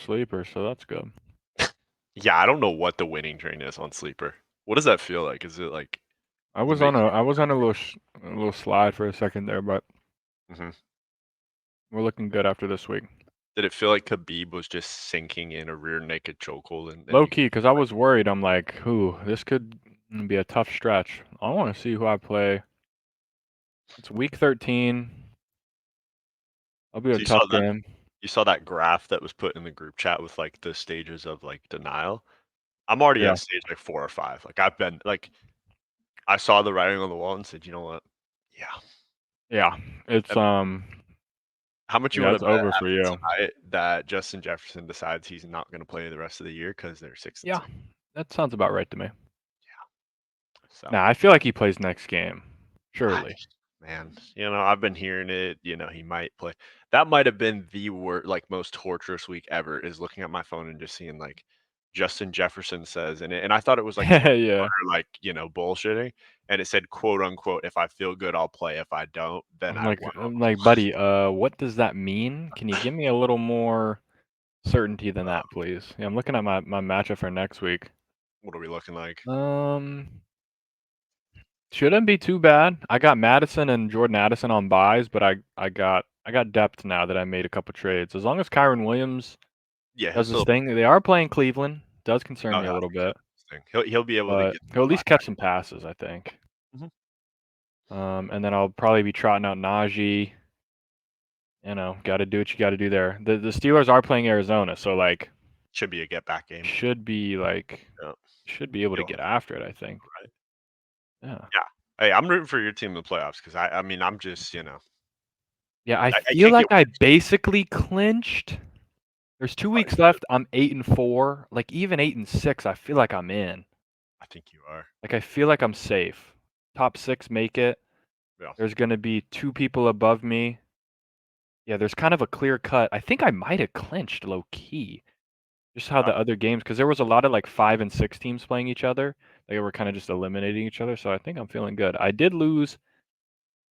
Sleeper, so that's good. Yeah, I don't know what the winning train is on Sleeper. What does that feel like? Is it like I does it was make on a little slide for a second there, but Mhm. we're looking good after this week. Did it feel like Khabib was just sinking in a rear naked chokehold and Low you key, because I was worried. I'm like, this could be a tough stretch. I want to see who I play. It's week 13. I'll be a so tough game. you saw that graph that was put in the group chat with like the stages of like denial? I'm already Yeah, at stage like 4 or 5. Like I've been like I saw the writing on the wall and said, "You know what? Yeah. yeah. It's Yep. How much you yeah, wanna it's bet over for happens you. tonight that Justin Jefferson decides he's not gonna play the rest of the year because they're 6 and Yeah, 2? that sounds about right to me. So, Nah, I feel like he plays next game. I Surely. man, I've been hearing it, he might play. That might have been the like, most torturous week ever is looking at my phone and just seeing, like, Justin Jefferson says and I thought it was, like, a Yeah. reporter, like, bullshitting, and it said, quote, unquote, "If I feel good, I'll play. If I don't, then I won't." I'm like, buddy, what does that mean? Can you give me a little more certainty than that, please? Yeah, I'm looking at my matchup for next week. What are we looking like? Um, shouldn't be too bad. I got Madison and Jordan Addison on buys, but I got depth now that I made a couple trades. As long as Kyron Williams Yeah, he'll does his still thing, they are playing Cleveland. Does concern no, me a I little think he'll bit, do his thing. He'll be able to but get he'll at by. least catch some passes, I think. Mhm. And then I'll probably be trotting out Najee. Got to do what you got to do there. The Steelers are playing Arizona, so like Should be a get back game. should be like Yeah. should be able to You'll get after it, I think. right. Yeah. Yeah. Hey, I'm rooting for your team in the playoffs because I mean, I'm just, Yeah, I I feel can't get like I basically clinched. There's 2 probably weeks left. I'm 8-4. Like even 8-6, I feel like I'm in. I think you are. Like I feel like I'm safe. Top 6 make it. Yeah. There's going to be 2 people above me. Yeah, there's kind of a clear cut. I think I might have clinched low key. Just how Uh, the other games, because there was a lot of like 5 and 6 teams playing each other. They were kind of just eliminating each other. So I think I'm feeling good. I did lose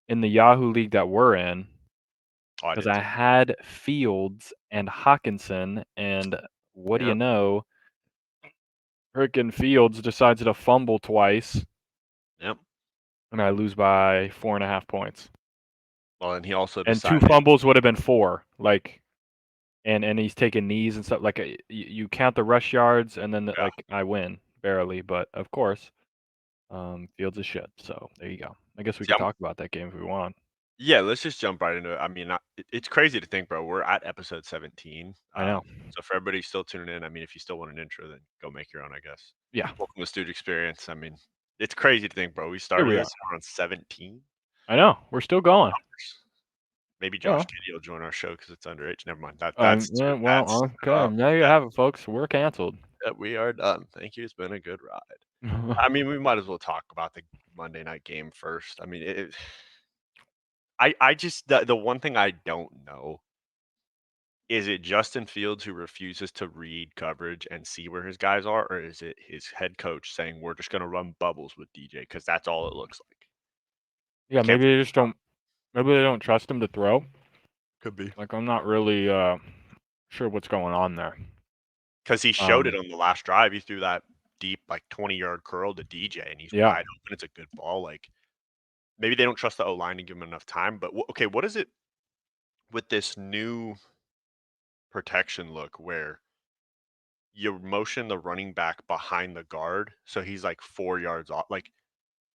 in the Yahoo League that we're in oh, I because did I too. had Fields and Hawkinson, and what do you Yep. know? Frickin' Fields decides to fumble twice, Yep. and I lose by 4.5 points. Well, and he also And 2 decided fumbles would have been 4. Like, and he's taking knees and stuff. Like, you count the rush yards, and then yeah. like I win barely. But of course, Fields is shit. So there you go. I guess we See, could talk about that game if we want. yeah, let's just jump right into it. I mean, it's crazy to think, bro. We're at episode 17. I know. So for everybody still tuning in, I mean, if you still want an intro, then go make your own, I guess. Yeah, Welcome to Stooge Experience. I mean, it's crazy to think, bro. We here started we are. this we're on 17. I know. We're still going. Maybe Josh Oh. Giddey will join our show because it's underage. Never mind. That's Yeah, well, uh, okay. There you have it, folks. We're canceled. we are done. Thank you. It's been a good ride. I mean, we might as well talk about the Monday night game first. I mean, I just the one thing I don't know is it Justin Fields who refuses to read coverage and see where his guys are, or is it his head coach saying we're just going to run bubbles with DJ because that's all it looks like. I Yeah, can't. maybe they just don't. Maybe they don't trust him to throw. Could be Like I'm not really sure what's going on there. because he showed it Um, on the last drive. He threw that deep, like 20-yard curl to DJ, and he's yeah, wide open. It's a good ball. Like maybe they don't trust the O line to give him enough time. But okay, what is it with this new protection look where you motion the running back behind the guard, so he's like 4 yards off? Like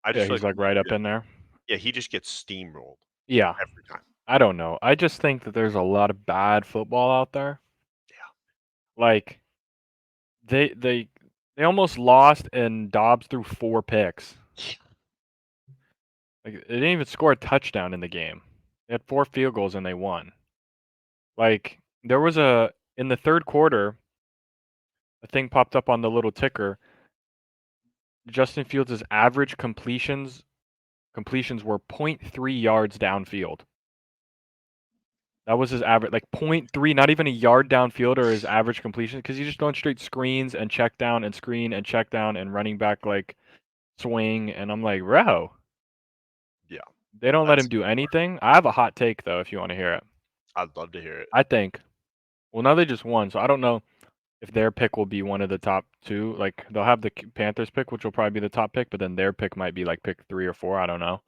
I yeah, just feel he's like like right up in there. yeah, he just gets steamrolled Yeah, every time. I don't know. I just think that there's a lot of bad football out there. Yeah. Like they they they almost lost, and Dobbs threw 4 picks. Like they didn't even score a touchdown in the game. They had 4 field goals and they won. Like there was in the third quarter, a thing popped up on the little ticker. Justin Fields' average completions were point 0.3 yards downfield. That was his average, like point 0.3, not even a yard downfield, or his average completion, because he's just going straight screens and check down and screen and check down and running back like swing. And I'm like, bro, Yeah, they don't let him that's do anything. I have a hot take though, if you want to hear it. I'd love to hear it. I think Well, now they just won, so I don't know if their pick will be one of the top 2. Like, they'll have the Panthers pick, which will probably be the top pick, but then their pick might be, like, pick 3 or 4, I don't know.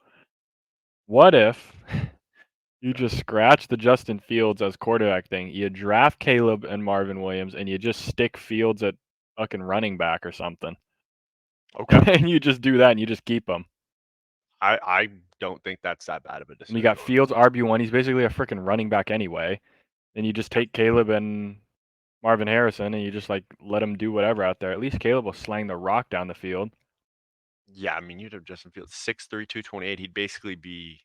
What if you just scratch the Justin Fields as quarterback thing, you draft Caleb and Marvin Williams, and you just stick Fields at fucking running back or something, Okay. and you just do that, and you just keep him. I don't think that's that bad of a And decision. you got Fields RB1, he's basically a freaking running back anyway, and you just take Caleb and Marvin Harrison, and you just, like, let him do whatever out there. At least Caleb will slang the rock down the field. Yeah, I mean, you'd have Justin Fields 6'3", 228. He'd basically be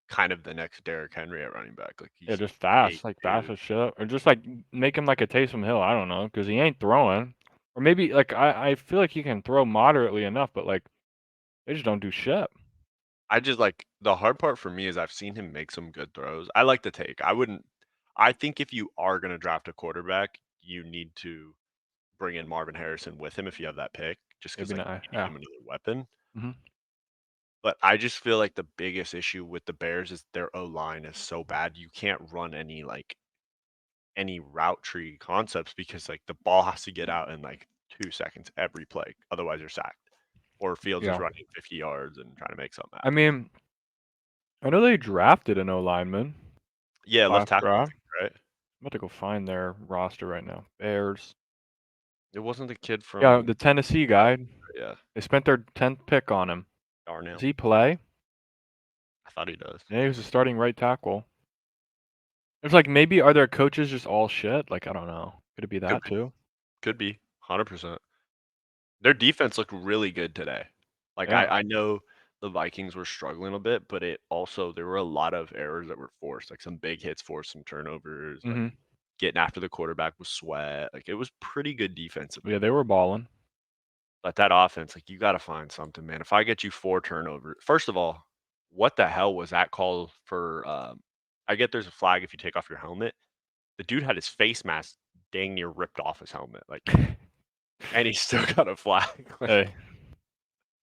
kind of the next Derrick Henry at running back. Like Yeah, he's just fast, like, fast 8'2". as shit, or just, like, make him like a Taysom Hill, I don't know, because he ain't throwing. Or maybe, like, I feel like he can throw moderately enough, but, like, they just don't do shit. I just like the hard part for me is I've seen him make some good throws. I like the take. I wouldn't. I think if you are going to draft a quarterback, you need to bring in Marvin Harrison with him if you have that pick, just because Maybe like not, you need yeah. him another weapon. Mhm. But I just feel like the biggest issue with the Bears is their O line is so bad. You can't run any route tree concepts because like the ball has to get out in like 2 seconds every play, otherwise you're sacked. Or Fields is Yeah. running 50 yards and trying to make something I happen. mean, I know they drafted an O-lineman Yeah, left last tackle, I draft. think, right? I'm about to go find their roster right now. Bears. It wasn't the kid Yeah, from the Tennessee guy. yeah, They spent their 10th pick on him. Does Darnell. he play? I thought he does. Yeah, he was a starting right tackle. It's like, maybe are their coaches just all shit? Like, I don't know. Could it be Could that be. too? Could be. 100%. Their defense looked really good today. Like Yeah. I know the Vikings were struggling a bit, but it also there were a lot of errors that were forced, like some big hits forced, some turnovers, like Mhm. getting after the quarterback with Sweat. Like it was pretty good Yeah, defensively. they were balling. But that offense, like you got to find something, man. If I get you 4 turnovers, first of all, what the hell was that call for? I get there's a flag if you take off your helmet. The dude had his face mask dang near ripped off his helmet, like, and he still got a flag. Like, Hey,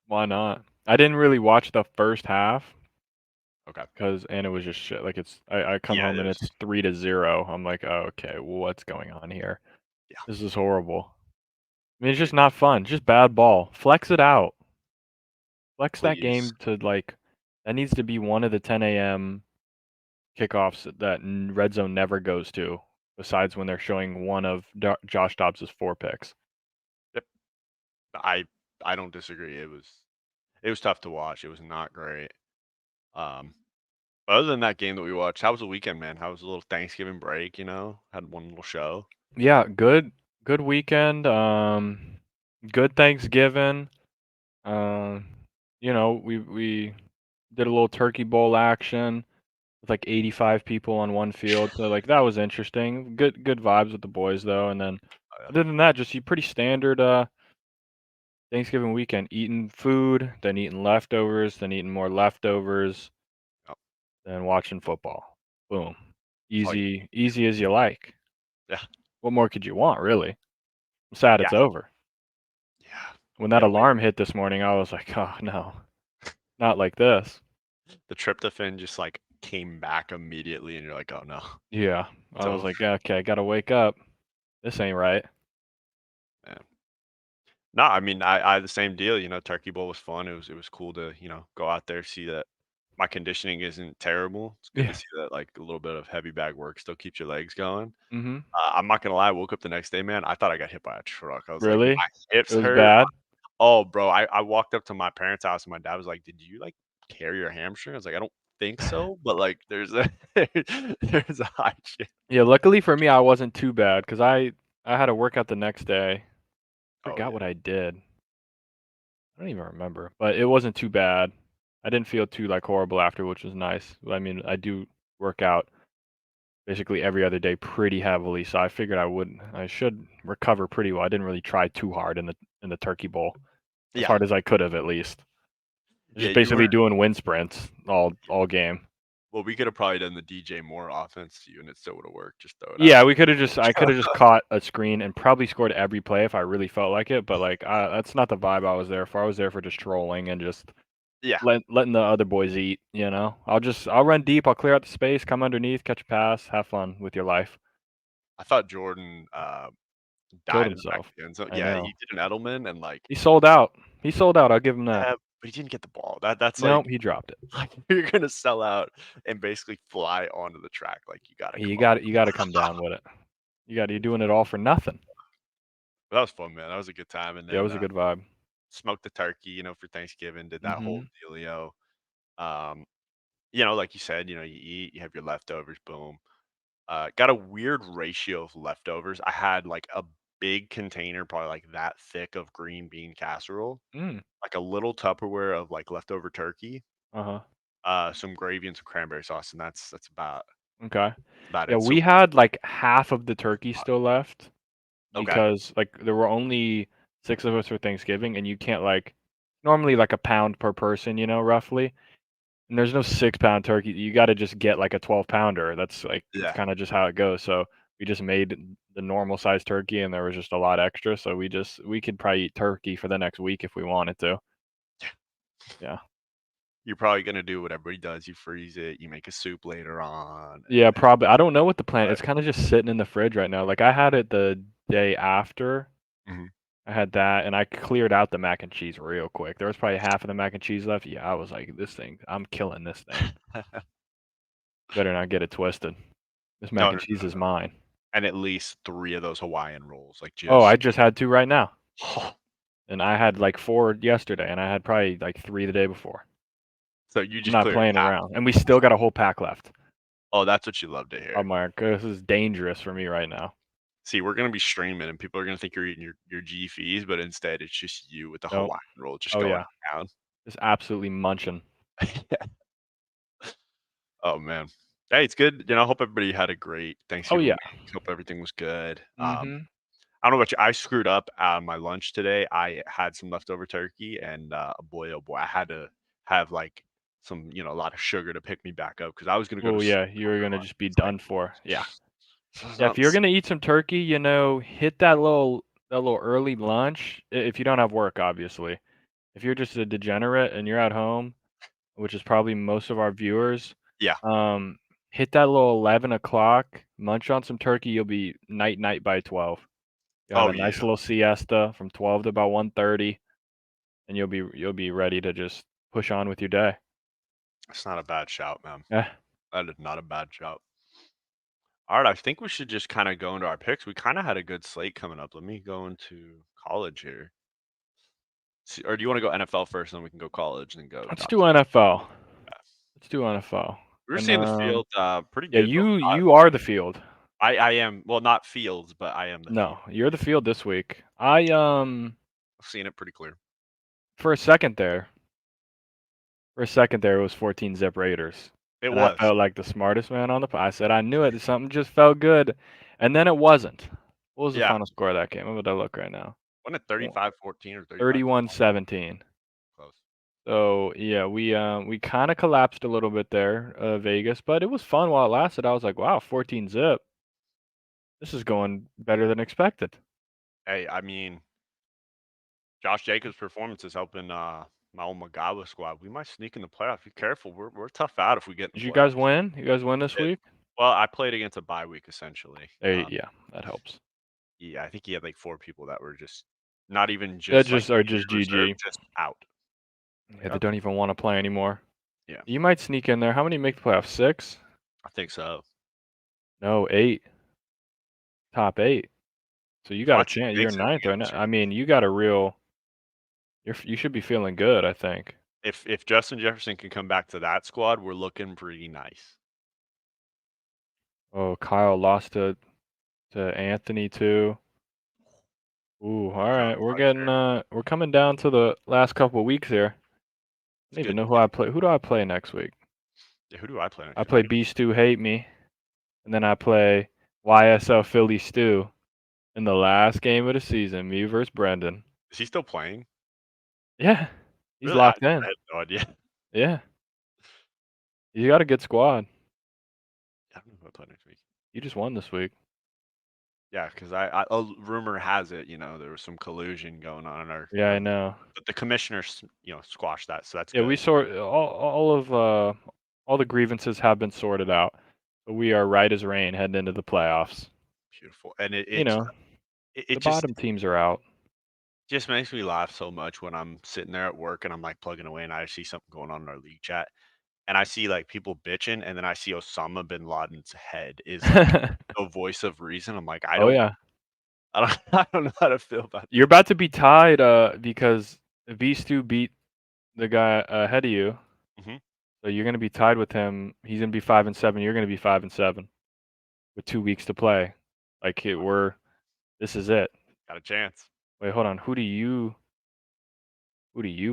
why not? I didn't really watch the first half okay, and it was just shit. Like, I come yeah, home and it's 3-0. I'm like, oh, okay, what's going on here? yeah, This is horrible. I mean, it's just dude, not fun. Just bad ball. Flex it out. Flex that please. game to, like, that needs to be one of the 10 a.m. kickoffs that Red Zone never goes to, besides when they're showing one of Josh Dobbs' 4 picks. Yep, I I don't disagree. It was tough to watch. It was not great. Um, other than that game that we watched, how was the weekend, man? How was the little Thanksgiving break? Had one little show. Yeah, good weekend. Good Thanksgiving. Um, we did a little turkey bowl action with like 85 people on one field, so like that was interesting. Good vibes with the boys though. And then Oh, other than that, just pretty standard Thanksgiving weekend, eating food, then eating leftovers, then eating more leftovers, yeah. then watching football. Boom. That's all you Easy as you like. Yeah. What more could you want, really? I'm sad Yeah. it's over. Yeah. When that Yeah, we alarm hit this morning, I was like, "Oh, no. Not like this." the tryptophan just, like, came back immediately, and you're like, "Oh, no. Yeah. It's I was over." like, "Yeah, okay, I gotta wake up. This ain't right." Man. No, I mean, I had the same deal, Turkey Bowl was fun. It was cool to, go out there, see that my conditioning isn't terrible. It's good to Yeah. see that, like, a little bit of heavy bag work still keeps your legs going. Mhm. I'm not gonna lie, I woke up the next day, man, I thought I got hit by a truck. I was like, Really? "My It hips was hurt." bad? Oh, bro, I walked up to my parents' house, and my dad was like, "Did you, like, tear your hamstring?" I was like, "I don't think so, but, like, there's a there's a high chance." Yeah, luckily for me, I wasn't too bad because I had to work out the next day. Oh, Forgot yeah. what I did. I don't even remember, but it wasn't too bad. I didn't feel too, like, horrible after, which was nice. I mean, I do work out basically every other day pretty heavily, so I figured I should recover pretty well. I didn't really try too hard in the turkey bowl, as Yeah. hard as I could have at least. Yeah, Just you basically weren't doing wind sprints all game. well, we could have probably done the DJ Moore offense to you, and it still would have worked. Just throw it out Yeah, there. I could have just caught a screen and probably scored every play if I really felt like it, but, like, that's not the vibe I was there for. I was there for just trolling and just Yeah. letting the other boys eat, you know? I'll run deep, I'll clear out the space, come underneath, catch a pass, have fun with your life. I thought Jordan Killed died in the back of himself. the end zone. I Yeah, know. he did an Edelman and like He sold out. He sold out. I'll give him that. yeah, but he didn't get the ball. That's Nope, like he dropped it. like you're gonna sell out and basically fly onto the track. Like you got to come You on. got you got to come down with it. You're doing it all for nothing. But that was fun, man. That was a good time. And Yeah, it then was a good vibe. smoked the turkey, for Thanksgiving. Did that whole Mhm. dealio. Um, like you said, you eat, you have your leftovers. Boom. Got a weird ratio of leftovers. I had like a big container, probably like that thick of green bean casserole, Mm. like a little Tupperware of like leftover turkey, Uh-huh. some gravy and some cranberry sauce, and that's Okay. about Yeah, it. So we had like half of the turkey still left okay, because like there were only 6 of us for Thanksgiving and you can't like normally like a pound per person, roughly. And there's no 6-pound turkey. You got to just get like a 12-pounder. That's yeah, kind of just how it goes. So we just made the normal size turkey and there was just a lot extra. So we could probably eat turkey for the next week if we wanted to. Yeah. you're probably gonna do what everybody does. You freeze it, you make a soup later on, and Yeah, probably. I don't know what the plan. but It's kind of just sitting in the fridge right now. Like I had it the day after. mhm. I had that and I cleared out the mac and cheese real quick. There was probably half of the mac and cheese left. Yeah, I was like, this thing, I'm killing this thing. Better not get it twisted. This No, mac no, and cheese no, is no, mine. and at least 3 of those Hawaiian rolls, like Oh, I just just had 2 right now. so And I had like 4 yesterday and I had probably like 3 the day before. you I'm just not cleared playing half. around. And we still got a whole pack left. Oh, that's what you love to I'm hear. like, this is dangerous for me right now. See, we're gonna be streaming, and people are gonna think you're eating your GFees, but instead it's just you with the Nope. Hawaiian roll just Oh going yeah. down. Just absolutely munching. Oh man. Hey, it's good. I hope everybody had a great Oh Thanksgiving yeah. week. Hope everything was good. Mhm. I don't know about you. I screwed up on my lunch today. I had some leftover turkey, and boy, oh boy, I had to have like some, a lot of sugar to pick me back up because I was gonna go to Oh sleep yeah, on you're my gonna lunch. just be It's like, done for. Yeah. Yeah, if not you're gonna eat some turkey, hit that little early lunch if you don't have work, obviously. If you're just a degenerate and you're at home, which is probably most of our viewers, yeah. um, hit that little 11 o'clock, munch on some turkey, you'll be night night by 12. You'll have Oh a yeah. nice little siesta from 12 to about 1:30, and you'll be ready to just push on with your day. It's not a bad shout, man. Yeah. That is not a bad shout. All right, I think we should just kind of go into our picks. We kind of had a good slate coming up. Let me go into college here. Or do you want to go NFL first, and then we can go college and then go Let's top do 10? NFL. Yeah. Let's do NFL. We were And seeing the field pretty yeah, good, but you are the field. I am well, not fields, but I am the field. No, you're the field this week. I've seen it pretty clear. For a second there, it was 14 zip Raiders, It and I was. felt like the smartest man on the I said I knew it. Something just felt good, and then it wasn't. What was the Yeah. final score of that game? What would I look right now? Wasn't it 35-14 or 35? 31-17. Close. So yeah, we kind of collapsed a little bit there, Vegas, but it was fun while it lasted. I was like, wow, 14 zip. This is going better than expected. Hey, I mean, Josh Jacobs' performance is helping my old Magawa squad. We might sneak in the playoffs. Be careful. We're tough out if we get in Did the you guys playoffs. win? You guys win this It, week? well, I played against a bye week essentially. Hey, yeah, that helps. Yeah, I think he had like 4 people that were just not even That just like just are injured just reserve, GG. just out. Yeah, Like, they okay, don't even want to play anymore. yeah, You might sneak in there. How many make the playoffs? 6? I think so. No, 8. Top 8. So you got a Watch chance. You're Diggs and ninth right now. Fields. I mean, you got a real. You should be feeling good. I think. If Justin Jefferson can come back to that squad, we're looking pretty nice. Oh, Kyle lost to Anthony too. Ooh, all John right. Fletcher. We're coming down to the last couple of weeks here. I It's don't even good. know who I play. Who do I play next week? Yeah, who do I play I next week? play B Stu Hate Me, and then I play YSL Philly Stew in the last game of the season. Me versus Brendan. Is he still playing? Yeah, he's Really? I locked in. had no idea. Yeah, you got a good squad. I don't know who I play next week. You just won this week. Yeah, because rumor has it, there was some collusion going on in our, Yeah, I know. but the commissioners, squashed that, so that's Yeah, we good. sort all the grievances have been sorted out. So we are right as rain heading into the playoffs. beautiful, and it You it know, it, the it just bottom teams are out. just makes me laugh so much when I'm sitting there at work and I'm like plugging away and I see something going on in our league chat and I see like people bitching and then I see Osama bin Laden's head is like the voice of reason. I'm like, Oh yeah, I don't I don't know how to feel about you're about to be tied because V2 beat the guy ahead of you, Mhm. so you're gonna be tied with him. He's gonna be 5-7. You're gonna be 5-7 with 2 weeks to play. Like we're this is it. Got a chance. Wait, hold on. Who do you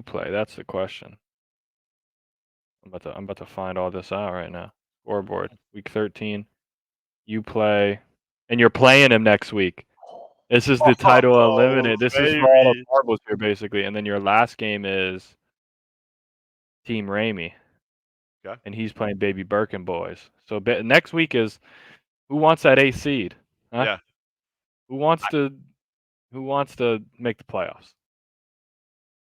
play? That's the question. I'm about to find all this out right now. Scoreboard. Week 13. You play, and you're playing him next week. This is the title Oh, unlimited. This is for all the baby. marbles here, basically. And then your last game is Team Ramey, Okay. and he's playing Baby Birkin boys. So next week is who wants that A seed? Huh? Yeah. Who wants to who wants to make the playoffs?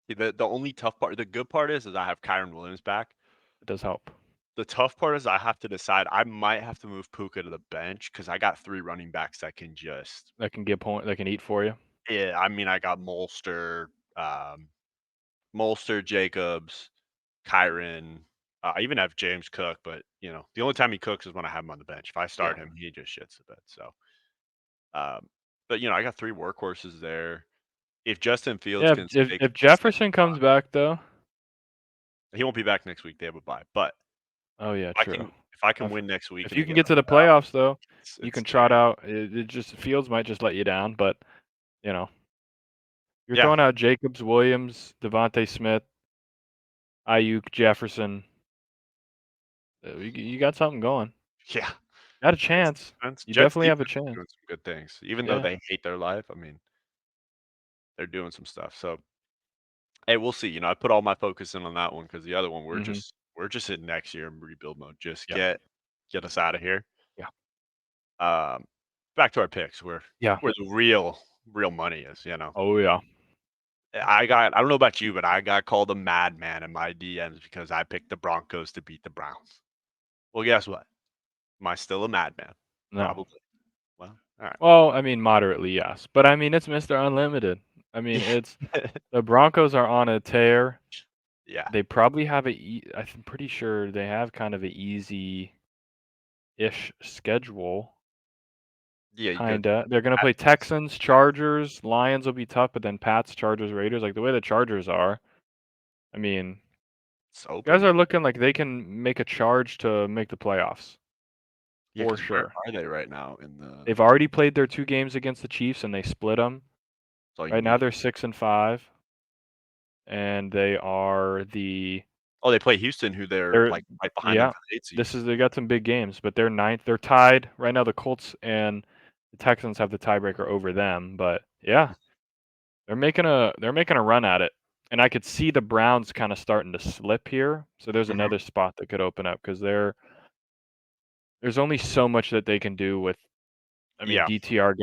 The only tough part, the good part is I have Kyron Williams back. It does help. The tough part is I have to decide. I might have to move Puka to the bench because I got 3 running backs that can just That can get point. That can eat for you. yeah, I mean, I got Molster, Jacobs, Kyron. I even have James Cook, but the only time he cooks is when I have him on the bench. If I Yeah. start him, he just shits the bed. So, but I got 3 workhorses there. If Justin Fields Yeah. can If Jefferson comes back though. he won't be back next week. They have a bye. But Oh yeah, if I true. can, if I can If win next week if and you they can get get in to the the playoffs, playoffs though, you it's can trot game. out. It just Fields might just let you down, but you know you're Yeah, throwing out Jacobs, Williams, Devontae Smith, Ayuk, Jefferson. You got something going. yeah. Got a chance. You Jets definitely have a defense is chance. doing some good things, even though Yeah. they hate their life. I mean, they're doing some stuff. So, hey, we'll see. I put all my focus in on that one because the other one Mhm. we're just in next year in rebuild mode. Just Yeah. get us out of here. Yeah. Um, back to our picks, Yeah. where the real money is. Oh yeah. I don't know about you, but I got called a madman in my DMs because I picked the Broncos to beat the Browns. Well, guess what? Am I still a madman? No. Probably. Well, all right. Well, I mean moderately, yes. But I mean it's Mr. Unlimited. I mean it's the Broncos are on a tear. Yeah. They probably have I'm pretty sure they have kind of a easy-ish schedule. Yeah, you got Kinda. They're gonna play Texans, Chargers, Lions will be tough, but then Pats, Chargers, Raiders. Like the way the Chargers are, I mean, it's guys open. are looking like they can make a charge to make the playoffs Yeah, for because where sure. are they right now in the They've already played their 2 games against the Chiefs and they split them. that's all you Right now need. they're 6-5, and they are the Oh, they play Houston, who they're, they're like, right behind them yeah. for the 8th seed. They got some big games, but they're ninth. They're tied right now. The Colts and the Texans have the tiebreaker over them, but yeah. They're making a run at it, and I could see the Browns kinda starting to slip here, so there's Mhm. another spot that could open up because there's only so much that they can do with I mean, Yeah, DTR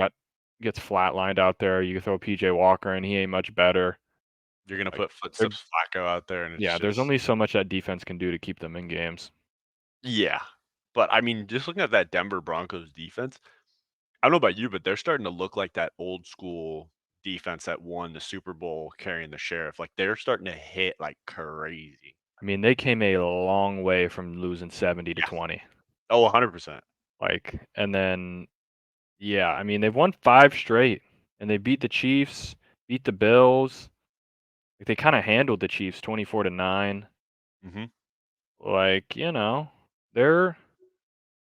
gets flatlined out there, you throw PJ Walker and he ain't much better. you're gonna Like, put they're footsteps Flacco out there, and it's yeah, there's just only so much that defense can do to keep them in games. yeah. But, I mean, just looking at that Denver Broncos defense, I don't know about you, but they're starting to look like that old school defense that won the Super Bowl carrying the sheriff. Like, they're starting to hit like crazy. I mean, they came a long way from losing 70 to Yeah. 20. Oh, 100%. Like, and then yeah, I mean, they've won 5 straight, and they beat the Chiefs, beat the Bills. Like, they kinda handled the Chiefs 24-9. Mhm. Like, they're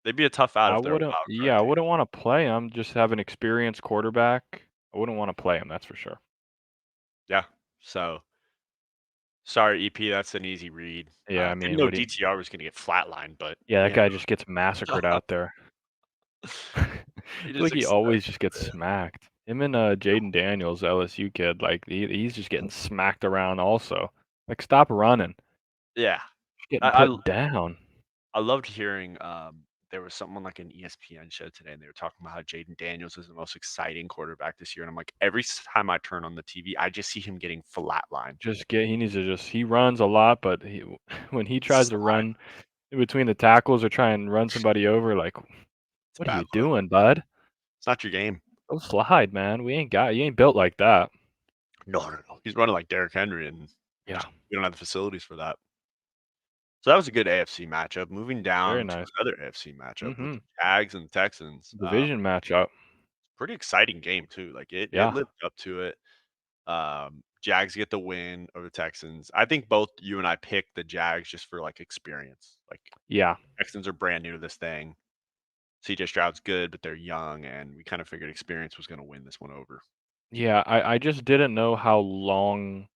They'd be a tough out I if they're a wouldn't wild yeah, card I team. wouldn't wanna play him, just have an experienced quarterback. I wouldn't wanna play him, that's for sure. Yeah. So, sorry, EP, that's an easy read. Yeah, I Didn't mean, know what do you DTR was gonna get flatlined, but, yeah, that you guy just gets massacred know, out there. I he feel just like he accepted always just gets it. smacked. Him and, Jaden Daniels, LSU kid, like, he's just getting smacked around also. Like, stop running. Yeah. Just getting I put down. I loved hearing, there was something on, like, an ESPN show today, and they were talking about how Jaden Daniels is the most exciting quarterback this year, and I'm like, every time I turn on the TV, I just see him getting flatlined. He needs to he runs a lot, but when he tries to Slide. run in between the tackles or try and run somebody over, like, It's a "What are bad you look. doing, bud?" It's not your game. Go slide, man. You ain't built like that. No, no, no. He's running like Derrick Henry, and Yeah, we don't have the facilities for that. So that was a good AFC matchup. Moving very down to nice. another AFC matchup with Mm-hmm. the Jags and Texans. Division matchup. Pretty exciting game too. Like it Yeah, lived up to it. Jags get the win over the Texans. I think both you and I picked the Jags just for like experience. Like yeah, Texans are brand new to this thing. CJ Stroud's good, but they're young, and we kind of figured experience was going to win this one over. yeah. I just didn't know how long.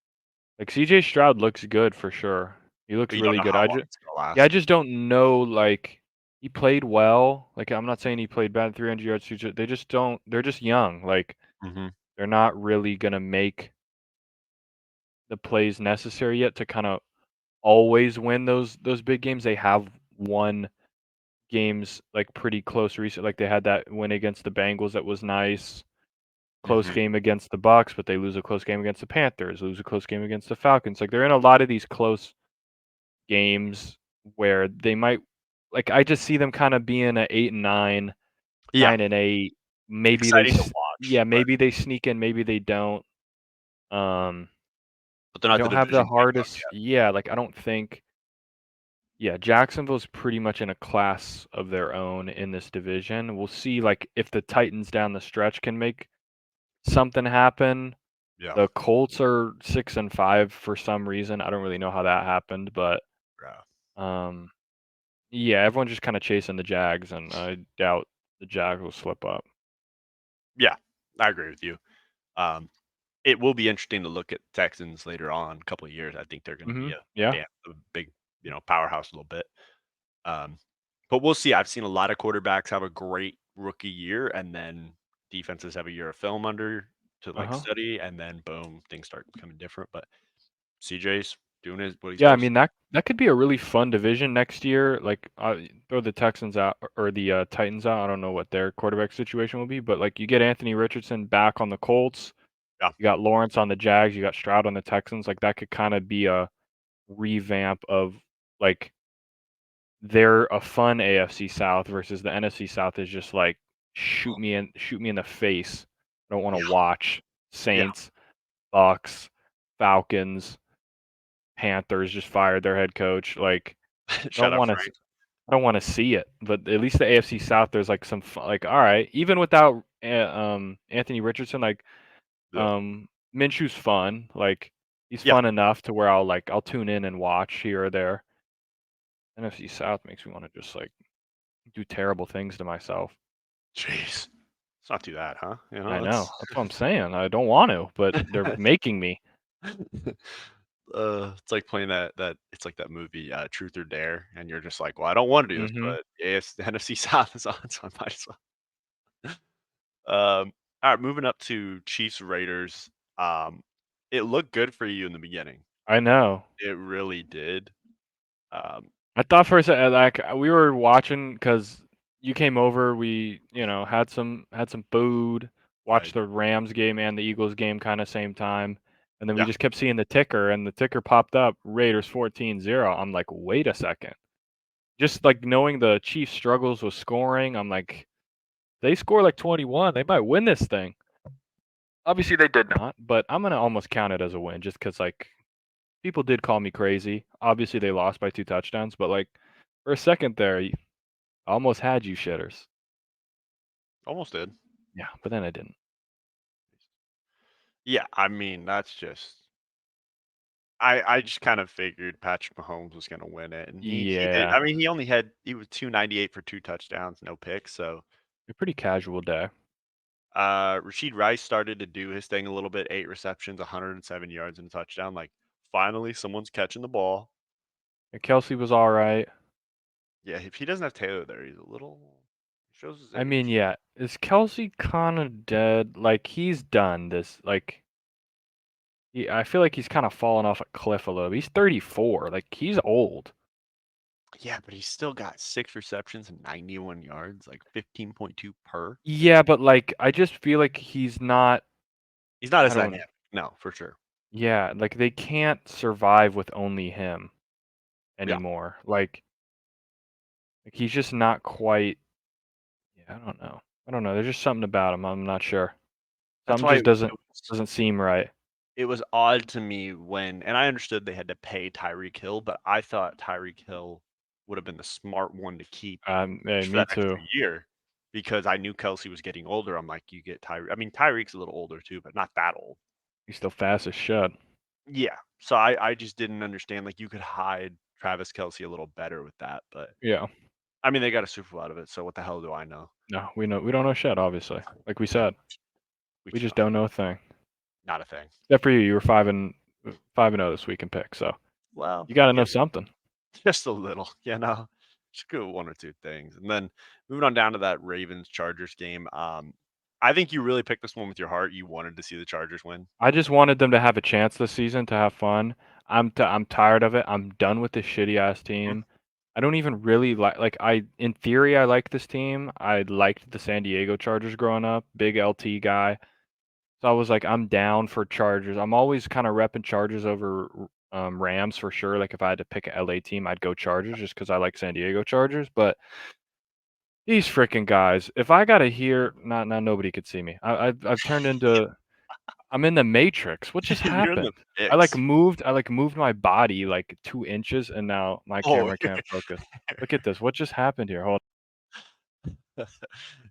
Like CJ Stroud looks good for sure. He looks But you don't really know good. how long it's going to Yeah, I last. just don't know. Like he played well. Like I'm not saying he played bad. 300 yards. They just don't. They're just young. Like Hmm. they're not really gonna make the plays necessary yet to kind of always win those big games. They have won games like pretty close recent. Like they had that win against the Bengals that was nice. Close Hmm. game against the Bucks, but they lose a close game against the Panthers. Lose a close game against the Falcons. Like they're in a lot of these close games where they might. Like I just see them kind of being a 8-9, Yeah, 9-8. Maybe exciting to watch, yeah, but maybe they sneak in, maybe they don't. Um, they're they not the don't have the division champ hardest. Yeah, like I don't think. Yeah, Jacksonville's pretty much in a class of their own in this division. We'll see, like, if the Titans down the stretch can make something happen. yet. The Colts are 6-5 for some reason. I don't really know how that happened, but Yeah. um, yeah, everyone's just kind of chasing the Jags, and I doubt the Jags will slip up. Yeah, I agree with you. Um, it will be interesting to look at Texans later on, a couple of years. I think they're going to be Yeah. a big, powerhouse a little bit. Um, but we'll see. I've seen a lot of quarterbacks have a great rookie year, and then defenses have a year of film under to like Uh-huh. study, and then boom, things start becoming different. But CJ's doing what he's Yeah, I supposed mean that could be a really fun division next year. Like, throw the Texans out or the Titans out. I don't know what their quarterback situation will be, but like you get Anthony Richardson back on the Colts. to. Yeah, You got Lawrence on the Jags, you got Stroud on the Texans, like, that could kinda be a revamp of, like, they're a fun AFC South versus the NFC South is just like, shoot me in the face. I don't wanna yeah, watch yeah. Saints, Bucks, Falcons, Panthers just fired their head coach, like, Shut don't up, wanna Frank. I don't wanna see it, but at least the AFC South, there's, like, some fu like, alright, even without, Anthony Richardson, like, Yeah, Minshew's fun, like, he's yeah. fun enough to where I'll tune in and watch here or there. NFC South makes me wanna just, like, do terrible things to myself. Jeez, let's not do that, huh? I That's know, that's what I'm saying, I don't want to, but they're making me. it's like playing that it's like that movie, Truth or Dare, and you're just like, "Well, I don't wanna do this, Mhm. but AS the NFC South is on, so I might as well." Alright, moving up to Chiefs Raiders. Um, it looked good for you in the beginning. I know. It really did. Um, I thought for a second, like, we were watching because you came over, we, had some food, watched right. the Rams game and the Eagles game kinda same time, and then we Yeah. just kept seeing the ticker, and the ticker popped up, Raiders 14-0. I'm like, "Wait a second." Just, like, knowing the Chiefs' struggles with scoring, I'm like, "They score, like, 21, they might win this thing." Obviously, they did not, but I'm gonna almost count it as a win just because, like, people did call me crazy. Obviously, they lost by 2 touchdowns, but, like, for a second there, I almost had you shitters. Almost did. Yeah, but then I didn't. Yeah, I mean, that's just I just kind of figured Patrick Mahomes was gonna win it, and he did. Yeah, I mean, he was 298 for 2 touchdowns, no picks, so, a pretty casual day. Rashid Rice started to do his thing a little bit, 8 receptions, 107 yards, and a touchdown, like, finally, someone's catching the ball. And Kelsey was alright. Yeah, if he doesn't have Taylor there, he's a little shows his I mean, age. yeah, is Kelsey kinda dead? Like, he's done this, like, I feel like he's kinda fallen off a cliff a little bit. He's 34, like, he's old. Yeah, but he's still got 6 receptions and 91 yards, like 15.2 per. Yeah, but, like, I just feel like he's not. He's not I as don't. dynamic. No, for sure. Yeah, like, they can't survive with only him Yeah. anymore. Like, he's just not quite. Yeah, I don't know. I don't know. There's just something about him. I'm not sure. That's Something why just doesn't seem right. it was odd to me when, and I understood they had to pay Tyreek Hill, but I thought Tyreek Hill would have been the smart one to keep Hey, just for me that extra too. year because I knew Kelsey was getting older. I'm like, you get Tyreek. I mean, Tyreek's a little older too, but not that old. He's still fast as shit. Yeah. So I just didn't understand. Like, you could hide Travis Kelsey a little better with that, but Yeah. I mean, they got a Super Bowl out of it. So what the hell do I know? No, we don't know shit. Obviously, like we said, We we just don't. don't know a thing. Not a thing. Except for you. You were 5-0 this week in picks, so Well, you got to yeah, know something. just a little, just go one or two things. And then moving on down to that Ravens Chargers game. I think you really picked this one with your heart. You wanted to see the Chargers win. I just wanted them to have a chance this season to have fun. I'm tired of it. I'm done with this shitty ass Mhm. team. I don't even really like I in theory I like this team. I liked the San Diego Chargers growing up, big LT guy. So I was like, I'm down for Chargers. I'm always kind of repping Chargers over Rams for sure. Like if I had to pick a LA team, I'd go Chargers just because I like San Diego Chargers. But these freaking guys, if I gotta hear, not nobody could see me. I've turned into I'm in the Matrix. What just You're in happened? the mix. I like moved my body like 2 inches and now my Oh, camera can't focus. Look at this. What just happened here? Hold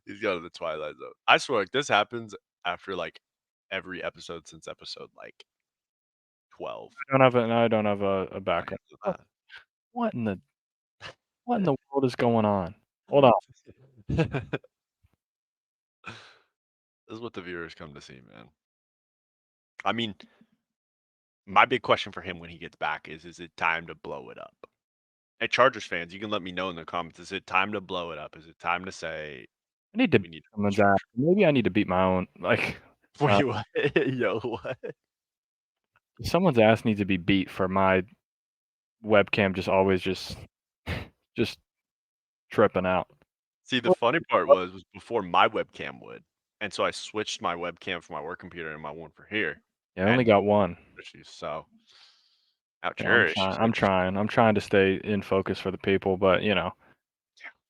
he's got to the Twilight Zone. I swear, like, this happens after like every episode since episode like 12. I don't have a I background. know What what in the what in the world is going on? Hold on. that. This is what the viewers come to see, man. I mean, my big question for him when he gets back is it time to blow it up? Hey, Chargers fans, you can let me know in the comments. Is it time to blow it up? Is it time to say I need to we beat need to someone's ass. restructure? Maybe I need to beat my own. Like, uh, Wait, what? Yo, what? someone's ass needs to be beat for my webcam just always just tripping out. See, the What funny part was before my webcam would, and so I switched my webcam for my work computer and my one for here, Yeah, I only and got one. issues. So, ouch, Yeah, I'm your trying. issues. I'm trying. I'm trying to stay in focus for the people, but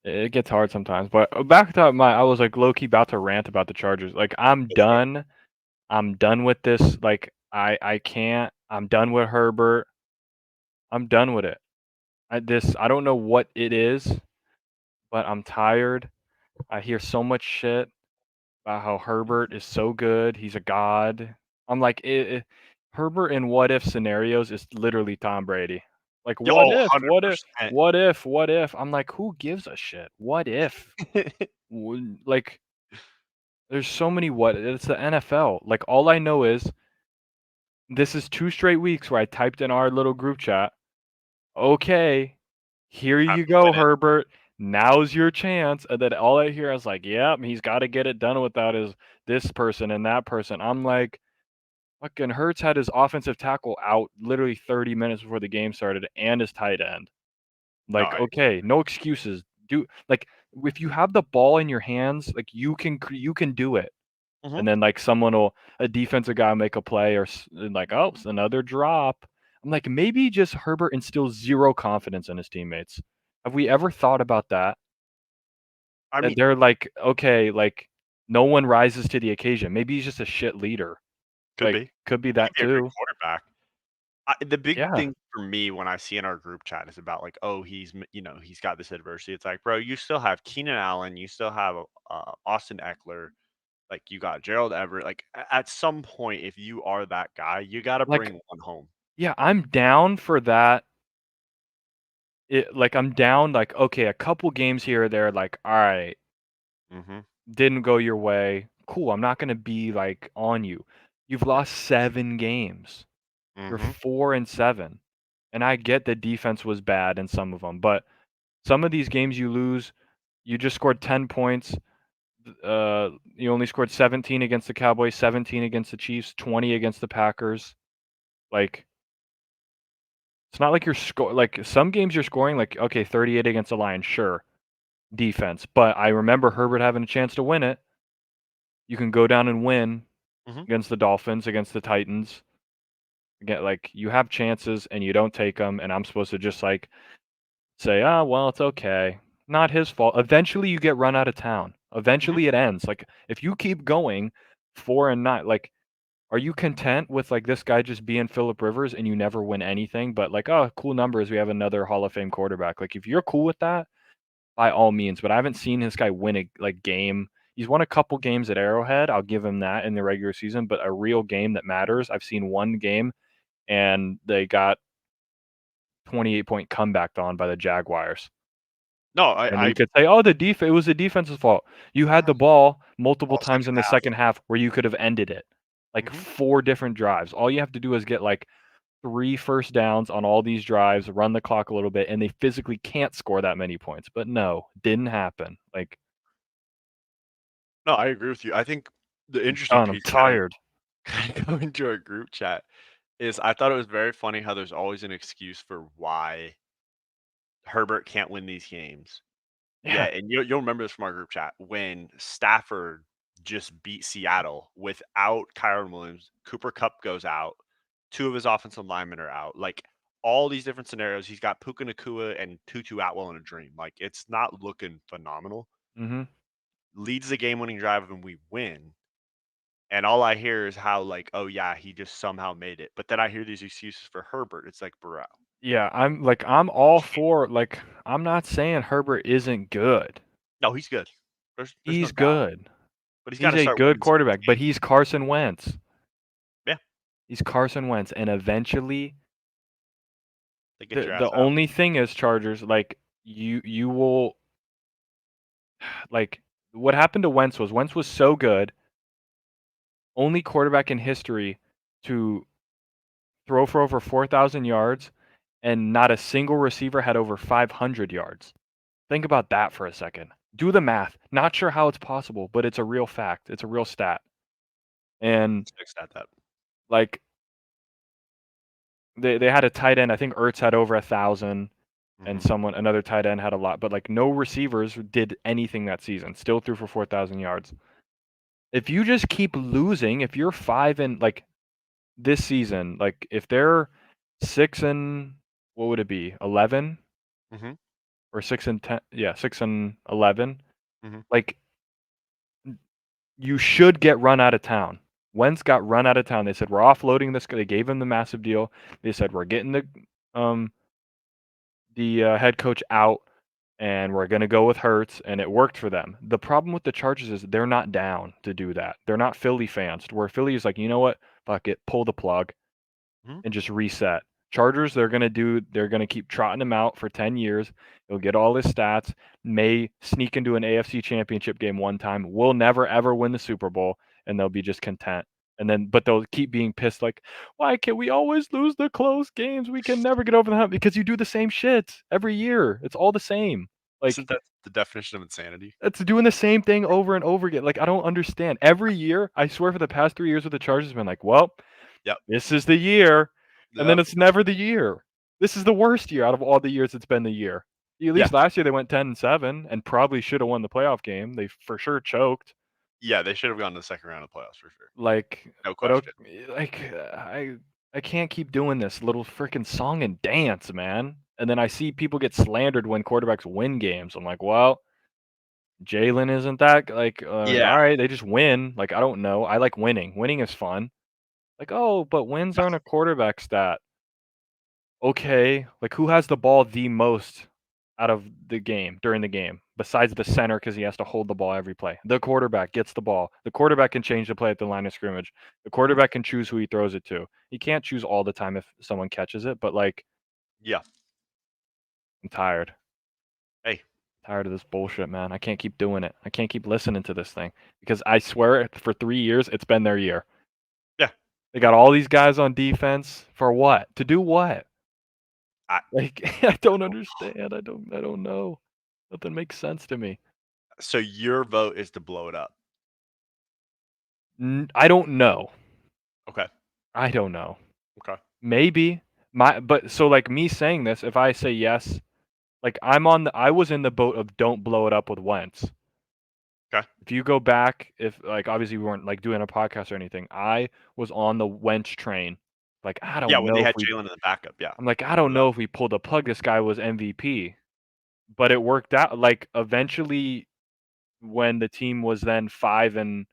it gets hard sometimes. But back to I was like low key about to rant about the Chargers. Like I'm Go for it. done. I'm done with this. Like I can't. I'm done with Herbert. I'm done with it. I don't know what it is, but I'm tired. I hear so much shit about how Herbert is so good. He's a god. I'm like, Herbert in what if scenarios is literally Tom Brady. Like, Yo, what if? What if? 100%. What if? What if? I'm like, who gives a shit? What if? Like, there's so many what. It's the NFL. Like, all I know is this is 2 straight weeks where I typed in our little group chat. Okay, here Time you to win go, it. Herbert. Now's your chance. And then all I hear is like, yep, he's got to get it done without his this person and that person. I'm like, fucking Hurts had his offensive tackle out literally 30 minutes before the game started and his tight end. No, Like, okay, no excuses. Do like if you have the ball in your hands, like you can do it. Mhm. And then like a defensive guy make a play or like, oh, it's another drop. I'm like, maybe just Herbert instills zero confidence in his teammates. Have we ever thought about that? I That mean, they're like, okay, like no one rises to the occasion. Maybe he's just a shit leader. could Like, be. could be He could that be a great too. quarterback. The big Yeah. thing for me when I see in our group chat is about like, oh, he's got this adversity. It's like, bro, you still have Keenan Allen, you still have Austin Eckler, like you got Gerald Everett. Like at some point, if you are that guy, you got to Like, bring one home. yeah, I'm down for that. I'm down, like, okay, a couple games here or there, like, all right, Mm-hmm. didn't go your way. Cool. I'm not gonna be like on you. You've Yeah. lost 7 games. You're Mm-hmm. 4-7. And I get the defense was bad in some of them, but some of these games you lose, you just scored 10 points. You only scored 17 against the Cowboys, 17 against the Chiefs, 20 against the Packers. Like, it's not like like some games you're scoring like okay, 38 against the Lions, sure, defense. But I remember Herbert having a chance to win it. You can go down and win Mm-hmm. against the Dolphins, against the Titans. Again, like you have chances and you don't take them, and I'm supposed to just like say, "Ah, well, it's okay. Not his fault." Eventually, you get run out of town. Eventually it ends. Like if you keep going 4-9, like are you content with like this guy just being Philip Rivers and you never win anything? But like, oh, cool numbers. We have another Hall of Fame quarterback. Like if you're cool with that, by all means. But I haven't seen this guy win a like game. He's won a couple games at Arrowhead. I'll give him that in the regular season. But a real game that matters, I've seen one game, and they got 28-point comeback on by the Jaguars. No, And you I could say, oh, it was the defense's fault. You had the ball multiple all times in second the half. second half where you could have ended it. Like Mhm. 4 different drives. All you have to do is get like 3 first downs on all these drives, run the clock a little bit, and they physically can't score that many points. But no, didn't happen. Like, No, I agree with you. I think the interesting done. I'm piece kinda tired. kinda going to our group chat is I thought it was very funny how there's always an excuse for why Herbert can't win these games. Yeah, Yeah. and you'll remember this from our group chat when Stafford just beat Seattle without Kyren Williams, Cooper Kupp goes out, 2 of his offensive linemen are out, like, all these different scenarios, he's got Puka Nacua and Tutu Atwell in a dream, like, it's not looking phenomenal. Mhm. Leads the game-winning drive and we win, and all I hear is how, like, "Oh, yeah, he just somehow made it," but then I hear these excuses for Herbert, it's like, "Bro, Yeah, I'm all for like I'm not saying Herbert isn't good. no, he's good. There's no He's doubt, good. but he's He's gotta a start good winning some of these quarterback, but games." he's Carson Wentz. Yeah, He's Carson Wentz, and eventually they get your the ass out. only thing is Chargers, like you will like what happened to Wentz was so good, only quarterback in history to throw for over 4,000 yards and not a single receiver had over 500 yards. Think about that for a second. Do the math. Not sure how it's possible, but it's a real fact. It's a real stat. And Let's fix that. like they had a tight end. I think Ertz had over 1,000, and Mhm. another tight end had a lot. But like no receivers did anything that season. Still threw for 4,000 yards. If you just keep losing, if you're 5 and like this season, like if they're 6 and what would it be? 11 Mhm. or 6 and 10? Yeah, 6 and 11. Mhm. Like you should get run out of town. Wentz got run out of town. They said we're offloading this. They gave him the massive deal. They said we're getting um head coach out, and we're gonna go with Hurts, and it worked for them. The problem with the Chargers is they're not down to do that. They're not Philly fans. Where Philly is like, you know what, fuck it, pull the plug Mhm. and just reset. Chargers, they're gonna keep trotting him out for 10 years. He'll get all his stats, may sneak into an AFC championship game one time, will never ever win the Super Bowl, and they'll be just content. And then but they'll keep being pissed like, why can we always lose the close games? We can never get over the hump because you do the same shit every year. It's all the same. Like Isn't that the definition of insanity? it's doing the same thing over and over again. Like I don't understand. Every year, I swear for the past 3 years with the Chargers, have been like, well, Yep. this is the year, and then Yep. it's never the year. This is the worst year out of all the years it's been the year. At Yeah. least last year they went 10-7 and probably should have won the playoff game. They for sure choked. Yeah, they should have gone to the second round of the playoffs for sure. Like, No but question. I can't keep doing this little freaking song and dance, man. And then I see people get slandered when quarterbacks win games. I'm like, well, Jalen isn't that like Yeah. all right, they just win. Like I don't know. I like winning. Winning is fun. Like, oh, but wins aren't a quarterback stat. Okay, like who has the ball the most out of the game during the game besides the center because he has to hold the ball every play? The quarterback gets the ball. The quarterback can change the play at the line of scrimmage. The Mhm. quarterback can choose who he throws it to. He can't choose all the time if someone catches it, but like Yeah. I'm tired. Hey, Tired of this bullshit, man. I can't keep doing it. I can't keep listening to this thing because I swear for 3 years it's been their year. yeah. They got all these guys on defense for what? To do what? I Like I don't understand. I don't know. Nothing makes sense to me. so your vote is to blow it up. I don't know. Okay. I don't know. Okay. Maybe but so like me saying this, if I say yes, like I was in the boat of don't blow it up with Wentz. Okay. If you go back, if like obviously we weren't like doing a podcast or anything, I was on the Wentz train. Like I Yeah, don't when they know if had we Jalen in the backup, yeah. I'm like I don't know if we pulled the plug. This guy was MVP, but it worked out. Like eventually when the team was then 5 and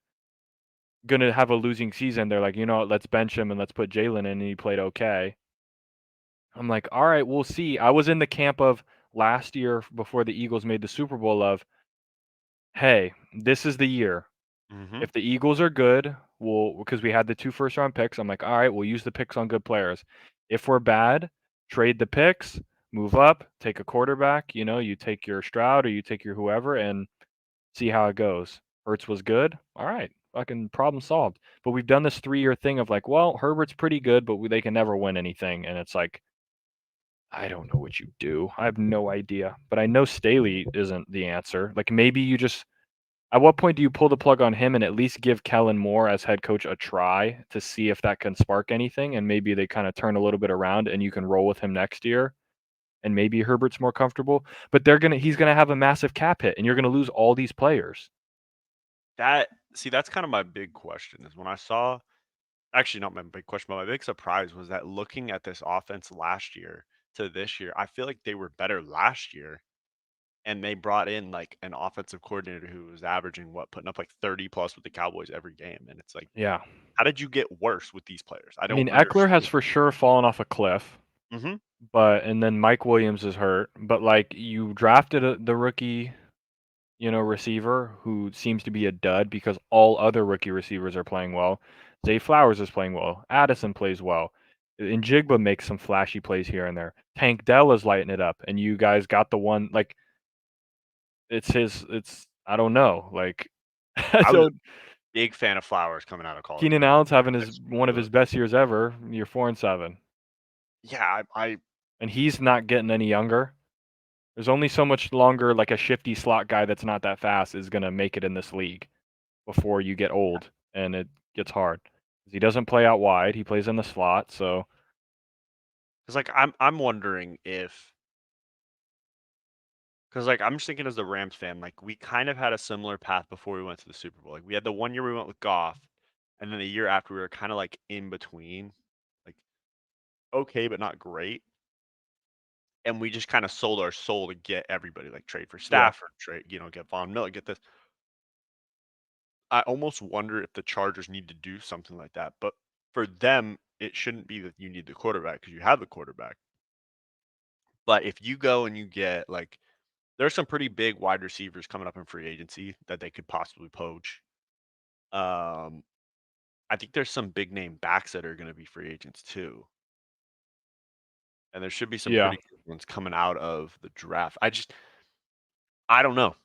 gonna have a losing season, they're like, "You know what, let's bench him and let's put Jalen in," and he played okay. I'm like, "All right, we'll see." I was in the camp of last year before the Eagles made the Super Bowl of, "Hey, this is the year. Hmm. If the Eagles are good, we'll because we had the 2 first-round picks, I'm like, "All right, we'll use the picks on good players. If we're bad, trade the picks, move up, take a quarterback, you know, you take your Stroud or you take your whoever and see how it goes." Hurts was good. All right, fucking problem solved. But we've done this 3-year thing of like, well, Herbert's pretty good, but they can never win anything, and it's like, I don't know what you do. I have no idea. But I know Staley isn't the answer. Like maybe you just at what point do you pull the plug on him and at least give Kellen Moore as head coach a try to see if that can spark anything? And maybe they kind of turn a little bit around and you can roll with him next year. And maybe Herbert's more comfortable. But he's gonna have a massive cap hit and you're gonna lose all these players. That's kind of my big question is when I saw actually not my big question, but my big surprise was that looking at this offense last year to this year, I feel like they were better last year. And they brought in like an offensive coordinator who was averaging what, putting up like 30 plus with the Cowboys every game. And it's like, Yeah. how did you get worse with these players? I I mean, don't Eckler has understand. for sure fallen off a cliff, Hmm. but and then Mike Williams is hurt. But like you drafted the rookie, you know, receiver who seems to be a dud because all other rookie receivers are playing well. Zay Flowers is playing well. Addison plays well. And Jigba makes some flashy plays here and there. Tank Dell is lighting it up, and you guys got the one like it's I don't know like I I was a don't. big fan of Flowers coming out of college, Keenan man. Allen's having That's his super one of good. his best years ever. You're 4-7, Yeah, I and he's not getting any younger. There's only so much longer like a shifty slot guy that's not that fast is gonna make it in this league before you get old and it gets hard. 'Cause he doesn't play out wide, he plays in the slot, so because like I'm wondering if because like I'm just thinking as a Rams fan, like we kind of had a similar path before we went to the Super Bowl. Like we had the one year we went with Goff, and then the year after we were kind of like in between, like okay but not great. And we just kind of sold our soul to get everybody, like trade for yeah. Stafford, trade, get Von Miller, get this. I almost wonder if the Chargers need to do something like that. But for them, it shouldn't be that you need the quarterback because you have the quarterback. But if you go and you get like, there's some pretty big wide receivers coming up in free agency that they could possibly poach. Um, I think there's some big name backs that are going to be free agents too, and there should be some Yeah. pretty good ones coming out of the draft. I don't know.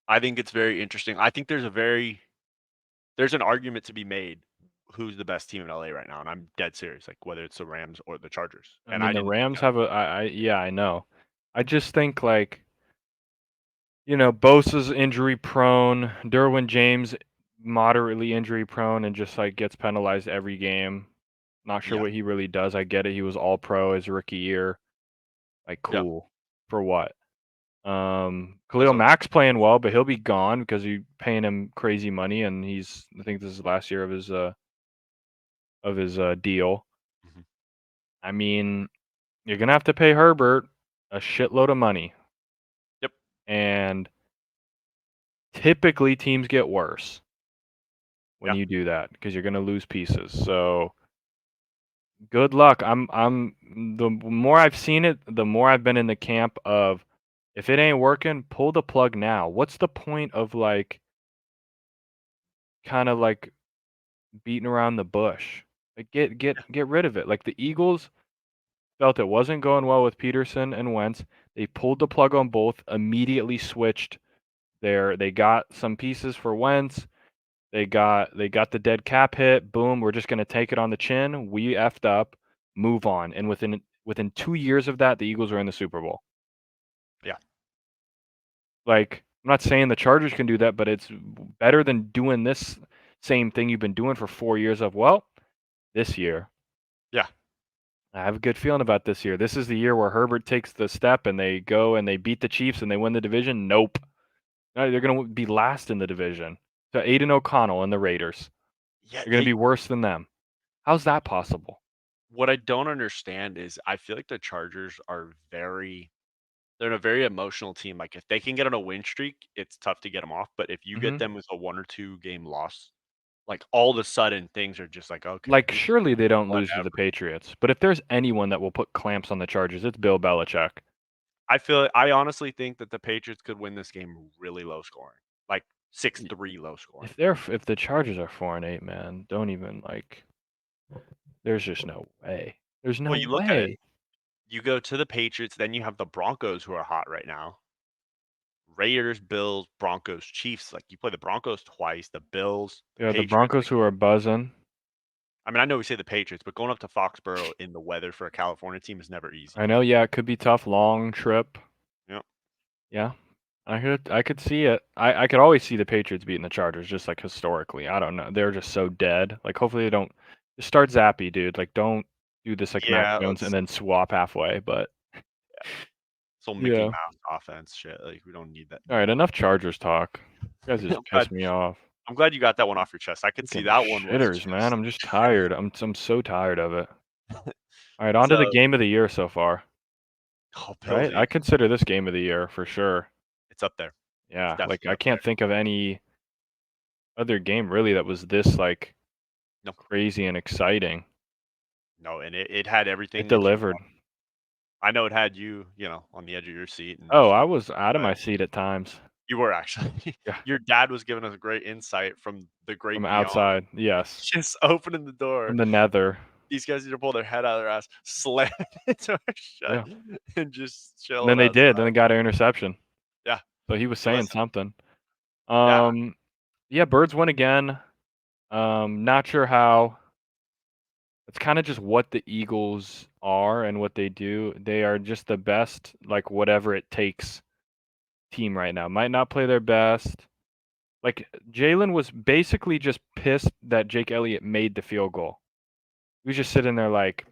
I think it's very interesting. I think there's an argument to be made who's the best team in LA right now, and I'm dead serious, like whether it's the Rams or the Chargers. I And mean, I the didn't think Rams that. have yeah, I know. I just think, like, you know, Bosa's injury prone, Derwin James moderately injury prone and just, like, gets penalized every game. Not sure Yeah, what he really does, I get it, he was all pro his rookie year. Like, yeah. cool. For what? Khalil So Mack's playing well, but he'll be gone because you paying him crazy money, and I think this is the last year of his deal. mhm. I mean, you're gonna have to pay Herbert a shitload of money, Yep. and typically teams get worse when Yeah. you do that because you're gonna lose pieces. So good luck. The more I've seen it, the more I've been in the camp of if it ain't working, pull the plug now. What's the point of like kind of like beating around the bush? Like get rid of it. Like the Eagles felt it wasn't going well with Peterson and Wentz. They pulled the plug on both, immediately switched there. They got some pieces for Wentz. They got the dead cap hit. Boom, we're just gonna take it on the chin. We effed up, move on. And within 2 years of that, the Eagles are in the Super Bowl. Yeah. Like, I'm not saying the Chargers can do that, but it's better than doing this same thing you've been doing for 4 years of, well, this year. Yeah. I have a good feeling about this year. This is the year where Herbert takes the step and they go and they beat the Chiefs and they win the division. Nope. No, they're going to be last in the division. So Aiden O'Connell and the Raiders. Yeah. They're going to be worse than them. How's that possible? What I don't understand is I feel like the Chargers are very they're a very emotional team. Like if they can get on a win streak, it's tough to get them off. But if you get Mhm. them with a 1 or 2 game loss, like all of a sudden things are just like, okay, Like, surely they don't lose to whatever. the Patriots, but if there's anyone that will put clamps on the Chargers, it's Bill Belichick. I honestly think that the Patriots could win this game really low scoring, like Y 6-3 low scoring. if the Chargers are 4-8, man, don't even, like there's just no way. There's Well, no you look at it, way. you go to the Patriots, then you have the Broncos who are hot right now. Raiders, Bills, Broncos, Chiefs. Like you play the Broncos twice, the Bills, the Yeah, the Patriots. Broncos Like who are buzzing. I mean, I know we say the Patriots, but going up to Foxborough in the weather for a California team is never easy. I know, yeah, it could be tough, long trip. Yep. Yeah. I could see it. I could always see the Patriots beating the Chargers just, like, historically. I don't know. They're just so dead. Like, hopefully they don't just start Zappy, dude. Like, don't do this like Mac Yeah, Jones and let's then swap halfway, but this Mickey yeah. Mouse offense shit. Like we don't need that Alright, anymore. enough Chargers talk. You guys I'm just glad piss me off. I'm glad you got that one off your chest. I could see Freaking that one was shitters, man. just I'm just tired. I'm so tired of it. Alright, on to the so game of the year so far, oh, Bills right? I Eagles. consider this game of the year for sure. It's up there. It's Yeah, like, definitely I up there. can't think of any other game really that was this, like, No, crazy and exciting. no, and it had It everything that you delivered. want. I know it had you, on the edge of your seat and Oh, just I like was out of but my seat at times. you were actually. Yeah, Your dad was giving us great insight from the from great beyond, outside, yes, just opening the door. from the nether. These guys need to pull their head out of their ass, slam the door shut, Yeah, and just and chill then it they did, outside. then they got an interception, Yeah. so he was And saying listen, something. yeah, Yeah, Birds won again. Not sure how. It's kinda just what the Eagles are and what they do. They are just the best, like, whatever it takes team right now. Might not play their best. Like, Jalen was basically just pissed that Jake Elliott made the field goal. He was just sitting there, like,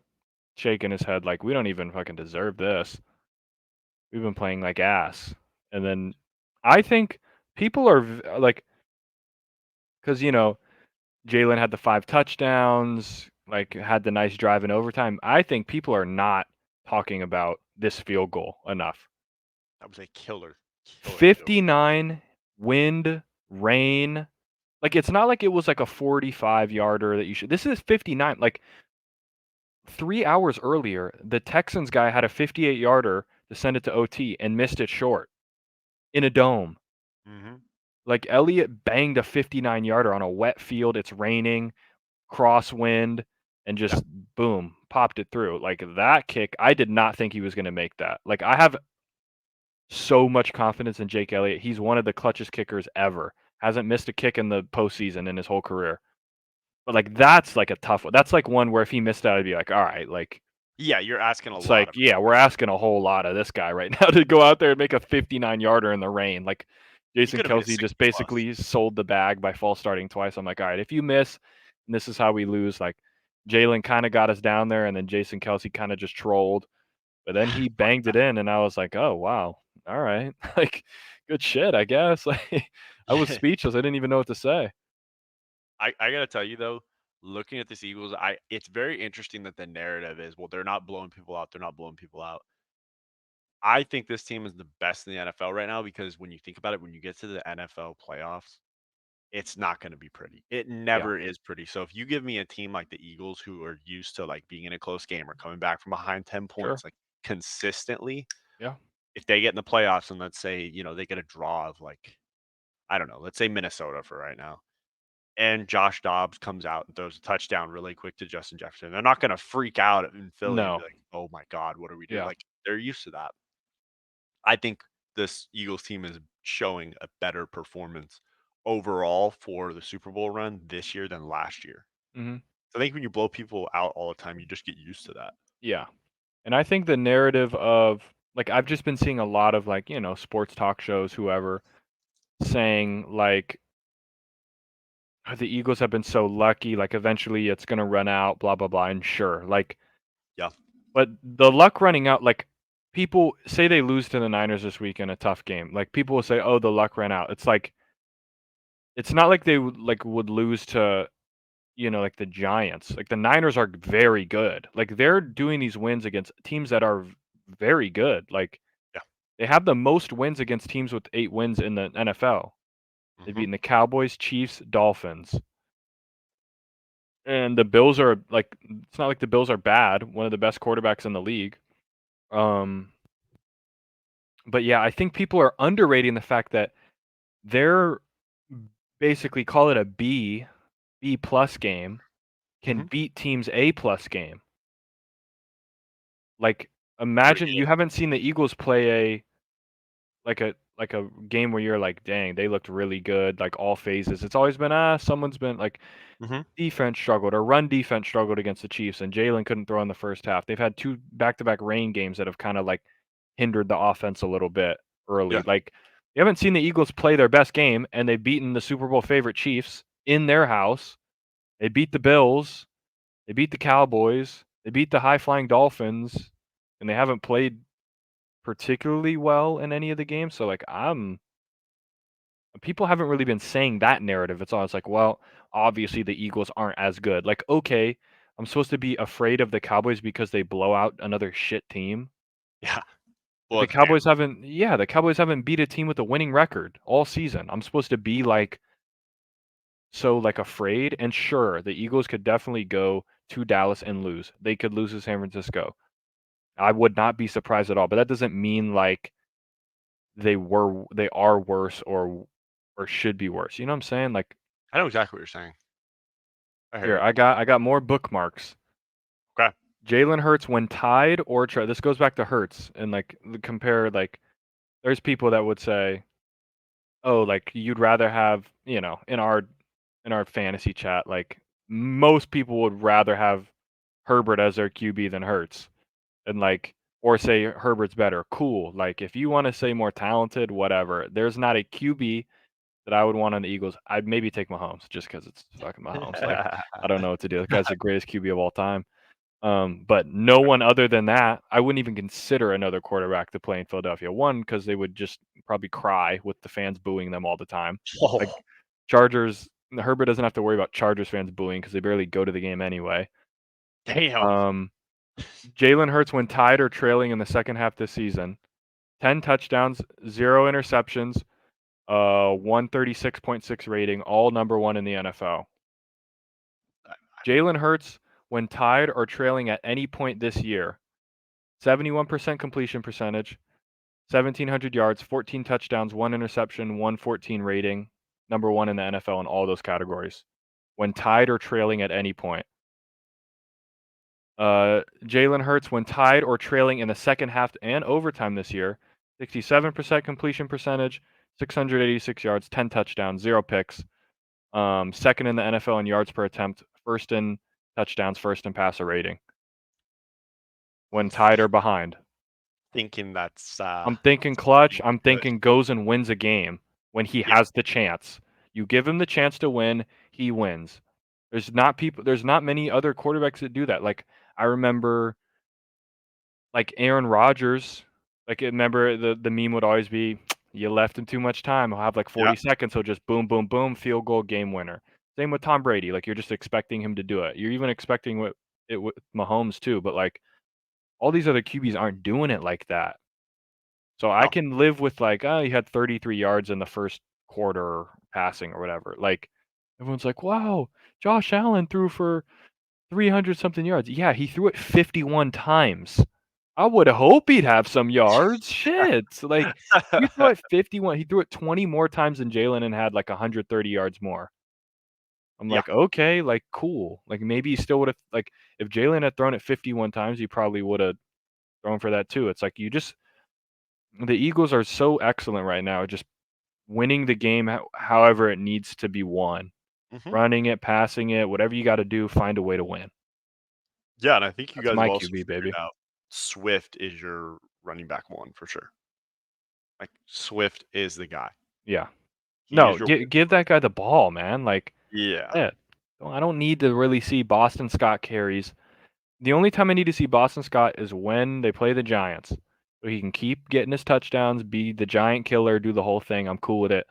shaking his head like, "We don't even fucking deserve this. We've been playing like ass." And then I think people are like, because Jalen had the 5 touchdowns, like, had the nice drive in overtime. I think people are not talking about this field goal enough. that was a killer field. 59, wind, rain. Like, it's not like it was like a 45-yarder that you should. This is 59. Like, 3 hours earlier, the Texans guy had a 58-yarder to send it to OT and missed it short in a dome. Mhm. Like, Elliott banged a 59-yarder on a wet field, it's raining, crosswind, and Yeah. just boom, popped it through. Like, that kick, I did not think he was gonna make that. Like, I have so much confidence in Jake Elliott. He's one of the clutchest kickers ever. Hasn't missed a kick in the postseason in his whole career. But, like, that's, like, a tough one. That's, like, one where if he missed out, I'd be like, "Alright," like, Yeah, you're asking a it's lot like, of yeah, we're asking a whole lot of this guy right now to go out there and make a 59-yarder in the rain. Like, he Jason could have made a Kelce 60 just plus. basically sold the bag by false starting twice. I'm like, "Alright, if you miss, and this is how we lose." Like, Jalen kinda got us down there, and then Jason Kelce kinda just trolled, but then he banged it in, and I was like, "Oh, wow. Alright." Like, good shit, I guess. Like, I was speechless. I didn't even know what to say. I gotta tell you though, looking at this Eagles, I it's very interesting that the narrative is, well, they're not blowing people out. They're not blowing people out. I think this team is the best in the NFL right now because when you think about it, when you get to the NFL playoffs, it's not going to be pretty. It Yeah, never is pretty. So if you give me a team like the Eagles who are used to like being in a close game or coming back from behind 10 sure. points like consistently, Yeah. if they get in the playoffs and let's say, they get a draw of like, I don't know, let's say Minnesota for right now. And Josh Dobbs comes out and throws a touchdown really quick to Justin Jefferson. They're not going to freak out in Philly and be No. like, "Oh my god, what are we doing?" Yeah. Like they're used to that. I think this Eagles team is showing a better performance overall for the Super Bowl run this year than last year. Mhm. So I think when you blow people out all the time, you just get used to that. Yeah. And I think the narrative of like, I've just been seeing a lot of, like, sports talk shows, whoever, saying, like, "The Eagles have been so lucky, like, eventually it's gonna run out, blah, blah, blah," and sure, like, Yeah. but the luck running out, like, people say they lose to the Niners this week in a tough game, like, people will say, "Oh, the luck ran out." It's like, it's not like they would lose to, like, the Giants. Like, the Niners are very good. Like, they're doing these wins against teams that are very good, like, Yeah. They have the most wins against teams with 8 wins in the NFL. They've beaten the Cowboys, Chiefs, Dolphins. And the Bills are like, it's not like the Bills are bad. One of the best quarterbacks in the league. But yeah, I think people are underrating the fact that they're basically, call it a B plus game, can beat teams A plus game. Like, imagine you haven't seen the Eagles play a game where you're like, dang, they looked really good, like all phases. It's always been someone's been like defense struggled or run defense struggled against the Chiefs, and Jalen couldn't throw in the first half. They've had 2 back-to-back rain games that have kind of like hindered the offense a little bit early. Yeah. Like, you haven't seen the Eagles play their best game, and they've beaten the Super Bowl favorite Chiefs in their house. They beat the Bills. They beat the Cowboys. They beat the high-flying Dolphins, and they haven't played particularly well in any of the games. So, like, people haven't really been saying that narrative. It's always like, well, obviously the Eagles aren't as good. Like, okay, I'm supposed to be afraid of the Cowboys because they blow out another shit team. Yeah. The Cowboys haven't beat a team with a winning record all season. I'm supposed to be like so like afraid. And sure, the Eagles could definitely go to Dallas and lose. They could lose to San Francisco. I would not be surprised at all. But that doesn't mean like they are worse or should be worse. You know what I'm saying? Like, I know exactly what you're saying. here, I got more bookmarks. Okay. Jalen Hurts when tied or this goes back to Hurts and like compare, like, there's people that would say, oh, like, you'd rather have, in our fantasy chat, like, most people would rather have Herbert as their QB than Hurts. And like, or say Herbert's better. Cool. Like, if you want to say more talented, whatever. There's not a QB that I would want on the Eagles. I'd maybe take Mahomes just because it's fucking Mahomes. Like, I don't know what to do. The guy's the greatest QB of all time. But no one other than that, I wouldn't even consider another quarterback to play in Philadelphia. One, because they would just probably cry with the fans booing them all the time. Like, Chargers, Herbert doesn't have to worry about Chargers fans booing because they barely go to the game anyway. Damn. Jalen Hurts when tied or trailing in the second half this season, 10 touchdowns, 0 interceptions, 136.6 rating, all number 1 in the NFL. Jalen Hurts when tied or trailing at any point this year, 71% completion percentage, 1,700 yards, 14 touchdowns, 1 interception, 114 rating, number 1 in the NFL in all those categories. When tied or trailing at any point. Jalen Hurts when tied or trailing in the second half and overtime this year, 67% completion percentage, 686 yards, 10 touchdowns, 0 picks. Second in the NFL in yards per attempt, first in touchdowns, first in passer rating. When tied or behind. Thinking that's I'm thinking clutch. I'm thinking goes and wins a game when he has the chance. You give him the chance to win, he wins. There's not many other quarterbacks that do that. Like, I remember, like, Aaron Rodgers. Like, remember the meme would always be, you left him too much time. He'll have like 40 seconds. He'll just boom, boom, boom, field goal, game winner. Same with Tom Brady. Like, you're just expecting him to do it. You're even expecting it with Mahomes too. But like, all these other QBs aren't doing it like that. So I can live with like, oh, he had 33 yards in the first quarter passing or whatever. Like, everyone's like, wow, Josh Allen threw for 300 something yards. Yeah, he threw it 51 times. I would hope he'd have some yards. Shit. Like, you threw it 51. He threw it 20 more times than Jalen and had like 130 yards more. I'm like, okay, like, cool. Like, maybe he still would have, like, if Jalen had thrown it 51 times, he probably would have thrown for that too. It's like, the Eagles are so excellent right now, just winning the game however it needs to be won. Running it, passing it, whatever you got to do, find a way to win. Yeah, and I think you That's guys my have also QB, figured baby. out Swift is your running back 1 for sure. Like, Swift is the guy. Yeah. He No, is your give that guy the ball, man. Like, Yeah. I don't need to really see Boston Scott carries. The only time I need to see Boston Scott is when they play the Giants. So he can keep getting his touchdowns, be the giant killer, do the whole thing. I'm cool with it.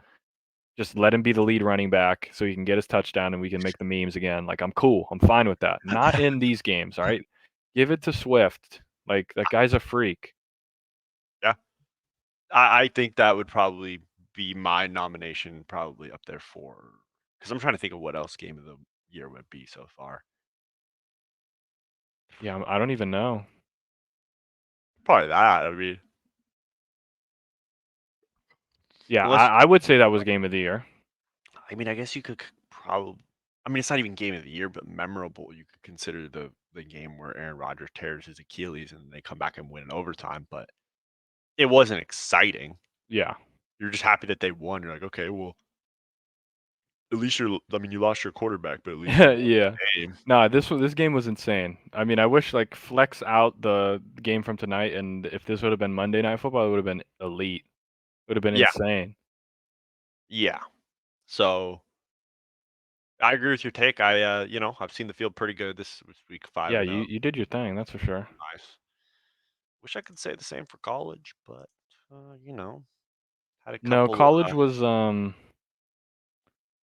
Just let him be the lead running back so he can get his touchdown and we can make the memes again. Like, I'm cool. I'm fine with that. Not in these games, all right? Give it to Swift. Like, that guy's a freak. Yeah. I think that would probably be my nomination, probably up there for because I'm trying to think of what else game of the year would be so far. Yeah, I don't even know. Probably that. I mean, Yeah, unless I would say that was game of the year. I guess you could probably. I mean, it's not even game of the year, but memorable. You could consider the game where Aaron Rodgers tears his Achilles and they come back and win in overtime. But it wasn't exciting. Yeah. You're just happy that they won. You're like, okay, well, at least you lost your quarterback, but at least you won Yeah. the game. No, this game was insane. I mean, I wish like flex out the game from tonight, and if this would have been Monday Night Football, it would have been elite. Would have been Yeah, insane. yeah. So I agree with your take. I've seen the field pretty good. This was week 5 Yeah, and you 0. you did your thing, that's for sure. Nice. Wish I could say the same for college, but had a No, couple of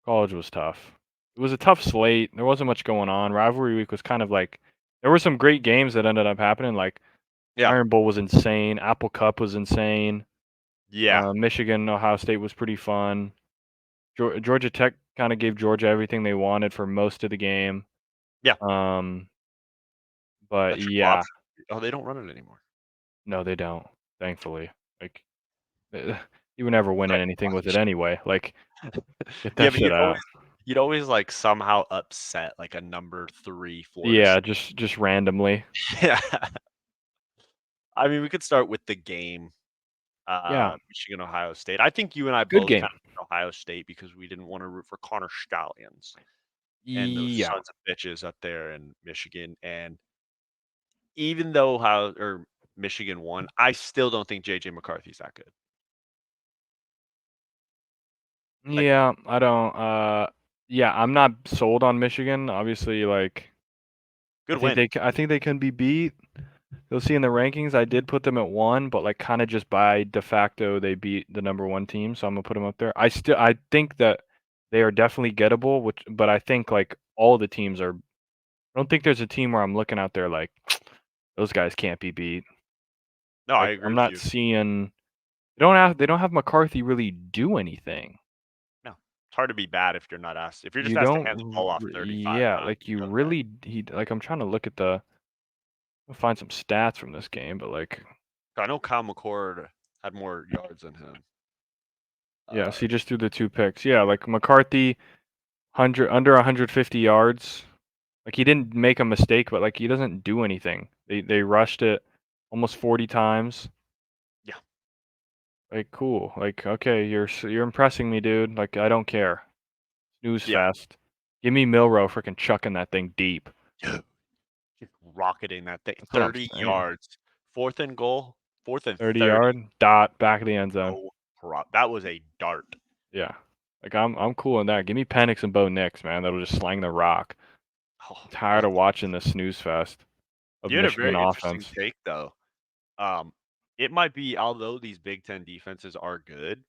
college was tough. It was a tough slate. There wasn't much going on. Rivalry week was kind of like there were some great games that ended up happening. Like yeah, Iron Bowl was insane. Apple Cup was insane. yeah. Michigan, Ohio State was pretty fun. Georgia Tech kind of gave Georgia everything they wanted for most of the game. Yeah. Um, but That triple yeah, option. Oh, they don't run it anymore. no, they don't. Thankfully, like you would never win Right. anything with it anyway. Like get Yeah, that but shit out. you'd always like somehow upset like a number 3 Florida Yeah, State. just randomly. Yeah. I mean, we could start with the game. Yeah, Michigan, Ohio State. I think you and I good both game. kind of Ohio State because we didn't want to root for Connor Stallions and those Yeah, sons of bitches up there in Michigan. And even though Michigan won, I still don't think JJ McCarthy's that good. Like, yeah. I don't. Yeah, I'm not sold on Michigan. Obviously, like good win. I think they can be beat. You'll see in the rankings, I did put them at 1, but like kind of just by de facto, they beat the number 1 team, so I'm gonna put them up there. I think that they are definitely gettable, but I think like all the teams are. I don't think there's a team where I'm looking out there like those guys can't be beat. No, I Like agree I'm with not you. seeing. They don't have McCarthy really do anything. No, it's hard to be bad if you're not asked. If you're just You asked to hand the don't. ball off 35 Yeah, times, like you you know that. really. Like I'm trying to look at find some stats from this game, but like I know Kyle McCord had more yards than him. yeah, Uh, so he just threw the 2 picks. Yeah, like McCarthy 100 under 150 yards. Like he didn't make a mistake, but like he doesn't do anything. They rushed it almost 40 times. yeah, Like cool. Like okay, you're impressing me, dude. Like I don't care. Snooze yeah. fest. Give me Milrow freaking chucking that thing deep. Just rocketing that thing. That's what I'm 30 saying. yards. Fourth and goal. Fourth and 30 30. yard dot back of the end zone. No that was a dart. Yeah. Like I'm cool in that. Give me Penix and Bo Nix, man. That'll just slang the rock. Oh, Tired of watching the snooze fest of you had a Michigan very interesting offense. take though. It might be although these Big Ten defenses are good,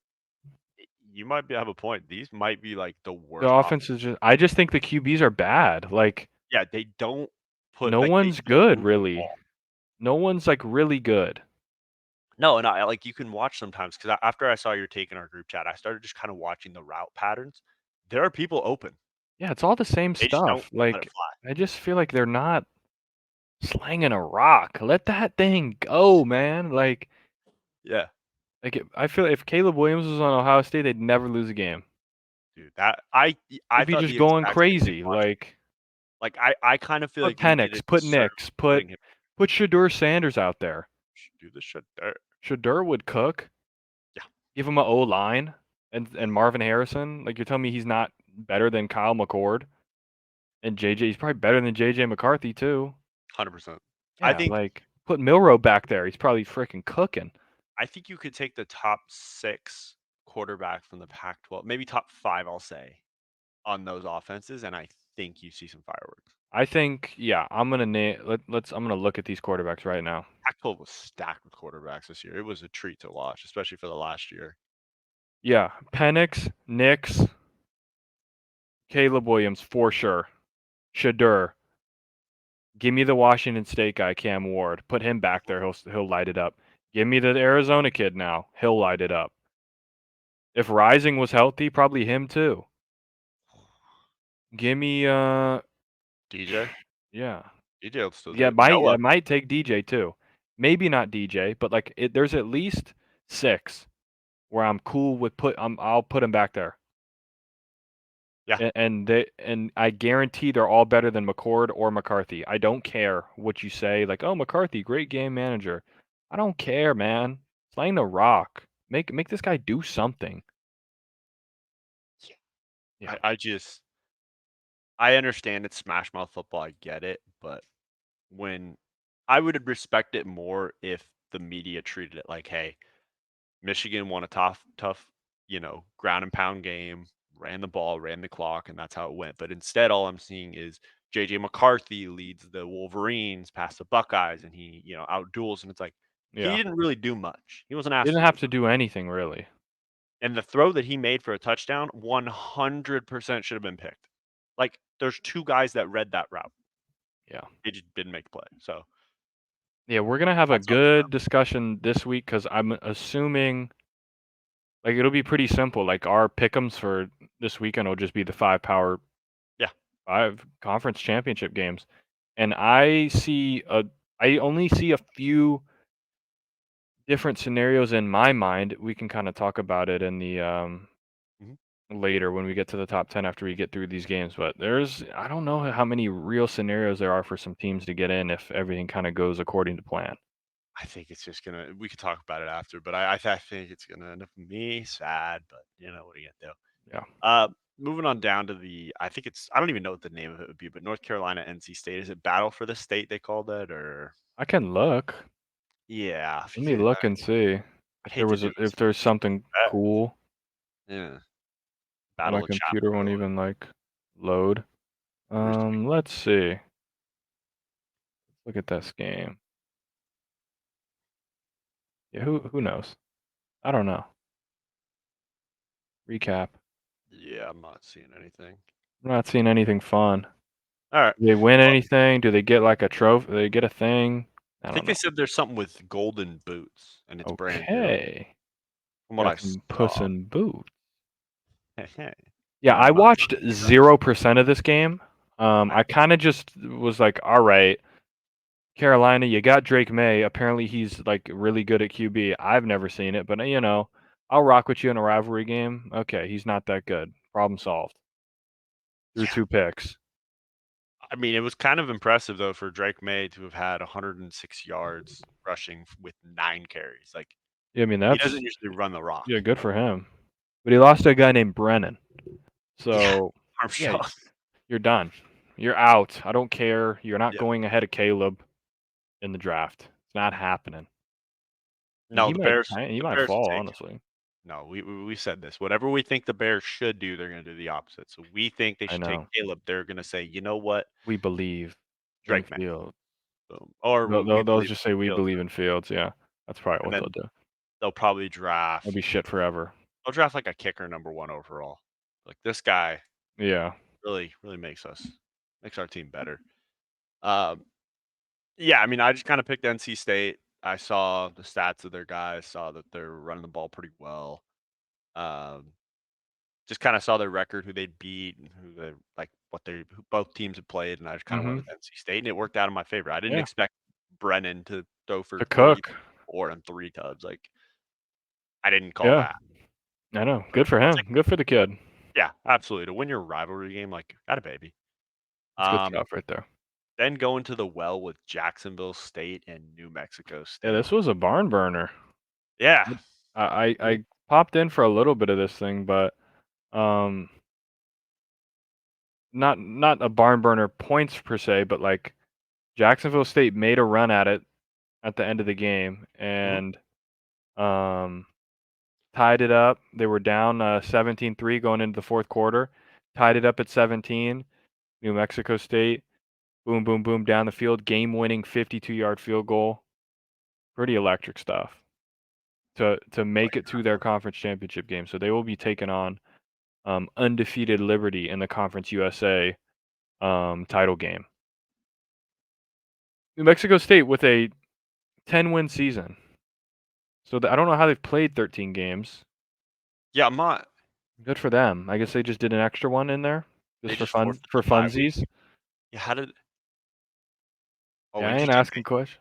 you might have a point. These might be like the The worst offense is just I just think the QBs are bad. Like Yeah, they don't put no like they one's don't good move the really. ball. No one's like really good. No, and I like you can watch sometimes because after I saw your take in our group chat, I started just kind of watching the route patterns. There are people open. Yeah, it's all the same They just don't stuff. let it Like fly. I just feel like they're not slanging a rock. Let that thing go, man. Yeah, I feel if Caleb Williams was on Ohio State, they'd never lose a game. dude. I They'd be thought just the going exact same thing crazy. watching. Like I kind of feel Put like we did a Penix, put disservice Nix, put putting him. put Shadur Sanders out there. Do this shit there. Shadur would cook. Yeah, Give him a O line and Marvin Harrison. Like you're telling me he's not better than Kyle McCord and JJ. He's probably better than JJ McCarthy too. 100%. I Yeah, think like put Milrow back there. He's probably freaking cooking. I think you could take the top 6 quarterbacks from the Pac-12, maybe top 5, I'll say, on those offenses, and I think you see some fireworks. I think yeah. I'm gonna let's. I'm gonna look at these quarterbacks right now. Pac-12 was stacked with quarterbacks this year. It was a treat to watch, especially for the last year. Yeah, Penix, Nix, Caleb Williams for sure. Shadur. Give me the Washington State guy, Cam Ward. Put him back there. He'll light it up. Give me the Arizona kid now. He'll light it up. If Rising was healthy, probably him too. Give me DJ. yeah. DJ will still do Yeah, it. Noah. I might take DJ too. Maybe not DJ, but like there's at least 6 where I'm cool with I'll put him back there. Yeah. And I guarantee they're all better than McCord or McCarthy. I don't care what you say, like, oh, McCarthy, great game manager. I don't care, man. Playing the rock. Make this guy do something. Yeah. I understand it's Smash Mouth football. I get it, but when I would respect it more if the media treated it like, hey, Michigan won a tough, ground and pound game, ran the ball, ran the clock, and that's how it went. But instead, all I'm seeing is JJ McCarthy leads the Wolverines past the Buckeyes, and he, outduels, and it's like he Yeah. didn't really do much. He wasn't He asked didn't to do have to much. do anything really. And the throw that he made for a touchdown, 100% should have been picked. Like, there's 2 guys that read that route. Yeah. They just didn't make the play. So Yeah, we're gonna have a that's on them. good discussion this week because I'm assuming like it'll be pretty simple. Like our pick'ems for this weekend will just be the 5 power Yeah. 5 conference championship games. And I only see a few different scenarios in my mind. We can kind of talk about it in the Mhm. later when we get to the top 10 after we get through these games, but I don't know how many real scenarios there are for some teams to get in if everything kind of goes according to plan. I think it's just gonna. We could talk about it after, but I think it's gonna end up with me sad. But what are you gonna do? Yeah. Moving on down to I think I don't even know what the name of it would be, but North Carolina, NC State. Is it Battle for the State they called it, or I can look. yeah? Let me look and see I hate to do this, if there's something but cool. yeah, My Battle of computer Chapel won't Hill. even like load. Where's the Let's see. Look at this game. Yeah, who knows? I don't know. Recap. Yeah, I'm not seeing anything. I'm not seeing anything fun. All right. Do they win Well, anything? Do they get like a trophy? Do they get a thing? I I don't think they know. said there's something with golden boots, and it's brand new. Okay. From what I Got some Puss saw. in Boots. Yeah, Yeah, I I'm not watched sure. 0% of this game. Okay. I kinda just was like, "Alright, Carolina, you got Drake May. Apparently, he's, like, really good at QB. I've never seen it, but, I'll rock with you in a rivalry game. Okay, he's not that good. Problem solved. Threw Yeah. 2 picks." I mean, it was kind of impressive though for Drake May to have had 106 yards rushing with 9 carries. Like Yeah, I mean, he doesn't that's usually run the rock. yeah, good for him. But he lost to a guy named Brennan. Yeah, So, yeah, Armstrong. you're done. You're out. I don't care. You're not Yeah. going ahead of Caleb in the draft. It's not happening. And No, he the might Bears fall, will take him. honestly. No, we said this. Whatever we think the Bears should do, they're going to do the opposite. So we think they I should take know. Caleb. They're going to say, you know what, We believe in Drake May. Fields. Boom. Or we They'll believe just say, "We Fields, believe in Fields." Yeah, that's probably and what then they'll do. they'll probably They'll draft. be shit forever. They'll draft like a kicker number 1 overall. Like this guy Yeah. really makes our team better. Um, yeah, I mean, I just kind of picked NC State. I saw the stats of their guys, saw that they're running the ball pretty well. Um, just kind of saw their record, who they'd beat, and who they like, who both teams had played, and I just kind of went Mhm. with NC State, and it worked out in my favor. I didn't Yeah. expect Brennan to throw for To cook. 34 and 3 tuds. Like, I didn't call Yeah. that. I know. So Good for I'll take, him. Good for the kid. yeah, absolutely. To win your rivalry game, like, got a baby. That's good Um, stuff right there. then go into the well with Jacksonville State and New Mexico Yeah, State. this was a barn burner. Yeah. I popped in for a little bit of this thing, but, um, not a barn burner points per se, but, like, Jacksonville State made a run at it at the end of the game Mhm. and, um tied it up. They were down 17-3 going into the fourth quarter. Tied it up at 17. New Mexico State, boom, boom, boom, down the field, game-winning 52-yard field goal. Pretty electric stuff to make it to their conference championship game. So they will be taking on undefeated Liberty in the Conference USA title game. New Mexico State with a 10-win season. So I don't know how they've played 13 games. Yeah, I'm not. Good for them. I guess they just did an extra one in there They just just forfeit for the bye week. funsies. Yeah, how did? Oh, Yeah, I ain't interesting. asking questions.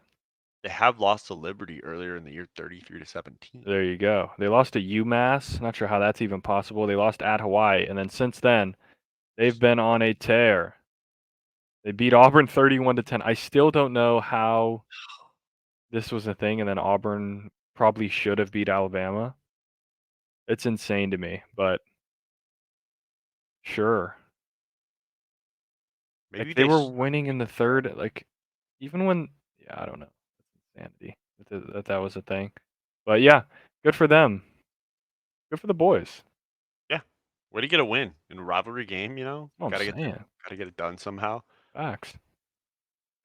They have lost to Liberty earlier in the year, 33-17. There you go. They lost to UMass. Not sure how that's even possible. They lost at Hawaii, and then since then, they've been on a tear. They beat Auburn 31-10. I still don't know how this was a thing, and then Auburn probably should have beat Alabama. It's insane to me, but sure. Like Maybe they they were start winning in the thinking about. third, like even when yeah, I don't know. That's insanity that was a thing. But yeah, good for them. Good for the boys. Yeah, way to get a win in a rivalry game. What I'm Got to get saying. got to get it done somehow. Facts.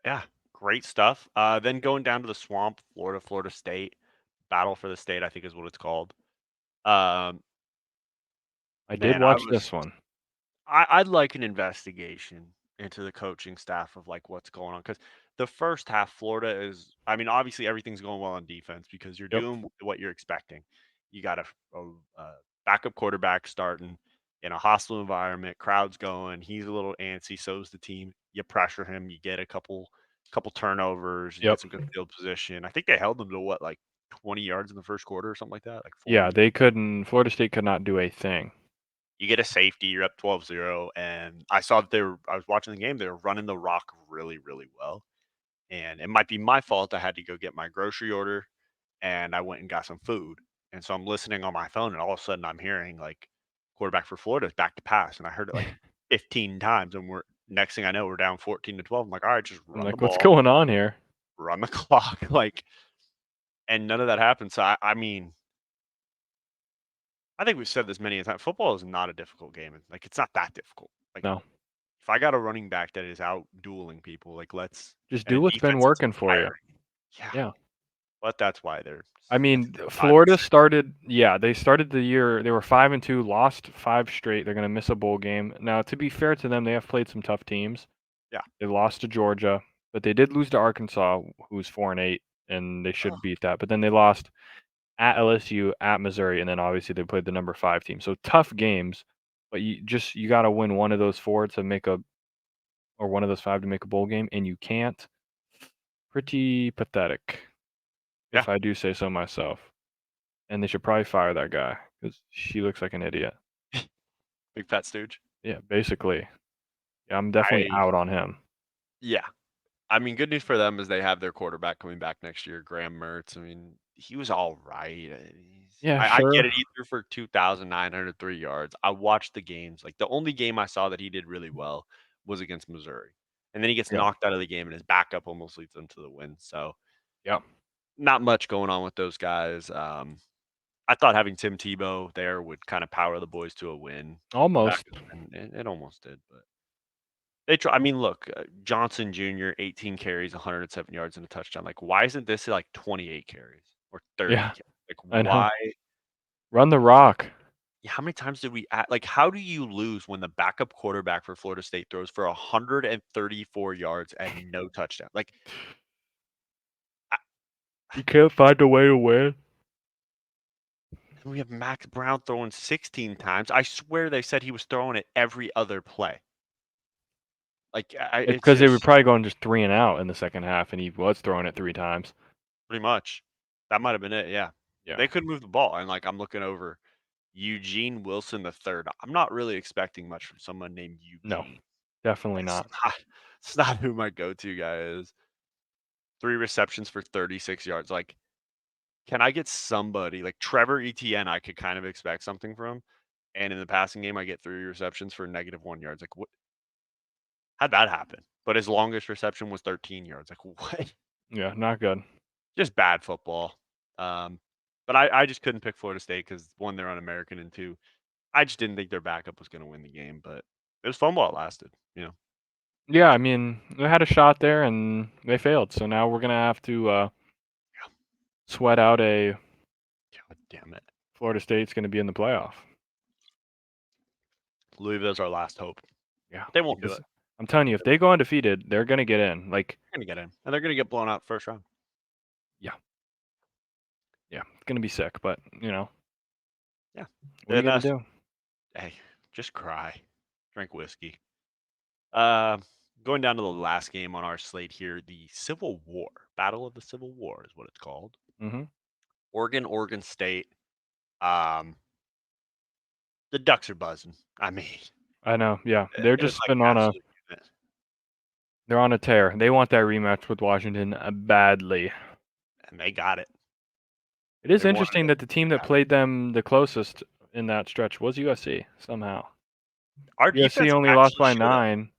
Yeah, great stuff. Then going down to the swamp, Florida State, battle for the state, I think is what it's called. Um, I did man, watch this one. I'd like an investigation into the coaching staff of like what's going on because the first half, Florida is. I mean, obviously everything's going well on defense because you're Yep. doing what you're expecting. You got a backup quarterback starting in a hostile environment, crowds going. He's a little antsy, so's the team. You pressure him, you get a couple turnovers, you Yep. get some good field position. I think they held them to what, like 20 yards in the first quarter or something like that, like Yeah, 40. Florida State could not do a thing. You get a safety, you're up 12-0, and I saw that I was watching the game, they were running the rock really, really well. And it might be my fault. I had to go get my grocery order and I went and got some food. And so I'm listening on my phone and all of a sudden I'm hearing like quarterback for Florida is back to pass. And I heard it like 15 times. And next thing I know, we're down 14-12. I'm like, all right, just I'm run the like, what's ball, going on here? run the clock. Like, and none of that happened. So I mean, I think we've said this many times. Football is not a difficult game. Like, it's not that difficult. Like, No. if I got a running back that is out dueling people, like Just and do a what's been defense that's working for you. tiring. Yeah. Yeah. But that's why they're I mean, 5 and Florida 6. started they started the year they were 5-2, lost 5 straight. They're going to miss a bowl game. Now, to be fair to them, they have played some tough teams. Yeah. They lost to Georgia, but they did lose to Arkansas, who's 4-8, and they should beat that. But then they lost at LSU, at Missouri, and then obviously they played the number 5 team. So tough games, but you got to win one of those 4 to make a or one of those 5 to make a bowl game, and you can't. Pretty pathetic, Yeah. if I do say so myself. And they should probably fire that guy because she looks like an idiot. Big fat stooge. Yeah, basically. Yeah, I'm definitely out on him. Yeah. I mean, good news for them is they have their quarterback coming back next year, Graham Mertz. I mean, he was all right. Yeah, I get sure. it. He threw for 2,903 yards. I watched the games. Like, the only game I saw that he did really well was against Missouri. And then he gets Yeah. knocked out of the game, and his backup almost leads them to the win. So, Yeah. not much going on with those guys. I thought having Tim Tebow there would kind of power the boys to a win. Almost. And it almost did, but they try. I mean, look, Johnson Jr., 18 carries, 107 yards and a touchdown. Like, why isn't this like 28 carries or 30? Yeah, Like, I know. why? Run the rock. How many times did we like? How do you lose when the backup quarterback for Florida State throws for 134 yards and no touchdown? Like, You can't find a way to win. we have Max Brown throwing 16 times. I swear they said he was throwing it every other play. Like, It's it's because they were just probably going just 3 and out in the second half, and he was throwing it 3 times. pretty much that might have been it. Yeah, Yeah. they couldn't move the ball, and like I'm looking over Eugene Wilson III. I'm not really expecting much from someone named Eugene. No, definitely It's not. not, it's not who my go-to guy is. 3 receptions for 36 yards. Like, can I get somebody like Trevor Etienne? I could kind of expect something from, and in the passing game, I get 3 receptions for -1 yards. Like, what? How'd that happen? But his longest reception was 13 yards. Like, what? Yeah, not good. Just bad football. But I just couldn't pick Florida State because one, they're un-American, and two, I just didn't think their backup was going to win the game. But it was fun while it lasted. Yeah, I mean, they had a shot there, and they failed. So now we're going to have to sweat out a God damn it. Florida State's going to be in the playoff. Louisville's our last hope. Yeah, They won't do because it. I'm telling you, if they go undefeated, they're going to get in. Like, They're going to get in, and they're going to get blown out first round. yeah. Yeah, it's gonna be sick, but Yeah. what are you gonna do? Hey, just cry. Drink whiskey. Going down to the last game on our slate here, the Civil War. Battle of the Civil War is what it's called. Mm-hmm. Oregon State. Um, the Ducks are buzzing. I mean, I know. Yeah, they're it is just like been an on a absolute unit, they're on a tear. They want that rematch with Washington badly. and they got it. It is They wanted interesting it. that the team They that got it. played them the closest in that stretch was USC somehow. Our USC defense only lost actually by showed up. 9.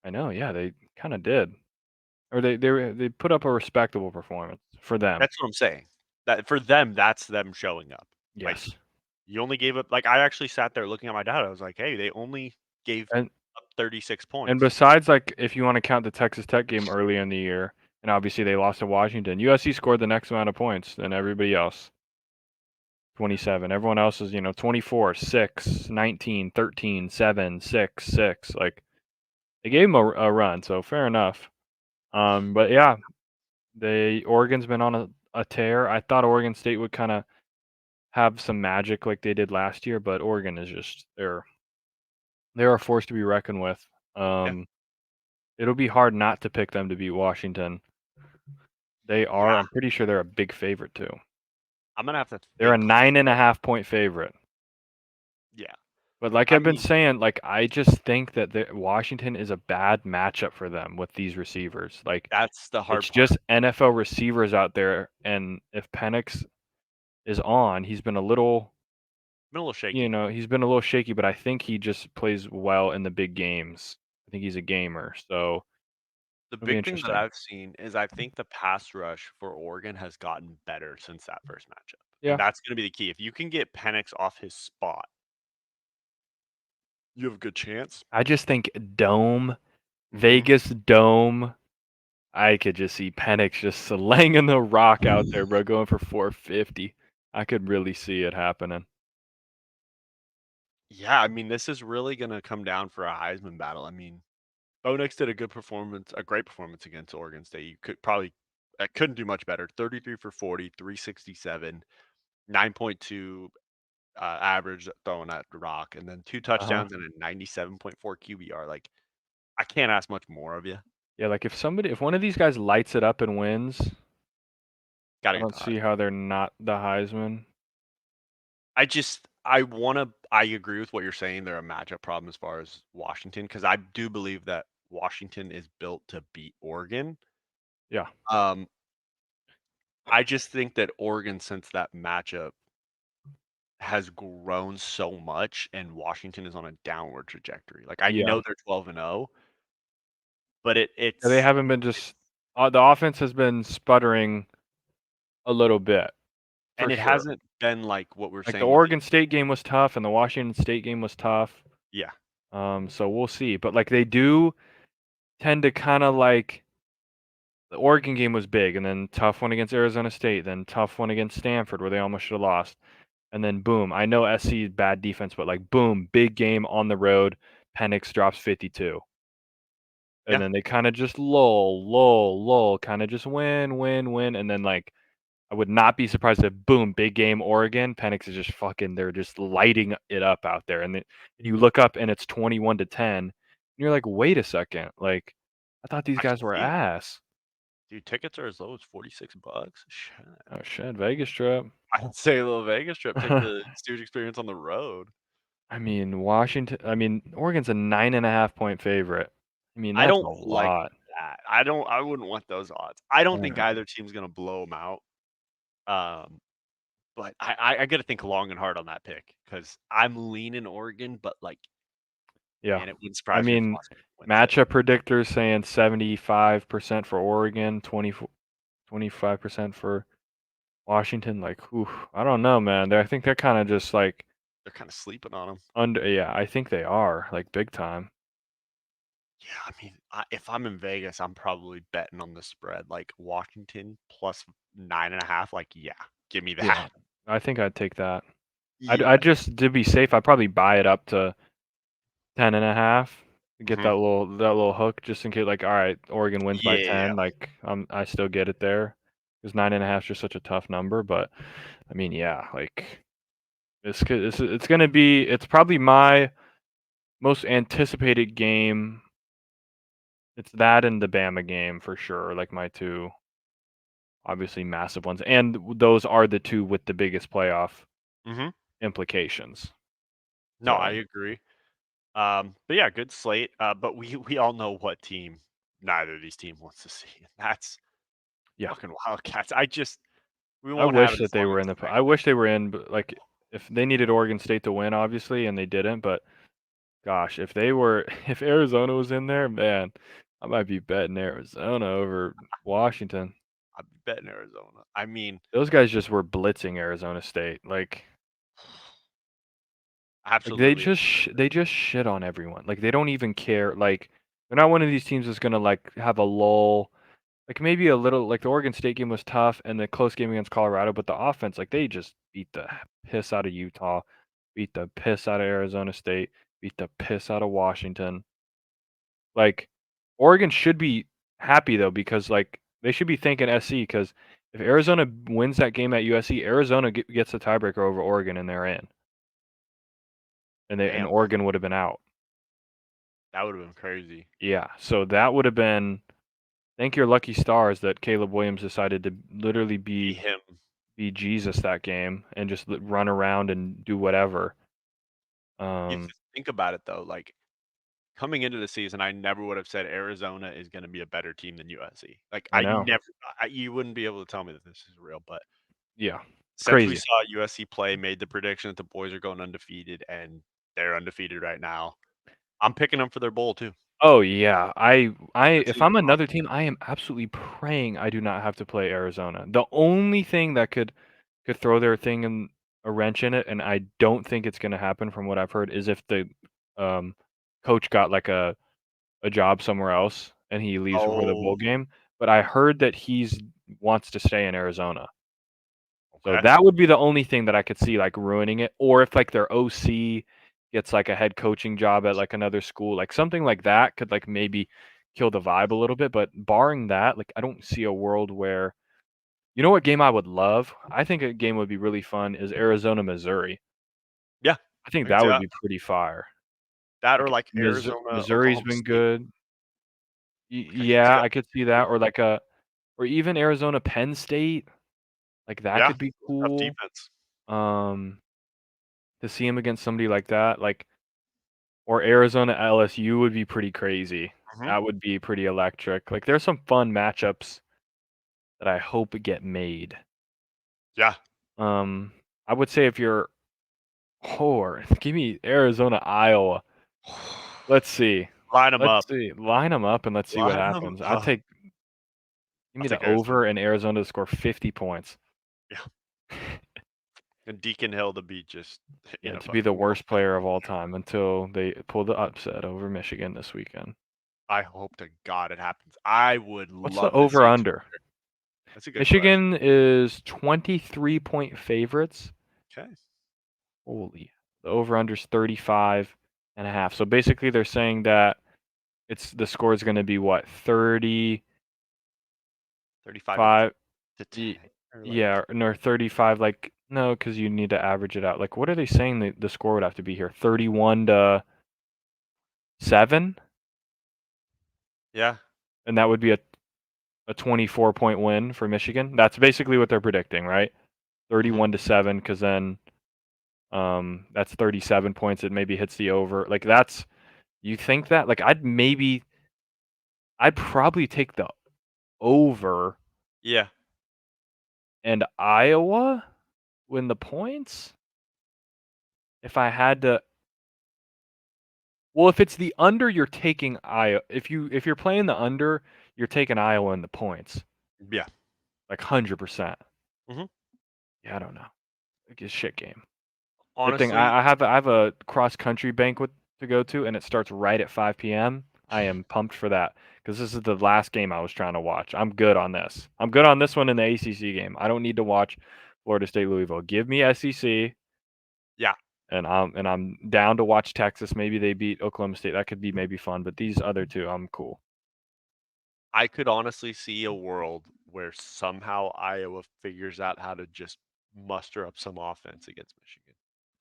I know. Yeah, they kind of did, or they put up a respectable performance for them. That's what I'm saying. That for them, that's them showing up. Like Yes, you only gave up. Like I actually sat there looking at my data. I was like, hey, they only gave and up 36 and points. besides, like, if you want to count the Texas Tech game earlier in the year, and obviously they lost to Washington, USC scored the next amount of points than everybody else. 27. Everyone else is, 24, 6, 19, 13, 7, 6, 6. Like, they gave them a run, so fair enough. But yeah, Oregon's been on a tear. I thought Oregon State would kind of have some magic like they did last year, but Oregon is just they're a force to be reckoned with. Yeah, It'll be hard not to pick them to beat Washington. They are. yeah. I'm pretty sure they're a big favorite too. I'm gonna have to They're a think. 9.5 point favorite. Yeah, But like I I've been mean, saying, like I just think that Washington is a bad matchup for them with these receivers. Like that's the hard it's part. just NFL receivers out there, and if Penix is on, he's been a little, Been a little shaky. he's been a little shaky. But I think he just plays well in the big games. I think he's a gamer, so The it'll be big thing that interesting. I've seen is I think the pass rush for Oregon has gotten better since that first matchup, and Yeah, that's going to be the key. If you can get Penix off his spot, you have a good chance. I just think Dome, Mm-hmm. Vegas Dome. I could just see Penix just slanging the rock out there, bro, going for 450. I could really see it happening. Yeah, I mean, this is really going to come down for a Heisman battle. I mean, Bo Nix did a great performance against Oregon State. You could probably, I couldn't do much better. 33 for 40, 367, 9.2 average throwing at the rock, and then 2 Uh-huh. touchdowns and a 97.4 QBR. Like, I can't ask much more of you. Yeah, like if one of these guys lights it up and wins, Got I to get don't the see Heisman. how they're not the Heisman. I agree with what you're saying. They're a matchup problem as far as Washington, because I do believe that Washington is built to beat Oregon. Yeah. Um, I just think that Oregon, since that matchup, has grown so much, and Washington is on a downward trajectory. Like I Yeah. know they're 12-0, but Yeah, they haven't been it's just the offense has been sputtering a little bit, for and it sure. hasn't been like what we're Like the saying with the Oregon State game was tough and the Washington State game was tough. yeah. So we'll see. But like they do tend to kind of like the Oregon game was big and then tough one against Arizona State, then tough one against Stanford where they almost should have lost. And then boom, I know SC is bad defense, but like boom, big game on the road, Penix drops 52. And Yeah. then they kinda just lull, kinda just win, and then, like, I would not be surprised if boom, big game Oregon, Penix is just fucking they're just lighting it up out there, and then you look up and it's 21-10, and you're like, "Wait a second, like, I thought these I can guys were see it. ass." Dude, tickets are as low as $46. Shit. Oh, shit, Vegas trip. I'd say a little Vegas trip, take the student experience on the road. I mean, Oregon's a 9.5 point favorite. I mean, I that's a don't like lot. that. I wouldn't want those odds. I don't think Yeah. either team's gonna blow them out. Um, but I gotta think long and hard on that pick because I'm leaning Oregon, but like, Yeah. man, it wouldn't I surprise me if mean, Washington wins it. matchup predictors saying 75% for Oregon, 25% for Washington. Like, whew, I don't know, man. I think they're kind of just like They're kind of sleeping on them. under. Yeah, I think they are like big time. Yeah, I mean, if I'm in Vegas, I'm probably betting on the spread, like Washington plus 9.5. Like, yeah, give me Yeah, that. I think I'd take that. Yeah, I'd just to be safe, I'd probably buy it up to 10.5 to get mhm. that little hook just in case. Like, all right, Oregon wins by Yeah, 10. Like, I still get it there. because 9.5 is just such a tough number. But I mean, yeah, like it's gonna be. It's probably my most anticipated game. It's that and the Bama game for sure. Like my two obviously massive ones, and those are the two with the biggest playoff Mm-hmm. implications. No, I So agree. But yeah, good slate. But we all know what team neither of these teams wants to see. And that's yeah, fucking Wildcats. We I won't have wish it that as they long were as in the. tonight. I wish they were in, but like if they needed Oregon State to win, obviously, and they didn't. But gosh, if they were, if Arizona was in there, man, I might be betting Arizona over Washington. I'm betting Arizona. I mean, Those guys just were blitzing Arizona State. Like absolutely. they just shit on everyone. Like they don't even care. Like they're not one of these teams that's gonna like have a lull. Like maybe a little. Like the Oregon State game was tough and the close game against Colorado, but the offense, like they just beat the piss out of Utah, beat the piss out of Arizona State, beat the piss out of Washington. Like Oregon should be happy though because like they should be thanking SC because if Arizona wins that game at USC, Arizona gets the tiebreaker over Oregon and they're in, and Damn, Oregon would have been out. that would have been crazy. Yeah, so that would have been thank your lucky stars that Caleb Williams decided to literally Be be him. Jesus that game and just run around and do whatever. You have to think about it though. Like coming into the season, I never would have said Arizona is going to be a better team than USC. Like I know. you wouldn't be able to tell me that this is real. But Yeah, since we crazy. saw USC play, made the prediction that the boys are going undefeated, and they're undefeated right now. I'm picking them for their bowl too. Oh yeah, That's if even I'm fun. another team, I am absolutely praying I do not have to play Arizona. The only thing that could throw their thing in a wrench in it, and I don't think it's going to happen from what I've heard, is if the um, coach got like a job somewhere else and he leaves before the Oh, bowl game. But I heard that he's wants to stay in Arizona. So okay. that would be the only thing that I could see like ruining it, or if like their OC gets like a head coaching job at like another school, like something like that could like maybe kill the vibe a little bit. But barring that, like I don't see a world where you know what game I would love? I think a game would be really fun is Arizona Missouri. Yeah, I think I can that see would that. be pretty fire. That or Like like Arizona, Missouri's Oklahoma been State. good. I can see Yeah, that I could see that, or like a or even Arizona Penn State. Like that yeah, could be tough cool. defense. Um, to see him against somebody like that, like or Arizona LSU would be pretty crazy. Mhm. That would be pretty electric. Like there's some fun matchups that I hope get made. Yeah. Um, I would say if you're or give me Arizona, Iowa. Let's see. Line them Let's up. see. Line them up and let's see what Line them happens. I'd up. take give I'll me the take Arizona. over and Arizona to score 50 points. Yeah. And Deacon Hill to be just Yeah, in a to be the fucking world worst of player of pain. all time until they pull the upset over Michigan this weekend. I hope to God it happens. I would What's the love to over see us. under? That's a good question. Michigan is 23-point favorites. Okay. Holy. The over under is 35.5. So basically they're saying that the score is going to be what? 35 35 to 10 or like yeah, no 35 like no cuz you need to average it out. Like what are they saying the score would have to be here? 31-7 yeah. and that would be a 24-point win for Michigan. That's basically what they're predicting, right? Mhm. 31-7 cuz then that's 37 points. It maybe hits the over. Like that's you think that? Like I'd probably take the over Yeah. and Iowa win the points if I had to. Well, if it's the under, you're taking Iowa. If you're playing the under, you're taking Iowa in the points, Yeah. like 100%. Mhm. Yeah, I don't know. Like it's a shit game. Good thing Honestly, I have a cross country banquet to go to, and it starts right at 5 p.m. I am pumped for that because this is the last game I was trying to watch. I'm good on this. I'm good on this one in the ACC game. I don't need to watch Florida State Louisville. Give me SEC, yeah. and I'm down to watch Texas. Maybe they beat Oklahoma State. That could be maybe fun. But these other two, I'm cool. I could honestly see a world where somehow Iowa figures out how to just muster up some offense against Michigan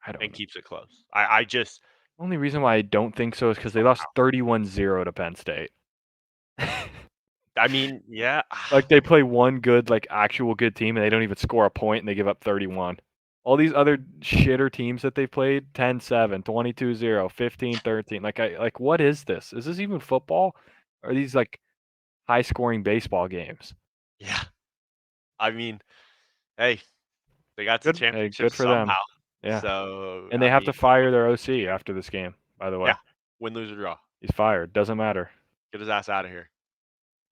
I don't and know. keeps it close. I just Only reason why I don't think so is because they lost somehow. 31-0 to Penn State. I mean, yeah. Like they play one good, like actual good team, and they don't even score a point, and they give up 31. All these other shitter teams that they played, 10-7, 22-0, 15-13. Like what is this? Is this even football? Or are these like high scoring baseball games? Yeah. I mean, hey, they got to Good. Hey, championship good for them. somehow. Yeah. So, And they I have to mean, fire their OC after this game, by the way. yeah, win, lose, or draw. He's fired. Doesn't matter. Get his ass out of here.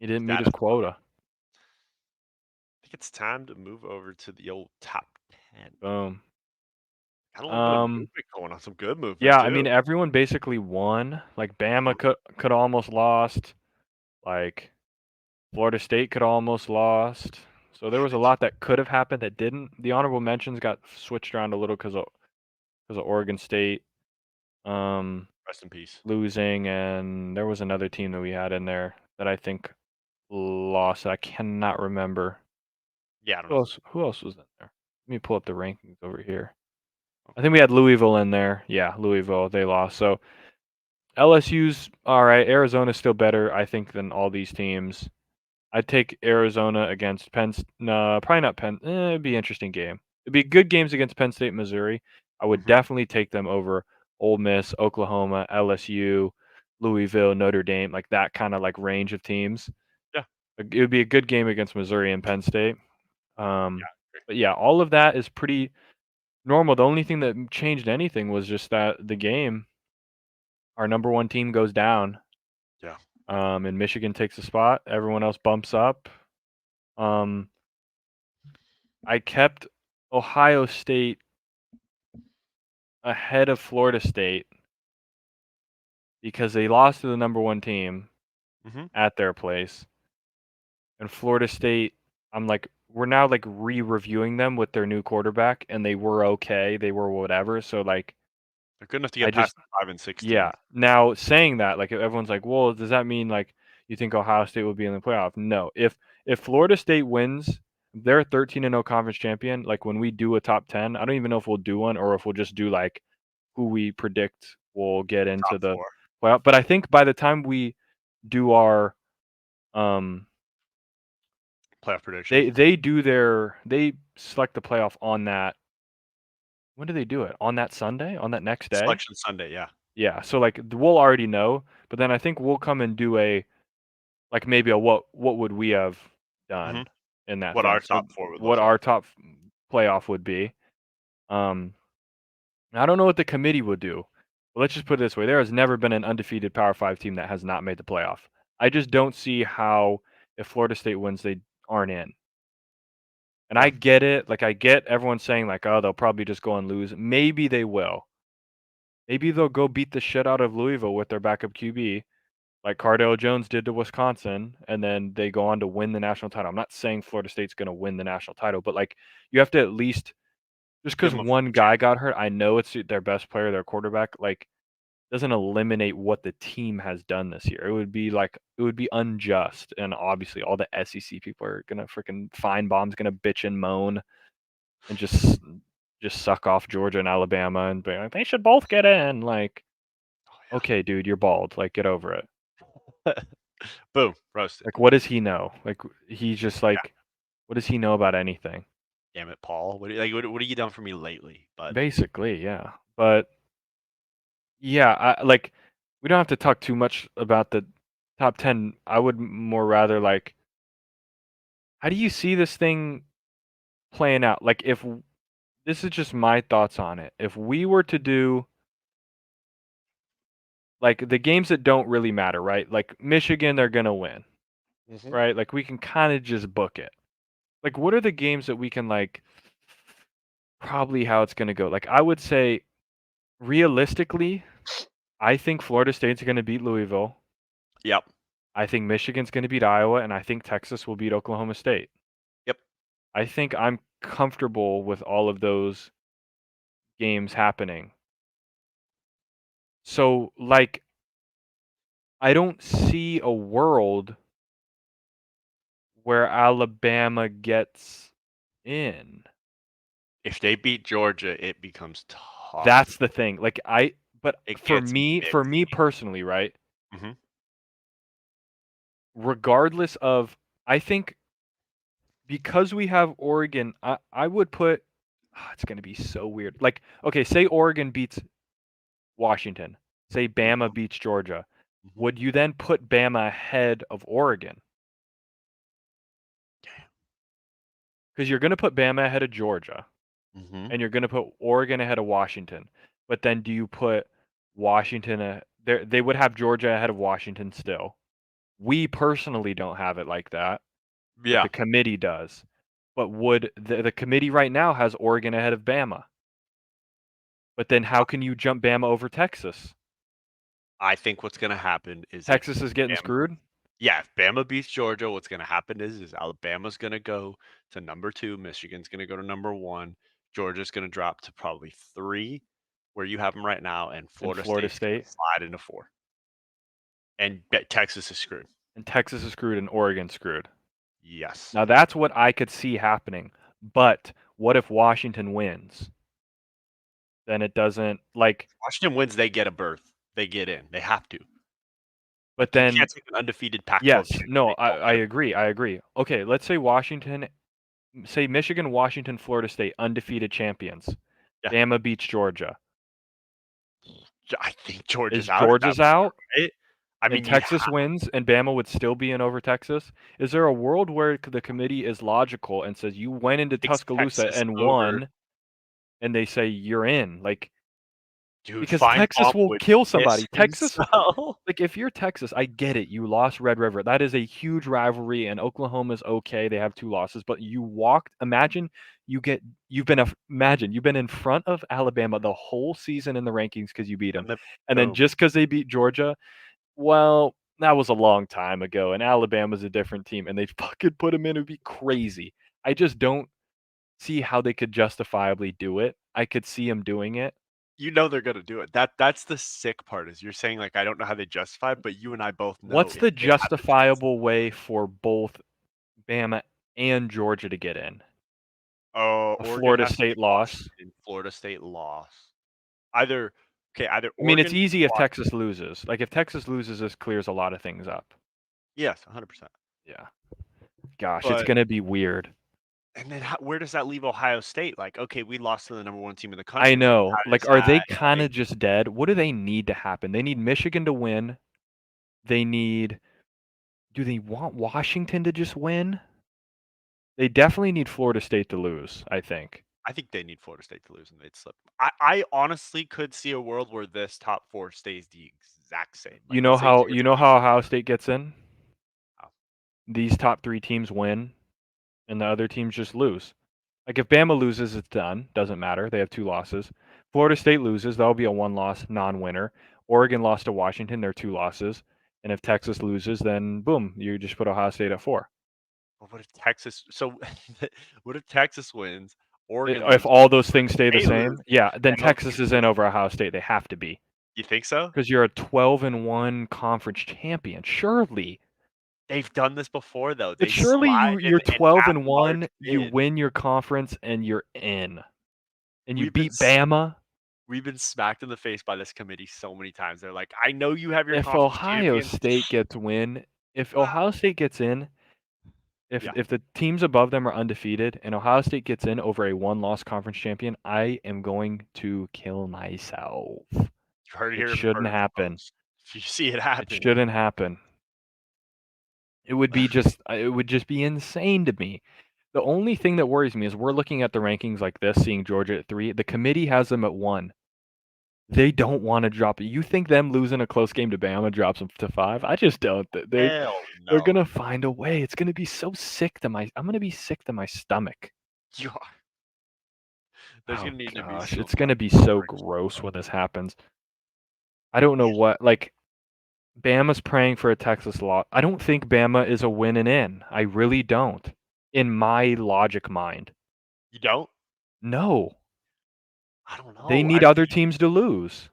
He didn't meet his Status quo. quota. I think it's time to move over to the old top 10. Boom. Got a little bit of movement going on, some good movement Yeah, I too. mean everyone basically won. Like Uh-huh. Bama could almost lost. Like Florida State could almost lost. So there was a lot that could have happened that didn't. The honorable mentions got switched around a little because of Oregon State Rest in peace. losing, and there was another team that we had in there that I think lost. I cannot remember. Yeah, I don't Who know. else? Who else was in there? Let me pull up the rankings over here. I think we had Louisville in there. Yeah, Louisville. They lost. So LSU's all right. Arizona's still better, I think, than all these teams. I'd take Arizona against Penn. No, probably not Penn. It'd be an interesting game. It'd be good games against Penn State, Missouri. I would Mhm. definitely take them over Ole Miss, Oklahoma, LSU, Louisville, Notre Dame, like that kind of like range of teams. Yeah. It would be a good game against Missouri and Penn State. Yeah. But yeah, all of that is pretty normal. The only thing that changed anything was just that the game, our number one team goes down. Yeah. And Michigan takes a spot. Everyone else bumps up. Um, I kept Ohio State ahead of Florida State because they lost to the number one team Mhm. at their place. And Florida State, I'm like, we're now like re-reviewing them with their new quarterback, and they were okay. They were whatever. So like, They're good enough to I get past just the 5 and 6 yeah. teams. Now saying that, like everyone's like, well, does that mean like you think Ohio State will be in the playoff? No. If Florida State wins, they're 13-0 conference champion. Like when we do a top 10, I don't even know if we'll do one or if we'll just do like who we predict will get into Top the 4. playoff. But I think by the time we do our um Playoff predictions. they select the playoff on that. When do they do it? On that Sunday? On that next day? Selection Sunday, yeah. Yeah. So like we'll already know, but then I think we'll come and do a like maybe a what would we have Mhm. done in that What thing. our So top 4 would what look our like. top playoff would be. Um I don't know what the committee would do. But let's just put it this way. There has never been an undefeated Power 5 team that has not made the playoff. I just don't see how if Florida State wins they aren't in. And Yeah. I get it. Like I get everyone saying like, "Oh, they'll probably just go and lose." Maybe they will. Maybe they'll go beat the shit out of Louisville with their backup QB, like Cardale Jones did to Wisconsin, and then they go on to win the national title. I'm not saying Florida State's going to win the national title, but like you have to at least just Give because them a one chance. guy got hurt, I know it's their best player, their quarterback. Like doesn't eliminate what the team has done this year. It would be unjust, and obviously all the SEC people are gonna freaking Feinbaum's gonna bitch and moan and just suck off Georgia and Alabama and be like they should both get in. Like Oh, okay, dude, you're bald. Like get over it. yeah. Boom, roasted. Like what does he know? Like he's just Yeah. like what does he know about anything? Damn it, Paul. What have you done for me lately, bud? Basically, yeah. But yeah, I like we don't have to talk too much about the top 10. I would more rather like how do you see this thing playing out? Like if this is just my thoughts on it. If we were to do like the games that don't really matter, right? Like Michigan, they're gonna win, Mhm. right? Like we can kind of just book it. Like what are the games that we can like probably how it's gonna go? Like I would say realistically, I think Florida State's gonna beat Louisville. Yep. I think Michigan's gonna beat Iowa, and I think Texas will beat Oklahoma State. Yep. I think I'm comfortable with all of those games happening. So, like, I don't see a world where Alabama gets in. If they beat Georgia, it becomes tough. That's the thing. Like It for gets me personally, right? Mhm. Regardless of, I think because we have Oregon, I would put. It's gonna be so weird. Like, okay, say Oregon beats Washington. Say Bama beats Georgia. Mhm. Would you then put Bama ahead of Oregon? Because you're gonna put Bama ahead of Georgia, Mhm. and you're gonna put Oregon ahead of Washington. But then do you put Washington? They would have Georgia ahead of Washington still. We personally don't have it like that, but Yeah. the committee does. But would the committee right now has Oregon ahead of Bama? But then how can you jump Bama over Texas? I think what's gonna happen is Texas is getting screwed? if Bama beats Georgia, what's gonna happen is Alabama's gonna go to number 2, Michigan's gonna go to number 1, Georgia's gonna drop to probably 3, where you have them right now, and And Florida Florida State's gonna State? slide into 4. And Texas is screwed. And Texas is screwed and Oregon's screwed. Yes. Now that's what I could see happening. But what if Washington wins? Then it doesn't like Washington wins, they get a berth. They get in. They have to. but Like, you then can't take an undefeated Pac-12 yes, team and no, they don't I get a agree. I agree. Okay, let's say Michigan, Washington, Florida State, undefeated champions. Yeah. Bama beats Georgia. I think Georgia's Is out at that Georgia's out? point, right? I And mean, you Texas wins and Bama would still be in over Texas? Is there a world where the committee is logical and says you went into takes Tuscaloosa Texas and over. won and they say you're in? Like, Dude, because Texas Feinbaum will would kill piss somebody. Texas, himself. like if you're Texas, I get it. You lost Red River. That is a huge rivalry, and Oklahoma's okay. They have 2 losses, but you walked. Imagine you've been in front of Alabama the whole season in the rankings because you beat them, And then and then boom. just because they beat Georgia, well, that was a long time ago, and Alabama's a different team, and they fucking put them in. It would be crazy. I just don't see how they could justifiably do it. I could see them doing it. You know they're gonna do it. That's the sick part is you're saying, like, I don't know how they justify it, but you and I both know What's if the they have the chance. justifiable way for both Bama and Georgia to get in? Oh, A Oregon Florida has to State beat loss? Washington, Florida State loss. Either I mean, it's Oregon beats easy if Wash Texas loses. Like, if Texas loses, this clears a lot of things up. Yes, 100%. Yeah. Gosh, it's But gonna be weird. and then where does that leave Ohio State? Like, okay, we lost to the number 1 team in the I country, but know. how does Like, are they that kinda make just dead? What do they need to happen? They need Michigan to win. They need Do they want Washington to just win? They definitely need Florida State to lose, I think. I think they need Florida State to lose and they'd slip. I honestly could see a world where this top 4 stays the exact same. Like, let's say You Georgia know beats how Ohio State gets in? How? These top 3 teams win, and the other teams just lose. Like, if Bama loses, it's done. Doesn't matter. They have 2 losses. Florida State loses, that'll be a 1-loss non-winner. Oregon lost to Washington, they're 2 losses. And if Texas loses, then boom, you just put Ohio State at 4. But what if Texas what if Texas wins, Oregon If loses, all those things stay the State loses, same, yeah, then and those Texas teams is in over Ohio State. They have to be. You think so? Because you're a 12-1 conference champion. Surely. They've done this before though. But They surely slide you're in at-large 12-1, you bid. win your conference, and you're in. And you We've been beat Bama. we've been smacked in the face by this committee so many times. They're like, "I know you have your If conference Ohio champions." State gets win, if Well, Ohio State gets in, yeah. if the teams above them are undefeated and Ohio State gets in over a 1-loss conference champion, I am going to kill myself. You heard it It here shouldn't first, happen. folks. If you see it It happen. shouldn't happen. It would just be insane to me. The only thing that worries me is we're looking at the rankings like this, seeing Georgia at 3. The committee has them at 1. They don't wanna drop it. You think them losing a close game to Bama drops them to 5? I just don't. Hell They're no. gonna find a way. It's gonna be so sick to my I'm gonna be sick to my stomach. You are. There's Oh gonna need to be gosh, some it's gonna be so friction. gross when this happens. I don't know what like, Bama's praying for a Texas loss. I don't think Bama is a win and in. I really don't. In my logic mind. You don't? No. I don't They know. need other teams to lose.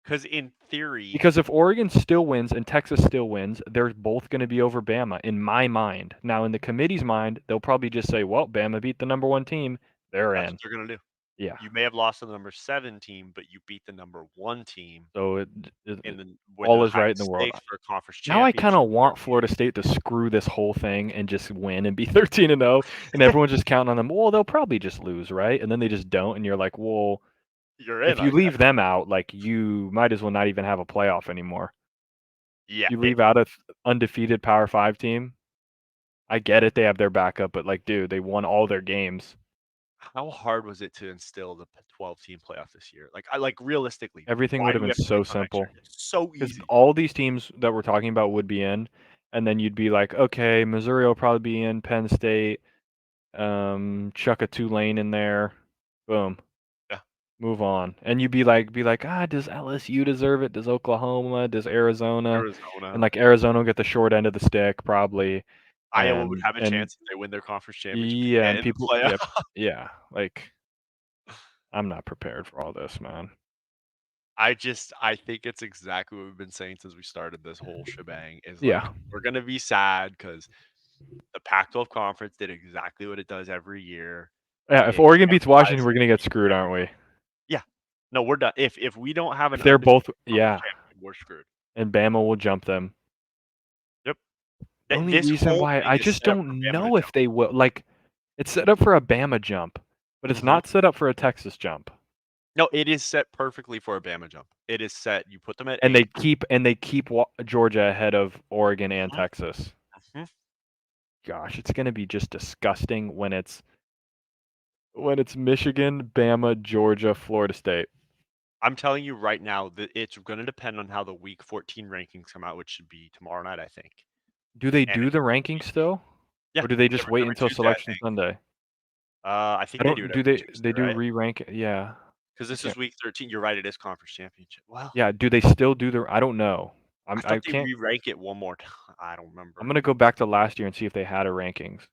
Because in theory, Because if Oregon still wins and Texas still wins, they're both going to be over Bama in my mind. Now, in the committee's mind, they'll probably just say, "Well, Bama beat the number 1 team. They're that's in." what they're gonna do. Yeah. You may have lost to the number 7 team, but you beat the number 1 team So in the with all is Ohio right in the world. State for a conference Now I kind championship. of want Florida State to screw this whole thing and just win and be 13-0, and everyone's just counting on them. Well, they'll probably just lose, right? And then they just don't, and you're like, well, You're if in, you I leave them out, like you might as well not even have a playoff anymore. yeah. You leave out a undefeated Power 5 team. I get it, they have their backup, but like, dude, they won all their games. How hard was it to instill the 12-team playoff this year? Like realistically, Everything why would do have we been have to wait so till next year? simple. It's so Because easy. all these teams that we're talking about would be in, and then you'd be like, okay, Missouri will probably be in, Penn State, chuck a Tulane in there, boom, Yeah. move on. And you'd be like, does LSU deserve it? Does Oklahoma? Does Arizona? And Arizona. like Arizona will get the short end of the stick probably. Iowa would And have a chance if they win their conference championship to yeah, get and in the people, playoff. yeah, like I'm not prepared for all this, man. I think it's exactly what we've been saying since we started this whole shebang is like Yeah. we're gonna be sad because the Pac-12 conference did exactly what it does every year. Yeah, if It Oregon beats Washington, amplifies we're gonna get screwed, aren't we? Yeah. No, we're done. If we don't have an If they're both, undefeated conference yeah, champion, we're screwed. and Bama will jump them. Yep. The only This reason whole why thing I is just set up for don't Bama to know if jump. they will. Like, it's set up for a Bama jump, but it's Mhm. not set up for a Texas jump. No, it is set perfectly for a Bama jump. It is set. You put them at And 8. they keep Georgia ahead of Oregon and Mhm. Texas. Mhm. Gosh, it's gonna be just disgusting when it's Michigan, Bama, Georgia, Florida State. I'm telling you right now that it's going to depend on how the Week 14 rankings come out, which should be tomorrow night, I think. Do they And do it's the going to rankings be still, yeah, or do they just wait every until Tuesday, I Selection think. Sunday? I think I they do don't. it Do every they? Tuesday, They do right? re-rank? Yeah. Because this Okay. is Week 13. You're right. It is conference championship. Well, Yeah. Do they still do the? I don't know. I I thought they can't. re-rank it one more time. I don't I'm remember. gonna go back to last year and see if they had a rankings.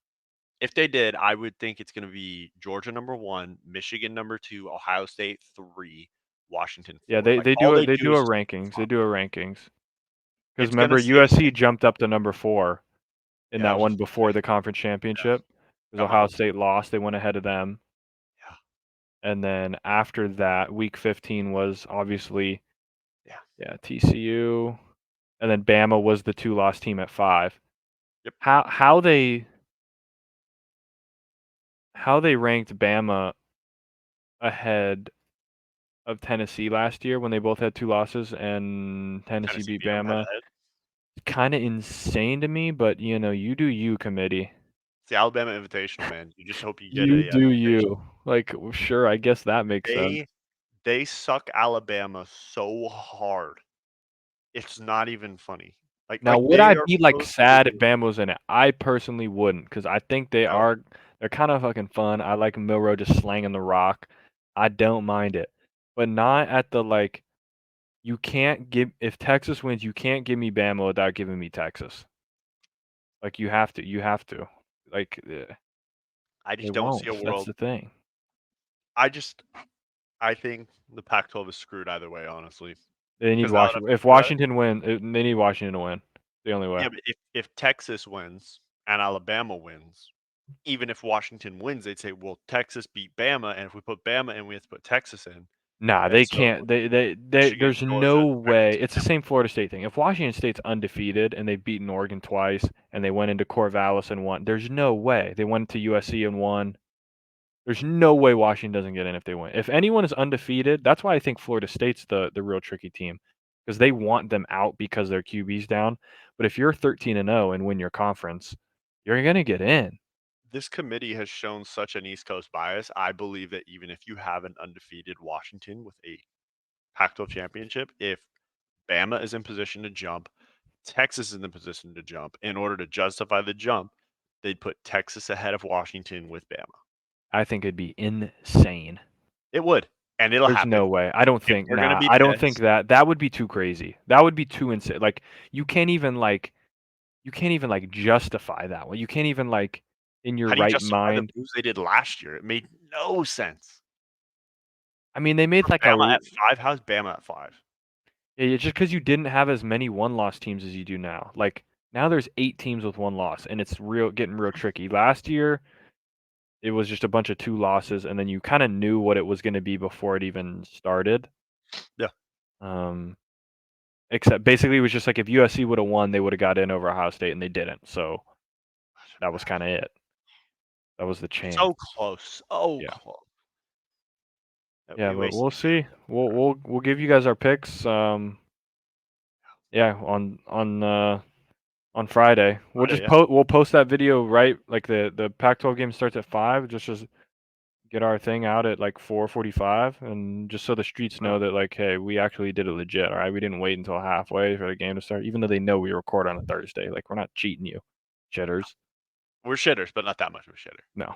If they did, I would think it's going to be Georgia number 1, Michigan number 2, Ohio State 3, Washington Yeah, 4. they Like they do all a they they do do a is just rankings. They do a rankings. Because it's going to remember, say USC jumped up to number 4 in yeah, I that was one just before the conference championship. Because got my Ohio hopes. State lost, they went ahead of them. Yeah. And then after that, Week 15 was obviously Yeah. TCU, and then Bama was the 2-loss team at 5. Yep. How they ranked Bama ahead of Tennessee last year when they both had 2 losses and Tennessee Tennessee beat beat them head to Bama. head. Kind of insane to me, but you do you, committee. It's the Alabama Invitational, man. You just hope you get You a do invitation. you. Like, sure, I guess that makes sense. They suck Alabama so hard. It's not even funny. Now, Like would they I are be like supposed to be sad if Bama was in it? I personally wouldn't, because I think no. they're kind of fucking fun. I like Milrow just slanging the rock. I don't mind it, but not at the like. You can't give if Texas wins, you can't give me Bama without giving me Texas. Like you have to, Like I they just don't see won't. a That's world. the thing. I think the Pac-12 is screwed either way, honestly. They need Because now that I'm Washington. If thinking about it, Washington win, they need Washington to win. The only way. yeah, but if Texas wins and Alabama wins, even if Washington wins, they'd say, well, Texas beat Bama, and if we put Bama in, we have to put Texas in. Nah, And they so can't. Michigan, There's no Georgia, way. Texas, It's the same Florida State thing. If Washington State's undefeated and they've beaten Oregon twice and they went into Corvallis and won, there's no way. They went to USC and won. There's no way Washington doesn't get in if they win. If anyone is undefeated, that's why I think Florida State's the real tricky team, because they want them out because their QB's down. But if you're 13-0 and win your conference, you're gonna get in. this committee has shown such an East Coast bias. I believe that even if you have an undefeated Washington with a Pac-12 championship, if Bama is in position to jump, Texas is in the position to jump. In order to justify the jump, they'd put Texas ahead of Washington with Bama. I think it'd be insane. It would, and it'll There's no happen. way. I don't If think. they're gonna Nah, be I don't think pissed, that would be too crazy. That would be too insane. Like you can't even like justify that one. You can't even like in your how do you right justify the mind. moves they did last year? It made no sense. I mean, they made like Bama at 5? How's Bama at 5? Yeah, it's just because you didn't have as many one-loss teams as you do now. Like now, there's 8 teams with 1 loss, and it's getting real tricky. Last year, it was just a bunch of 2 losses, and then you kind of knew what it was going to be before it even started. Yeah. Except basically, it was just like if USC would have won, they would have got in over Ohio State, and they didn't. So that was kind of it. That was the chance. So close. Oh, Yeah. close. Yeah, but we'll see. We'll give you guys our picks. Yeah, on Friday. We'll Friday, just yeah. we'll post that video right like the Pac-12 game starts at 5. Just get our thing out at like 4:45, and just so the streets know that like, hey, we actually did it legit. All right, we didn't wait until halfway for the game to start, even though they know we record on a Thursday. Like we're not cheating you, shitters. We're shitters, but not that much of a shitter. No.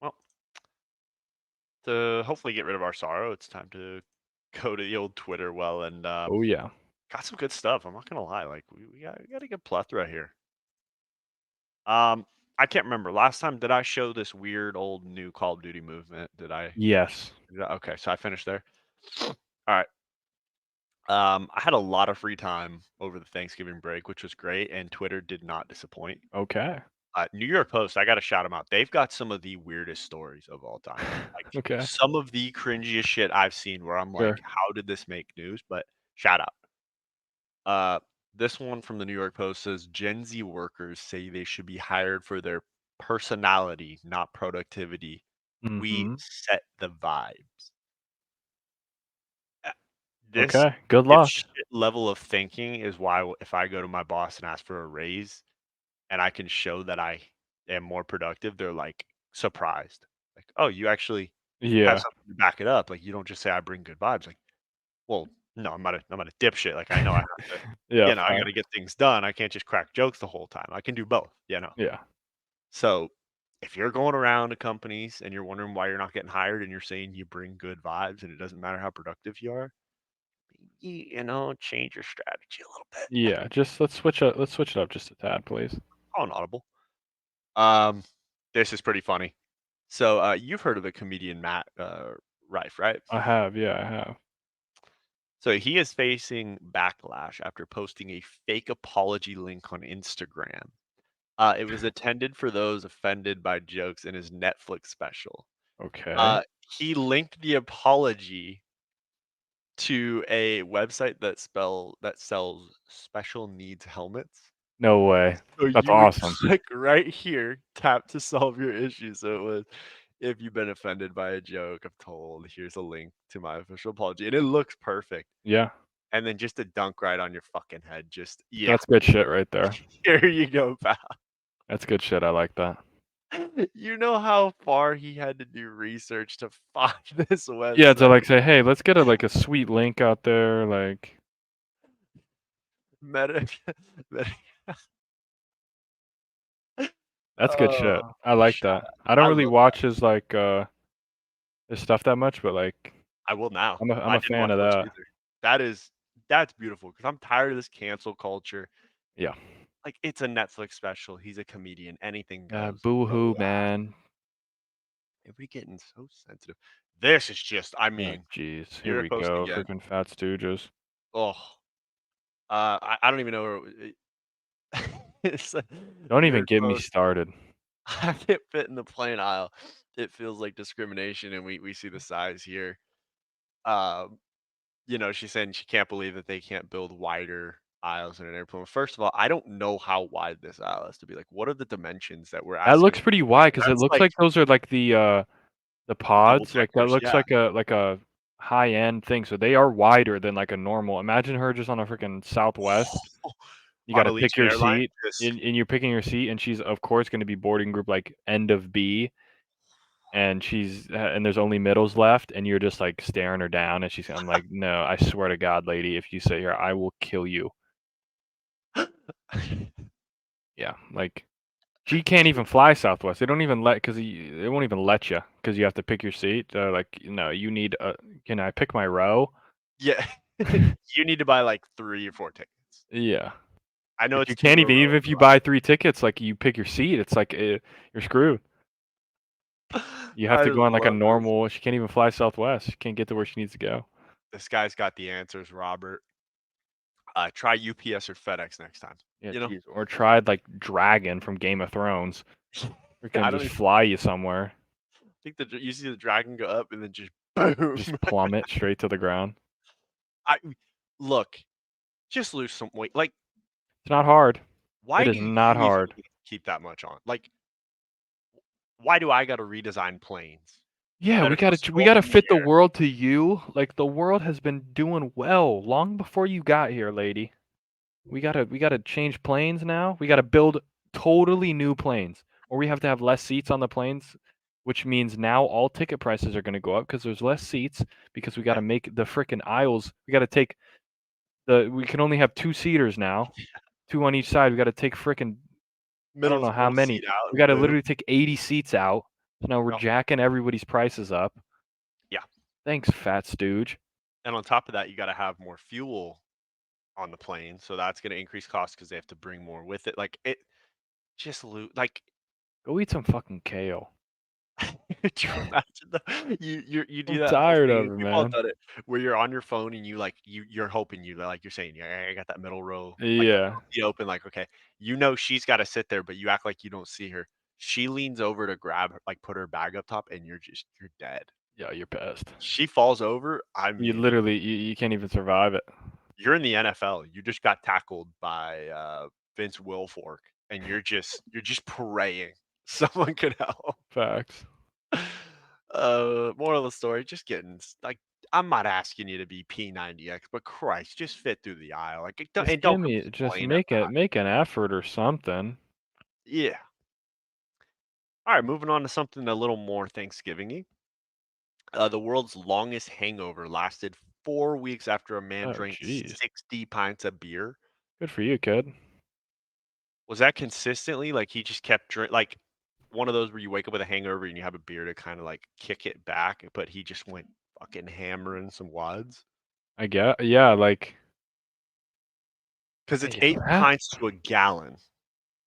Well, to hopefully get rid of our sorrow, it's time to go to the old Twitter well and Oh yeah. got some good stuff. I'm not gonna lie, like we got a good plethora here. I can't remember last time. Did I show this weird old new Call of Duty movement? Did I? Yes. Okay, so I finished there. All right. I had a lot of free time over the Thanksgiving break, which was great, and Twitter did not disappoint. Okay. New York Post, I got to shout them out. They've got some of the weirdest stories of all time. Like Okay. some of the cringiest shit I've seen where I'm Sure. like, how did this make news? But shout out. This one from the New York Post says Gen Z workers say they should be hired for their personality, not productivity. We Mhm. set the vibes. This Okay. Good luck. shit level of thinking is why if I go to my boss and ask for a raise and I can show that I am more productive, they're like surprised. Like, oh, you actually have Yeah. something to back it up. Like you don't just say I bring good vibes. Like, well, no, I'm not a dipshit. Like I know I have to, Yeah. I Fine. gotta get things done. I can't just crack jokes the whole time. I can do both. Yeah. So if you're going around to companies and you're wondering why you're not getting hired and you're saying you bring good vibes and it doesn't matter how productive you are, change your strategy a little bit. Yeah. Just let's switch it up just a tad, please. On Audible. Um, this is pretty funny. So you've heard of the comedian Matt Rife, right? I have. Yeah, I have. So he is facing backlash after posting a fake apology link on Instagram. It was intended for those offended by jokes in his Netflix special. Okay. He linked the apology to a website that sells special needs helmets. No way. So That's you would awesome. click right here, tap to solve your issue. So it was, if you've been offended by a joke, I've told, here's a link to my official apology. And it looks perfect. Yeah. And then just a dunk right on your fucking head. Just, yeah, That's good shit right there. here you go, pal. That's good shit. I like that. You know how far he had to do research to find this website? Yeah, to like say, hey, let's get a sweet link out there, like Meta. that's good shit. Oh, I like shut that. up. I don't I really love watch his stuff that much, but like I will now. I'm I a didn't fan watch of much that. either. That's beautiful because I'm tired of this cancel culture. Yeah. Like it's a Netflix special. He's a comedian. Anything goes. Boo-hoo, Go ask. man. Are we getting so sensitive? This is just. I Oh, mean, jeez. New Here York we Post go. again. Freaking Fat Stooges. Oh, I don't even know where. It's Don't New even York get me Post. started. I can't fit in the plain aisle. It feels like discrimination, and we see the size here. Um, she's saying she can't believe that they can't build wider aisles in an airplane. First of all, I don't know how wide this aisle has to be. Like, what are the dimensions that we're That asking? looks pretty wide because it That's looks like like those are like the double pods. Like that deckers. looks Yeah. like a high end thing. So they are wider than like a normal. Imagine her just on a freaking Southwest. You On gotta pick Allegiant your Airlines, seat, just and you're picking your seat, and she's of course gonna be boarding group like end of B, and and there's only middles left, and you're just like staring her down, and I'm like, no, I swear to God, lady, if you sit here, I will kill you. Yeah, like she can't even fly Southwest. They don't even they won't even let you because you have to pick your seat. They're like, no, you need can I pick my row? yeah. You need to buy like 3 or 4 tickets. Yeah. I know But it's you 2 can't a row. even if you buy 3 tickets, like you pick your seat, it's like you're screwed. You have I to go on like a love this. normal. She can't even fly Southwest. She can't get to where she needs to go. This guy's got the answers, Robert. Try UPS or FedEx next time. Yeah, You know, jeez. Or tried like Dragon from Game of Thrones. I Freaking don't just even fly you somewhere. think that you see the dragon go up and then just boom. Just plummet straight to the ground. I look, just lose some weight. Like, It's not hard. why It do is not you even hard. keep that much on? Like, why do I got to redesign planes Yeah, that we are gotta supposed to we go up gotta in the fit the air? world to you. Like the world has been doing well long before you got here, lady. We gotta change planes now. We gotta build totally new planes, or we have to have less seats on the planes, which means now all ticket prices are gonna go up because there's less seats because we Yeah, gotta make the frickin' aisles. We gotta take the. We can only have two seaters now, two on each side. We gotta take frickin' I don't know how middle many. seat out We and gotta boom. literally take 80 seats out. So now we're Yep. jacking everybody's prices up. Yeah, Thanks, fat stooge. and on top of that, you got to have more fuel on the plane, so that's going to increase costs because they have to bring more with it. Like it, just like Go eat some fucking kale. could you imagine you do I'm that whole tired of thing? it, We've all man. done it where you're on your phone and you like you're hoping you like you're saying, yeah, I got that middle row, like that Yeah. middle seat open, like okay, you know she's got to sit there, but you act like you don't see her. She leans over to grab her, like put her bag up top, and you're dead. Yeah, you're pissed. She falls over. I You mean, literally you can't even survive it. you're in the NFL. You just got tackled by Vince Wilfork, and you're just praying someone could help. Facts. Moral of the story, just getting like I'm not asking you to be P90X, but Christ, just fit through the aisle. Like Just don't give me just complain about make an effort or something. it. Yeah. All right, moving on to something a little more Thanksgiving-y. The world's longest hangover lasted 4 weeks after a man Oh, drank jeez. 60 pints of beer. Good for you, kid. Was that consistently? Like he just kept drink like one of those where you wake up with a hangover and you have a beer to kind of like kick it back, but he just went fucking hammering some wads. I get yeah, like Because it's yeah, 8 pints to a gallon.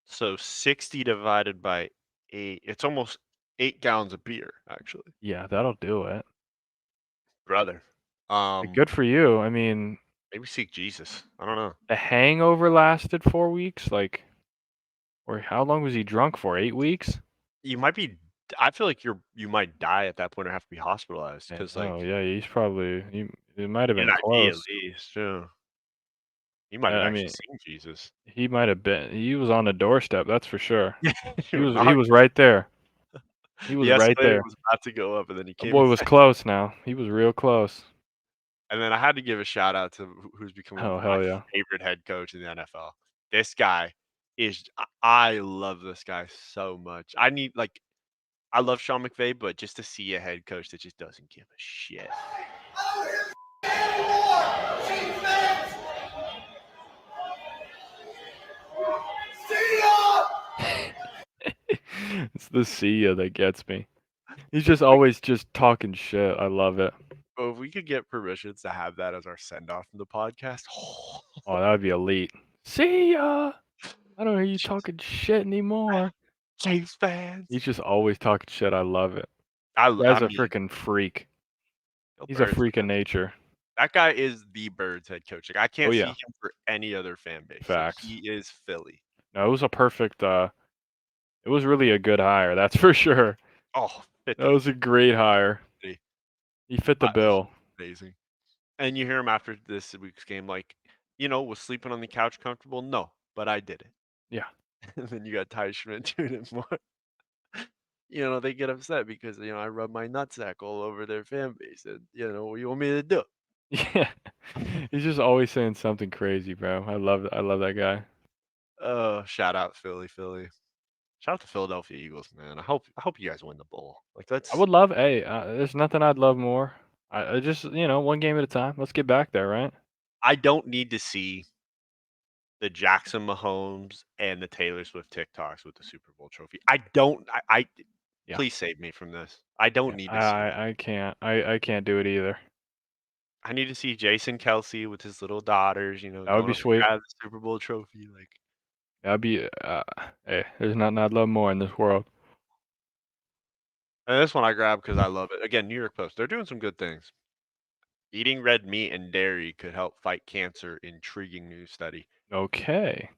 So 60 divided by 8, it's almost 8 gallons of beer, actually. yeah, that'll do it. Brother. Like, good for you. I mean, Maybe seek Jesus. I don't know. the hangover lasted 4 weeks, like or how long was he drunk for? 8 weeks? You might be I feel like you might die at that point or have to be hospitalized because Oh like yeah, he's probably he might have an been IV at close. least, yeah. You might have I actually mean, seen Jesus. he might have been. He was on the doorstep, that's for sure. You were He knocked. was right there. He was The right escalator there. was about to go up and then he The came boy in was second. close now. He was real close. And then I had to give a shout out to who's becoming Oh, my hell yeah. favorite head coach in the NFL. This guy is I love this guy so much. I love Sean McVay, but just to see a head coach that just doesn't give a shit. It's the see ya that gets me. He's just always just talking shit. I love it. But if we could get permissions to have that as our send off from the podcast, Oh, that would be elite. See ya. I don't hear you just talking shit anymore. Chiefs fans. He's just always talking shit. I love it. I Guy's a mean, freaking freak. go He's a Birds, freak of man. nature. That guy is the Birds head coach. Like I Oh can't see yeah, him for any other fan base. Like facts. he is Philly. No, it was a perfect. It was really a good hire. That's for sure. Oh, fit That the was a great hire. city. He fit the bill. Amazing. And you hear him after this week's game, like, was sleeping on the couch comfortable? No, but I did it. Yeah. And then you got Ty Schmidt doing it more. They get upset because I rub my nutsack all over their fan base, and what you want me to do? Yeah. He's just always saying something crazy, bro. I love that guy. Oh, shout out Philly, Philly. Shout out to Philadelphia Eagles, man. I hope you guys win the bowl. Like I let's. would love. Hey, there's nothing I'd love more. I just one game at a time. Let's get back there, right? I don't need to see the Jackson Mahomes and the Taylor Swift TikToks with the Super Bowl trophy. I don't. I Yeah. please save me from this. I don't Yeah. need to see that. I can't. I can't do it either. I need to see Jason Kelsey with his little daughters, That would going be up to sweet. grab the Super Bowl trophy. Like, That'd be. Hey, there's nothing I'd love more in this world. and this one I grabbed because I love it. Again, New York Post. They're doing some good things. Eating red meat and dairy could help fight cancer. Intriguing new study. Okay.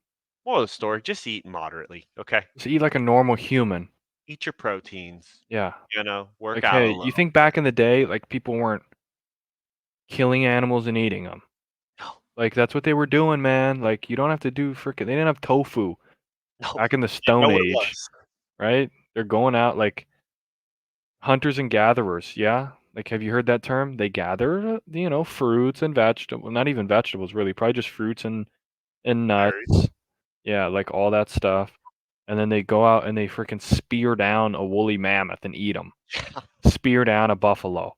Moral of the story: just eat moderately. Okay, So eat like a normal human. eat your proteins. Yeah. Work Like, out a hey, you little. think back in the day, like people weren't killing animals and eating them. No, Like that's what they were doing, man. Like you don't have to do freaking. They didn't have tofu no. back in the You know Stone what it Age, was? right? They're going out like hunters and gatherers. Yeah. Like, have you heard that term? They gather, fruits and vegetables. Not even vegetables, really. Probably just fruits and Berries. nuts. Yeah, like all that stuff. And then they go out and they freaking spear down a woolly mammoth and eat them. Spear down a buffalo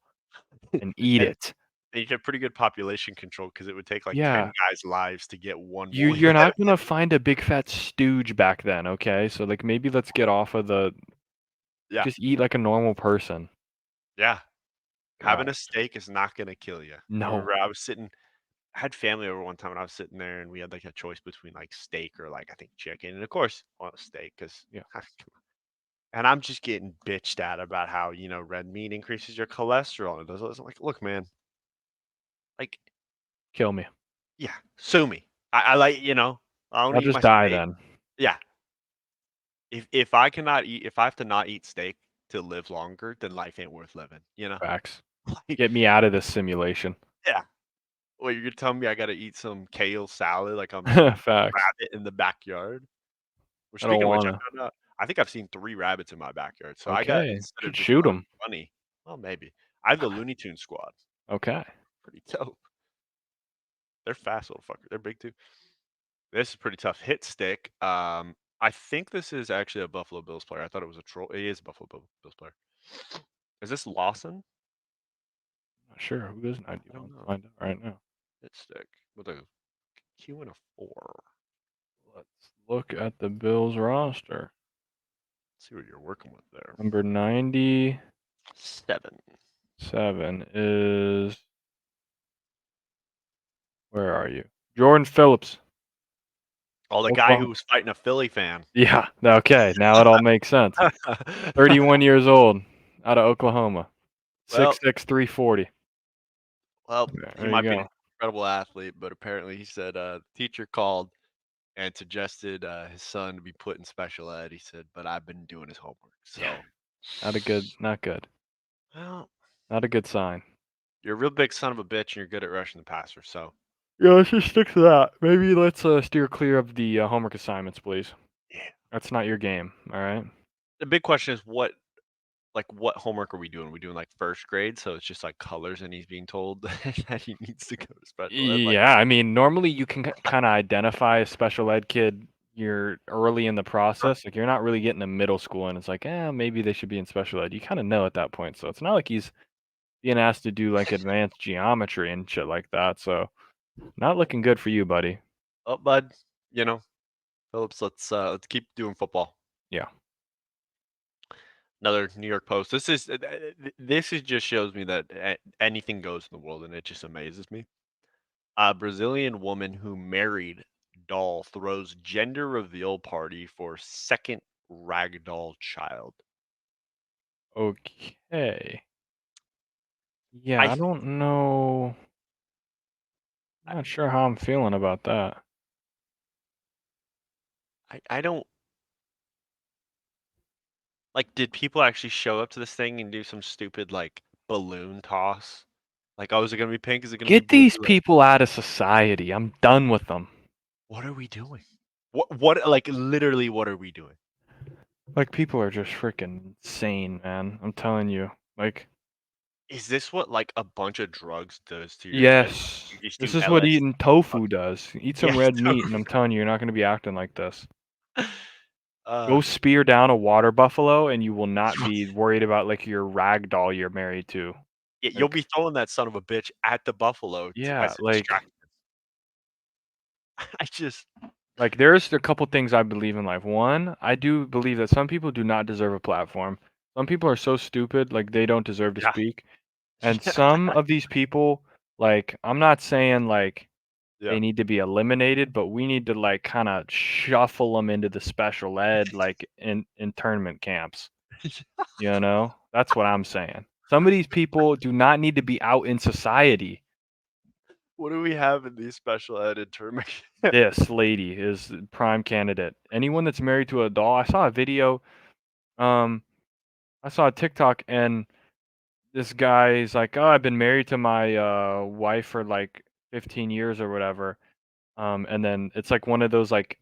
and eat And it. you get pretty good population control because it would take like 10 Yeah. guys' lives to get one woolly You're mammoth. not gonna find a big fat stooge back then, okay? So like maybe let's get off of the Yeah, just eat like a normal person. yeah. Having a God. steak is not gonna kill you. I No. remember I had family over one time and I was sitting there and we had like a choice between like steak or like I think chicken. And of course, I want steak because Yeah. and I'm just getting bitched at about how, red meat increases your cholesterol and it does this. I'm like, look, man, like, Kill me. yeah, sue me. I like, I want I'll to eat just my die steak. then. Yeah. If I cannot eat if I have to not eat steak to live longer, then life ain't worth living, you know? Facts. Like, Get me out of this simulation. yeah. Well, you're gonna tell me I gotta eat some kale salad like I'm some Facts. rabbit in the backyard? Well, I don't speaking of which, I wanna. found out I think I've seen 3 rabbits in my backyard. So I got Okay. instead of Should just shoot running them. bunny well, maybe. I have the Looney Tunes squad. Okay. Pretty dope. They're fast little fuckers. They're big too. This is pretty tough. Hit stick. I think this is actually a Buffalo Bills player. I thought it was a troll. He is a Buffalo Bills player. Is this Lawson? Not sure. Who is I 91? don't Let's know. find out right now. Hit stick with a Q and a 4. Let's look at the Bills roster. Let's see what you're working with there. Number 97 7. is where are you? Jordan Phillips. Oh, the guy who Oklahoma. was fighting a Philly fan. Yeah. Okay. Now it all makes sense. 31 years old, out of Oklahoma. Well, 6'6", 340. he There you might be an go. incredible athlete, but apparently he said the teacher called and suggested his son to be put in special ed. He said, but I've been doing his homework. Yeah. So, Not good. well, Not a good sign. you're a real big son of a bitch and you're good at rushing the passer. So, Yeah, let's just stick to that. Maybe let's steer clear of the homework assignments, please. yeah. That's not your game, all right? The big question is what homework are we doing? Are we doing like first grade? So it's just like colors and he's being told that he needs to go to special ed. Like, Yeah, I mean, normally you can kind of identify a special ed kid. You're early in the process. Like, you're not really getting to middle school, and it's like, maybe they should be in special ed. You kind of know at that point. So it's not like he's being asked to do like advanced geometry and shit like that. So not looking good for you, buddy. oh, bud, Phillips, let's keep doing football. Yeah. Another New York Post. This is just shows me that anything goes in the world, and it just amazes me. A Brazilian woman who married doll throws gender reveal party for second ragdoll child. Okay. Yeah, I I th- don't know. I'm not sure how I'm feeling about that. I don't like. Did people actually show up to this thing and do some stupid like balloon toss? Like, oh, is it gonna be pink? Is it gonna be Get blue? these Like, people out of society. I'm done with them. what are we doing? What like literally what are we doing? Like, people are just freaking insane, man. I'm telling you. Like, Is this what like a bunch of drugs does to your head? yes, You just this do is what LS. eating tofu does. Eat some Yeah. red meat, and I'm telling you, you're not going to be acting like this. Uh, Go spear down a water buffalo, and you will not be worried about like your rag doll you're married to. yeah, you'll Like, be throwing that son of a bitch at the buffalo yeah, as a like, distraction. I just there's a couple things I believe in life. One, I do believe that some people do not deserve a platform. Some people are so stupid, like they don't deserve to yeah, speak. And yeah, some of these people, like, I'm not saying like yeah. they need to be eliminated, but we need to like kind of shuffle them into the special ed, like in internment camps. You know, that's what I'm saying. Some of these people do not need to be out in society. What do we have in these special ed intermediate? This lady is prime candidate. Anyone that's married to a doll. I saw a video. Um, I saw a TikTok, and this guy is like, "Oh, I've been married to my wife for like 15 years or whatever." And then it's like one of those like,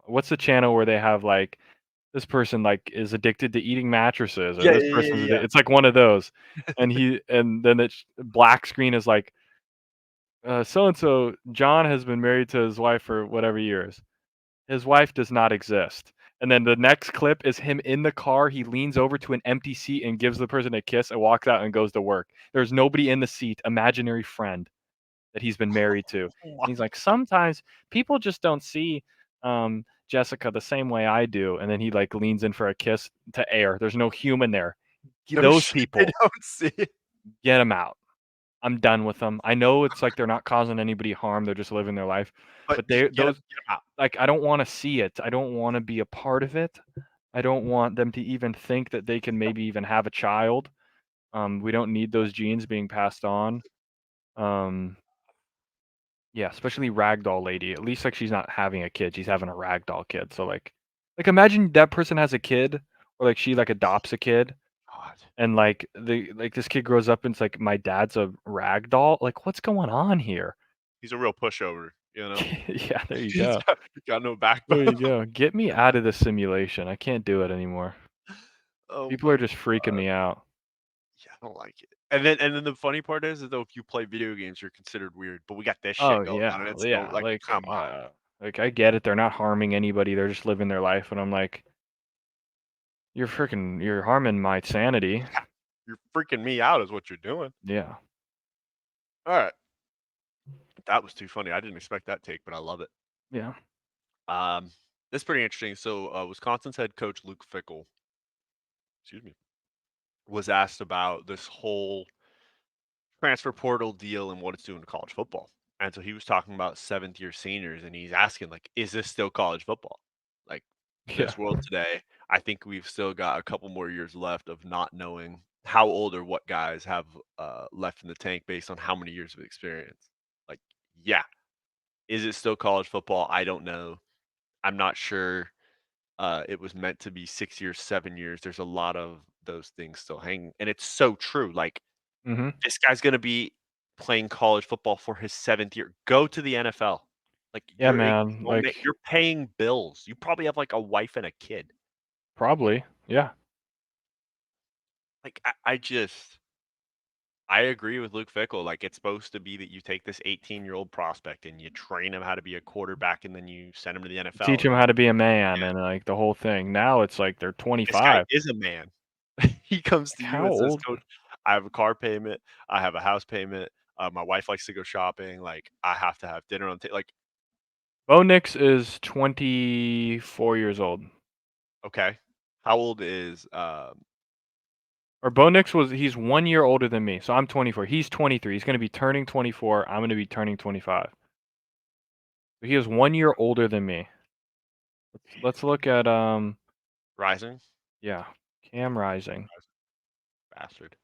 what's the channel where they have like this person like is addicted to eating mattresses, or Yeah, this yeah, yeah, person's yeah. it's like one of those, and then it's black screen is like, so and so John has been married to his wife for whatever years. His wife does not exist. And then the next clip is him in the car. He leans over to an empty seat and gives the person a kiss and walks out and goes to work. There's nobody in the seat, imaginary friend that he's been married to. And Oh my he's like, sometimes people just don't see Jessica the same way I do. And then he like leans in for a kiss to air. There's no human there. no Those shit, they people, don't see it. get them out. I'm done with them. I know it's like they're not causing anybody harm. They're just living their life. But But just they get 'em those get 'em out. like I don't want to see it. I don't want to be a part of it. I don't want them to even think that they can maybe even have a child. We don't need those genes being passed on. Um, yeah, especially ragdoll lady. At least like she's not having a kid. She's having a ragdoll kid. So like imagine that person has a kid, or like she like adopts a kid, God, and like this kid grows up and it's like my dad's a ragdoll. Like what's going on here? he's a real pushover, you know? Yeah, there you He's go. got no There backbone. you go. Get me out of this simulation. I can't do it anymore. Oh People my are just freaking me out. yeah, I don't like it. And then the funny part is though if you play video games, you're considered weird. But we got this Oh, shit going on, yeah, and it's no yeah, like, come on. like, I get it, they're not harming anybody, they're just living their life, and I'm like, you're harming my sanity." Yeah, you're freaking me out is what you're doing. Yeah. All right, that was too funny. I didn't expect that take, but I love it. Yeah. Um, that's pretty interesting. So, Wisconsin's head coach Luke Fickell, excuse me, was asked about this whole transfer portal deal and what it's doing to college football. And so he was talking about seventh year seniors, and he's asking like, is this still college football? Like Yeah. this world today, I think we've still got a couple more years left of not knowing how old or what guys have left in the tank based on how many years of experience. Like, yeah, is it still college football? I don't know. I'm not sure. It was meant to be 6 years, 7 years. There's a lot of those things still hanging, and it's so true. Like Mhm. this guy's gonna be playing college football for his 7th year. Go to the NFL. Like, Yeah, you man, don't ma like, you're paying bills. You probably have, like, a wife and a kid. probably, yeah. Like, I agree with Luke Fickell, like, it's supposed to be that you take this 18-year-old prospect and you train him how to be a quarterback, and then you send him to the NFL, Teach and them then how to be a man yeah, and, like, the whole thing. Now it's like they're this guy 25. is a man. He comes Like, to you how and says, old? "Coach, I have a car payment, I have a house payment, my wife likes to go shopping, like, I have to have dinner on ta" like, Bo Nix is 24 years old. okay. How old is, Or Bo Nix he's 1 year older than me, so I'm 24. He's 23. He's gonna be turning 24. I'm gonna be turning 25. So he is 1 year older than me. Let's look at, Rising? yeah, Cam Rising. Bastard.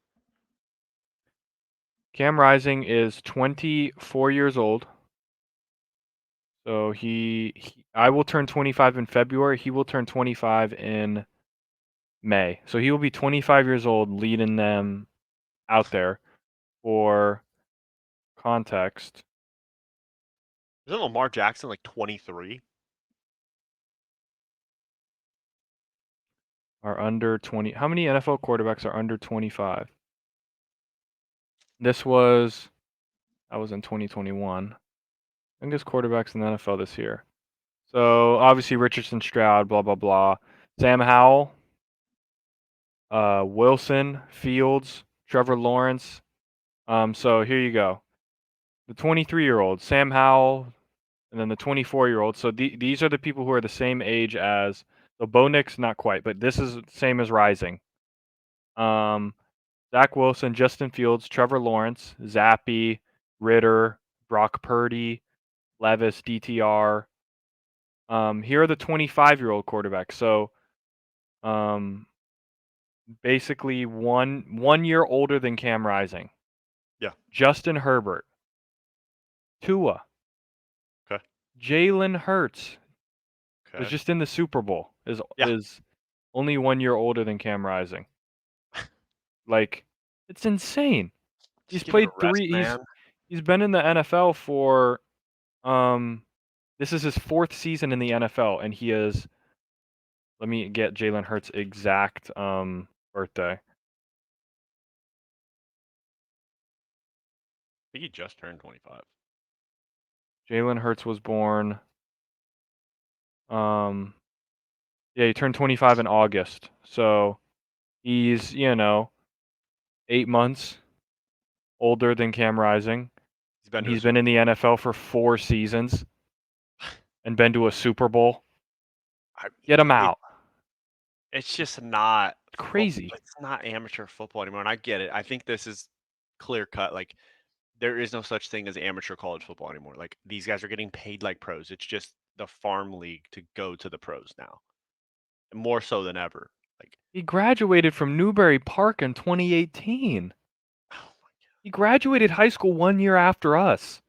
Cam Rising is 24 years old. So I will turn 25 in February. He will turn 25 in May. So he will be 25 years old leading them out there. For context, Isn't Lamar Jackson like 23? are under 20. How many NFL quarterbacks are under 25? This was I was in 2021. Youngest quarterbacks in the NFL this year. So obviously Richardson, Stroud, blah blah blah. Sam Howell, Wilson, Fields, Trevor Lawrence. So here you go. The 23-year-old, Sam Howell, and then the 24-year-old. So these are the people who are the same age as. So Bo Nix, not quite, but this is same as Rising. Zach Wilson, Justin Fields, Trevor Lawrence, Zappy, Ritter, Brock Purdy, Levis, DTR. Here are the 25-year-old quarterbacks. So um, basically one year older than Cam Rising. Yeah. Justin Herbert, Tua. Okay. Jalen Hurts was Okay. just in the Super Bowl. Yeah. Is only 1 year older than Cam Rising. Like, it's insane. He's Just give it a played rest, 3 man. he's been in the NFL for, this is his 4th season in the NFL, and he is let me get Jalen Hurts' exact, birthday. I think he just turned 25. Jalen Hurts was born, yeah, he turned 25 in August, so he's, 8 months older than Cam Rising, He's been and to a he's been Super in the Bowl. NFL for 4 seasons and been to a Super Bowl. I Get him it out. it's just not Crazy. it's not amateur football anymore, and I get it. I think this is clear cut, like, there is no such thing as amateur college football anymore. Like, these guys are getting paid like pros. It's just the farm league to go to the pros now, more so than ever. Like, He graduated from Newbury Park in 2018. oh my god. He graduated high school 1 year after us.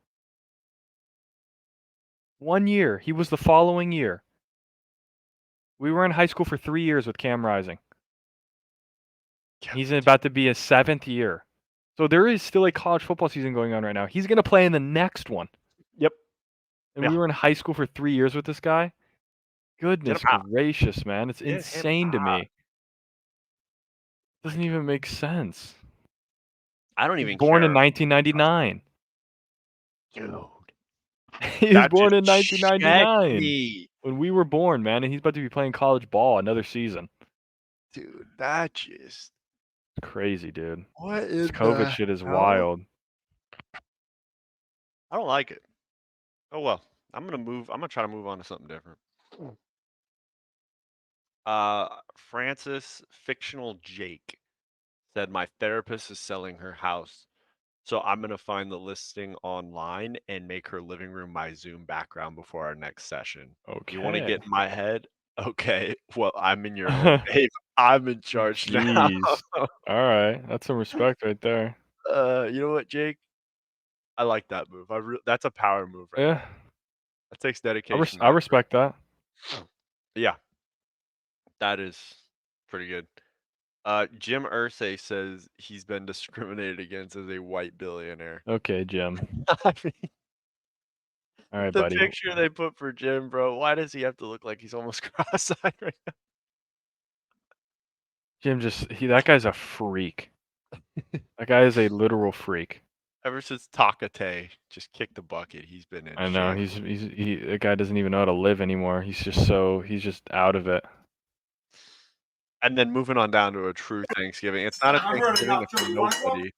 1 year. He was the following year. We were in high school for 3 years with Cam Rising. Yeah, He's about to be his 7th year. So there is still a college football season going on right now. He's gonna play in the next one. Yep. And Yeah. we were in high school for 3 years with this guy? Goodness out. gracious, man. It's Get him insane to out. me. Doesn't Like, even make sense. I don't He was even born in care. 1999. Dude, He was that born in just checked 1999. me. When we were born, man, and he's about to be playing college ball another season. Dude, that just It's crazy, dude. what This is COVID the shit is hell? wild. I don't like it. Oh well. I'm gonna try to move on to something different. Francis Fictional Jake said my therapist is selling her house. So I'm gonna find the listing online and make her living room my Zoom background before our next session. You want to Okay. get in my head? Okay. Well, I'm in your head, babe. I'm in charge now. Jeez. Alright. That's some respect right there. You know what, Jake? I like that move. That's a power move right Yeah. there. That takes I dedication. I respect that. Yeah, that is pretty good. Jim Irsay says he's been discriminated against as a white billionaire. Okay, Jim. I mean, Alright, the buddy. picture they put for Jim, bro. Why does he have to look like he's almost cross-eyed right now? Jim that guy's a freak. That guy is a literal freak. Ever since Takate just kicked the bucket, he's been in I know. shambles. That guy doesn't even know how to live anymore. He's just out of it. And then moving on down to a true Thanksgiving. It's not a Thanksgiving if nobody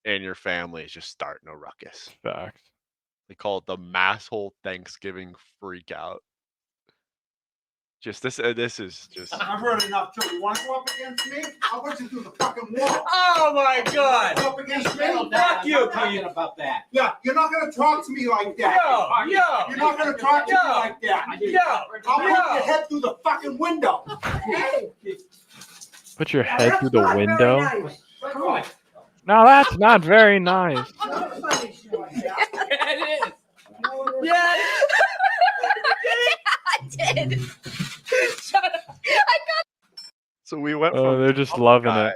in your family is just starting a ruckus. Facts. They call it the masshole Thanksgiving freak out. Just this is just I've heard enough too. You want to go up against me? I'll put you through the fucking wall. Oh my God! Go up against me? Fuck you, I'm not Keith. talking about that. Yeah, you're not gonna talk to me like that. Yo, You're not gonna talk to me like that. I'll put your head through the fucking window. Put your head through the window. Nice. No, that's not very nice. It is. Yeah. I did. Shut up. so we went Oh, from they're just tough loving guy it.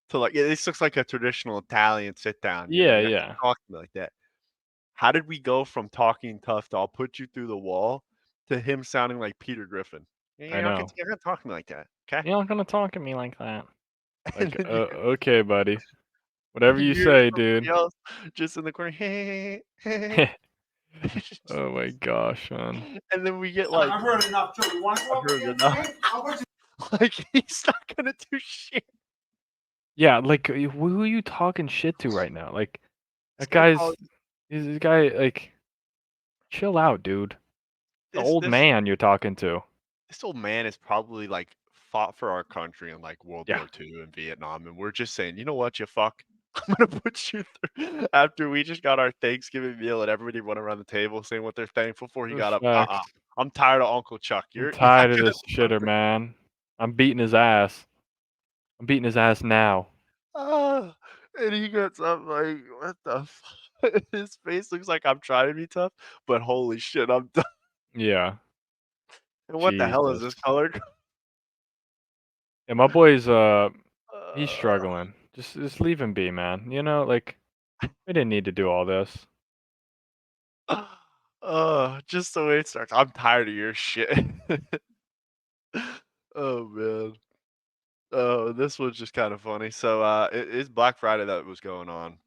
to like this looks like a traditional Italian sit down. Yeah, You have to yeah. talk to me like that. How did we go from talking tough to I'll put you through the wall to him sounding like Peter Griffin? I know. You're not talking to me like that, okay? You're not gonna talk to me like that. And Like, then you okay, buddy. Whatever you hear say, somebody dude. else just in the corner. Hey, hey. Oh my gosh, man. And then we get like I've heard enough too. You want to go I've up heard against enough. me? I'll put you like he's not gonna do shit. Yeah, like who are you talking shit to right now? Like This that guy guy's called- this guy like chill out, dude. The this- old this- man you're talking to. This old man is probably like fought for our country in like World Yeah. War II and Vietnam, and we're just saying, you know what, you fuck. I'm gonna put you through. After we just got our Thanksgiving meal and everybody went around the table saying what they're thankful for, he got up. Facts. I'm tired of Uncle Chuck. I'm tired of this shitter, man. I'm beating his ass. I'm beating his ass now. And he gets up like, what the fuck? His face looks like I'm trying to be tough, but holy shit, I'm done. Yeah. And what the hell is Jesus. this color? And my boy's he's Uh, struggling. Just leave him be, man. You know, like we didn't need to do all this. just the way it starts. I'm tired of your shit. Oh man. Oh, this was just kind of funny. So it's Black Friday that was going on.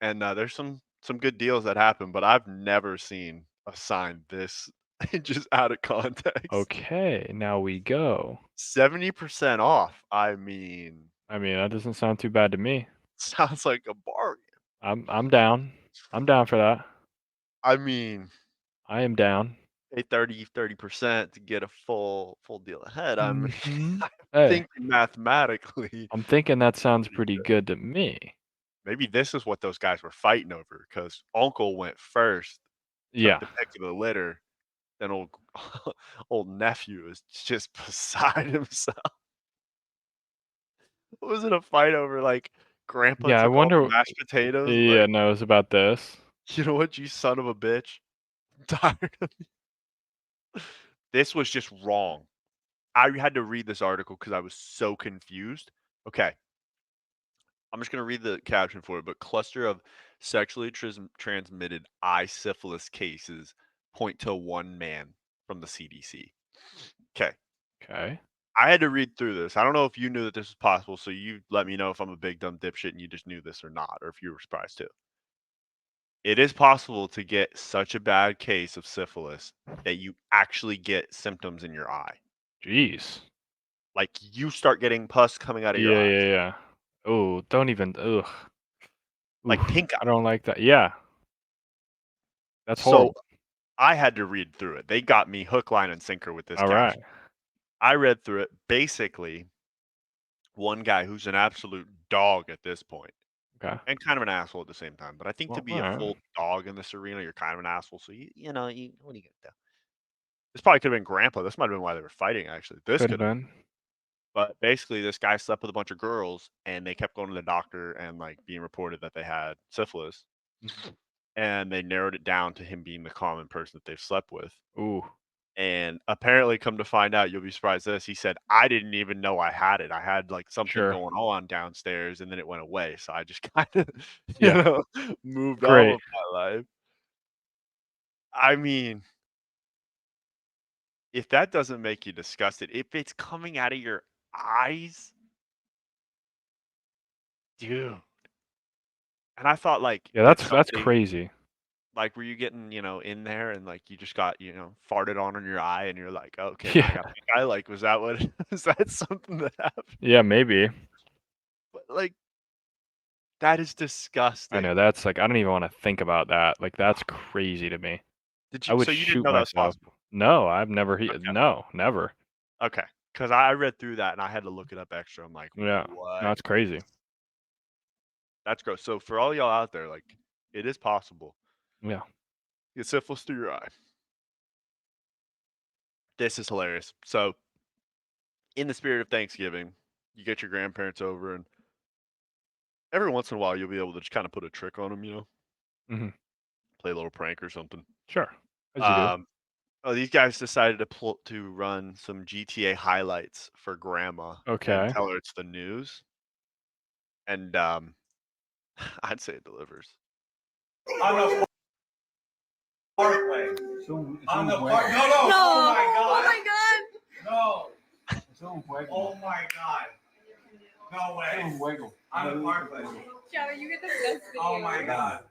And there's some good deals that happen, but I've never seen a sign this just out of context. Okay, now we go. 70% off. I mean, that doesn't sound too bad to me. Sounds like a bargain. I'm down. I'm down for that. I mean, I am down. a 30% to get a full deal ahead. I'm Mhm. Hey, thinking mathematically, I'm thinking that sounds pretty good to me. maybe this is what those guys were fighting over because Uncle went first, took Yeah. the pick of the litter, then old nephew is just beside himself. Was it a fight over like grandpa Yeah, I took all the wonder. mashed potatoes? Yeah, Like, no, it's about this. you know what, you son of a bitch? I'm tired of you. This was just wrong. I had to read this article because I was so confused. Okay. I'm just going to read the caption for it, but cluster of sexually transmitted eye syphilis cases point to one man from the CDC. Okay. Okay. I had to read through this. I don't know if you knew that this was possible, so you let me know if I'm a big dumb dipshit and you just knew this or not, or if you were surprised too. It is possible to get such a bad case of syphilis that you actually get symptoms in your eye. Jeez. Like you start getting pus coming out of your Yeah, eye. yeah, yeah. Oh, don't even. Ugh. Like Oof, pink eye. I don't like that. Yeah. That's So horrible. I had to read through it. They got me hook, line, and sinker with this All caption. right. I read through it. Basically, one guy who's an absolute dog at this point, Okay. and kind of an asshole at the same time. But I think to Well, be all a right. full dog in this arena, you're kind of an asshole. So you know, what are you gonna do? This probably could have been Grandpa. This might have been why they were fighting. Actually, this Could have could have. been. But basically, this guy slept with a bunch of girls, and they kept going to the doctor and like being reported that they had syphilis, Mhm. and they narrowed it down to him being the common person that they've slept with. Ooh. And apparently, come to find out, you'll be surprised this. He said, I didn't even know I had it. I had like something Sure. going on downstairs and then it went away. So I just kind of, Yeah. moved on Great. with my life. I mean, if that doesn't make you disgusted, if it's coming out of your eyes, dude. And I thought like Yeah, it's that's something crazy. like were you getting, in there and like you just got, farted on in your eye and you're like, okay, now I Yeah. got pink eye. Like, was that what is that something that happened? Yeah, maybe. But like that is I disgusting. know that's like I don't even want to think about that. Like that's crazy to me. Did I you would so you didn't shoot know that was myself. possible? No, I've never. Okay. No, never. Okay. Because I read through that and I had to look it up extra. I'm like, Yeah. what? No, that's crazy. That's gross. So for all y'all out there, like, it is possible. Yeah. Get syphilis through your eye. This is hilarious. So, in the spirit of Thanksgiving, you get your grandparents over, and every once in a while, you'll be able to just kind of put a trick on them, Mhm. play a little prank or something. Sure. As you do. These guys decided to run some GTA highlights for Grandma and Okay. tell her it's the news, and I'd say it delivers. On the parkway. On the park. No, no. No. Oh my Oh God. my God. No. Oh my God. No way. On the parkway. Shadow, you get the best video. Oh my God.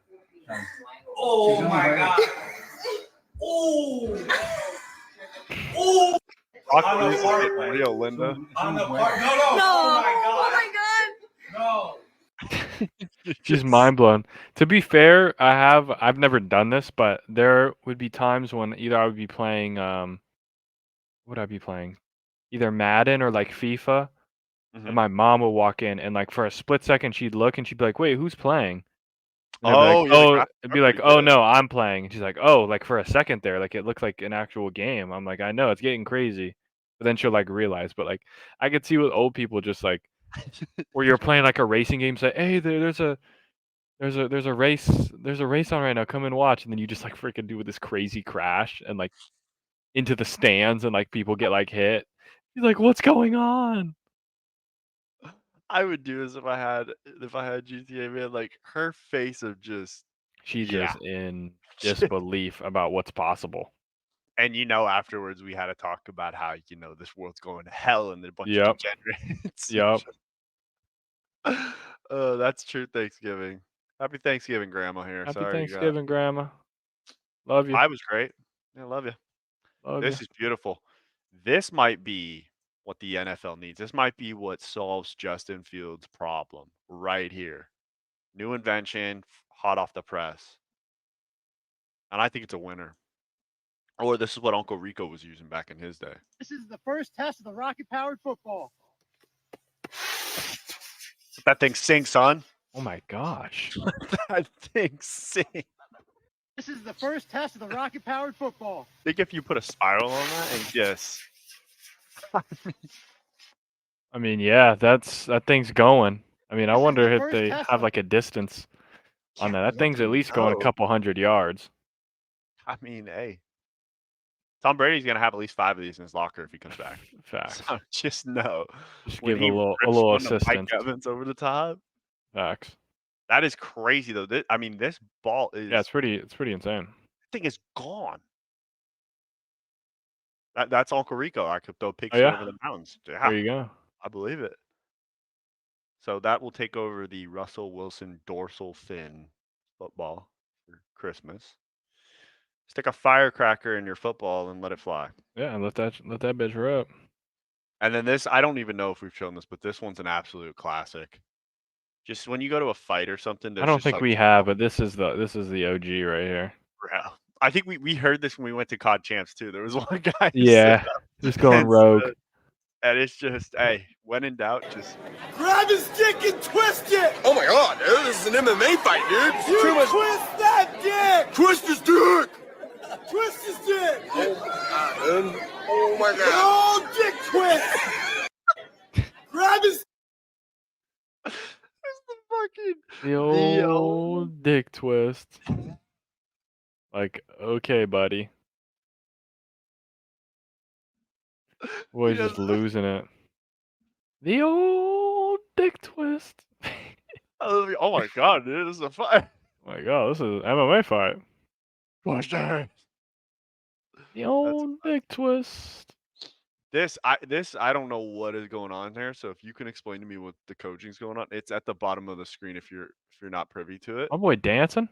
Oh my God. Oh. Oh. Talk On the to me, parkway. real, Linda. On the park. No, no. No. Oh my Oh God. my God. No. She's mind blown. To be fair, I've never done this, but there would be times when either I would be playing what would I be playing? Either Madden or like FIFA, and Mhm. my mom would walk in and like for a split second she'd look and she'd be like, "Wait, who's playing?" And I'd be like, Oh, yeah, the graphics it'd are be like, pretty "Oh good. no, I'm playing." And she's like, "Oh," like for a second there, like it looked like an actual game. I'm like, "I know, it's getting crazy." But then she'll like realize, but like I could see with old people just like where you're playing like a racing game, say, "Hey, there's a There's a race on right now. Come and watch, and then you just like freaking do this crazy crash and like into the stands, and like people get like hit. He's like, "What's going on?" I would do this if I had GTA, man. Like her face of just She's yeah. just in disbelief about what's possible. And afterwards we had to talk about how this world's going to hell and a bunch Yep. of degenerates. Yep. Oh, that's true. Thanksgiving. Happy Thanksgiving, Grandma. Here. Happy Sorry, you got. Thanksgiving, Grandma. Love you. I was great. I love you. Love This you. is beautiful. This might be what the NFL needs. This might be what solves Justin Fields' problem right here. New invention, hot off the press. And I think it's a winner. Or this is what Uncle Rico was using back in his day. This is the first test of the rocket-powered football. That thing sing, son. Oh my gosh. That thing sing. This is the first test of the rocket-powered football. Think if you put a spiral on that and just. I mean, yeah, that thing's going. I mean, I This is wonder the if first they test have of- like a distance on that. That you thing's at never least going a know. couple hundred yards. I mean, hey. Tom Brady's going to have at least 5 of these in his locker if he comes back. Facts. So just know. Just when give he a little rips one to Mike assistance. Evans over the top. Facts. That is crazy, though. This ball is. Yeah, it's pretty insane. Thing is gone. That's Uncle Rico. I could throw pigs yeah? over the mountains. Yeah, There you go. I believe it. So that will take over the Russell Wilson dorsal fin football for Christmas. Stick a firecracker in your football and let it fly. Yeah, and let that bitch rip. And then this, I don't even know if we've shown this, but this one's an absolute classic. Just when you go to a fight or something. I don't think we have, but this is the OG right here. Bro. I think we heard this when we went to COD Champs too. There was one guy. Yeah, just going rogue. And it's just, hey, when in doubt, just Grab his dick and twist it! Oh my god, dude, this is an MMA fight, dude. You Too much. twist that dick! Twist his dick! Twist his dick! Oh my god. Oh, dick twist! Grab his. it's the fucking The old dick twist. Like, okay, buddy. Boy's just losing it. The old dick twist. oh my god, dude, this is a fight. Oh my god, this is an MMA fight. Buster. The old dick twist. This I don't know what is going on there. So if you can explain to me what the coaching's going on, it's at the bottom of the screen if you're not privy to it. My boy dancing?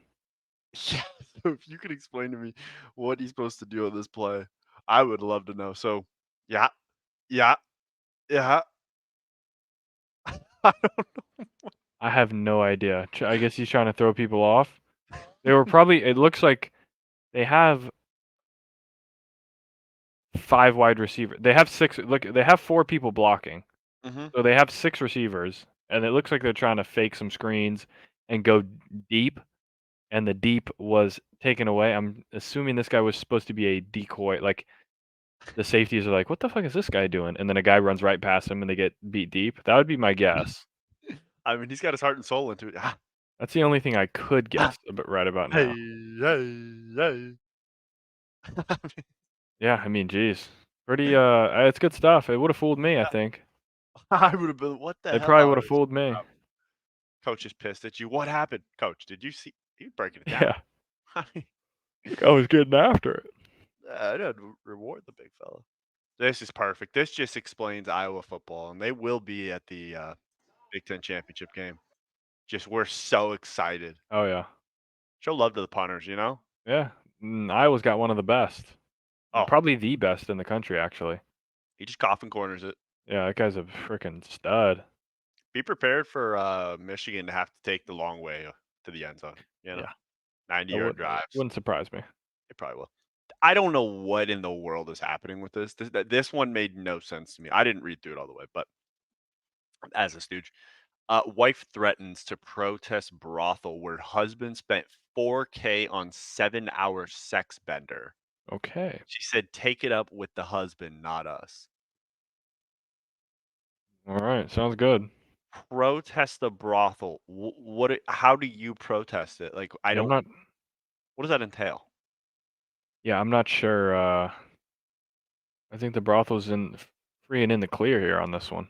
Yeah. So if you could explain to me what he's supposed to do on this play, I would love to know. So yeah. I don't know. I have no idea. I guess he's trying to throw people off. They were probably. It looks like they have 5 wide receivers. They have 6. Look, they have 4 people blocking. Mm-hmm. So they have 6 receivers, and it looks like they're trying to fake some screens and go deep. And the deep was taken away. I'm assuming this guy was supposed to be a decoy. Like the safeties are like, "What the fuck is this guy doing?" And then a guy runs right past him, and they get beat deep. That would be my guess. I mean, he's got his heart and soul into it. That's the only thing I could guess right about now. Hey. Yeah, I mean, geez, pretty. It's good stuff. It would have fooled me, I think. I would have been. What the They hell? probably would have fooled me. Coach is pissed at you. What happened, Coach? Did you see? He was breaking it down. Yeah, I mean, I was getting after it. I did reward the big fella. This is perfect. This just explains Iowa football, and they will be at the Big Ten championship game. Just we're so excited. Oh yeah, Show love to the punters, you know. yeah. Iowa's got one of the best. Oh. Probably the best in the country, actually. He just coffin corners it. Yeah, that guy's a freaking stud. Be prepared for Michigan to have to take the long way to the end zone. You know, Yeah. 90-yard drives. Wouldn't surprise me. It probably will. I don't know what in the world is happening with this. This one made no sense to me. I didn't read through it all the way, but as a stooge, wife threatens to protest brothel where husband spent $4K on 7-hour sex bender. Okay. She said, "Take it up with the husband, not us." All right. Sounds good. Protest the brothel. How do you protest it? Like, I Yeah, I'm don't. not. What does that entail? Yeah, I'm not sure. I think the brothel's free and in the clear here on this one,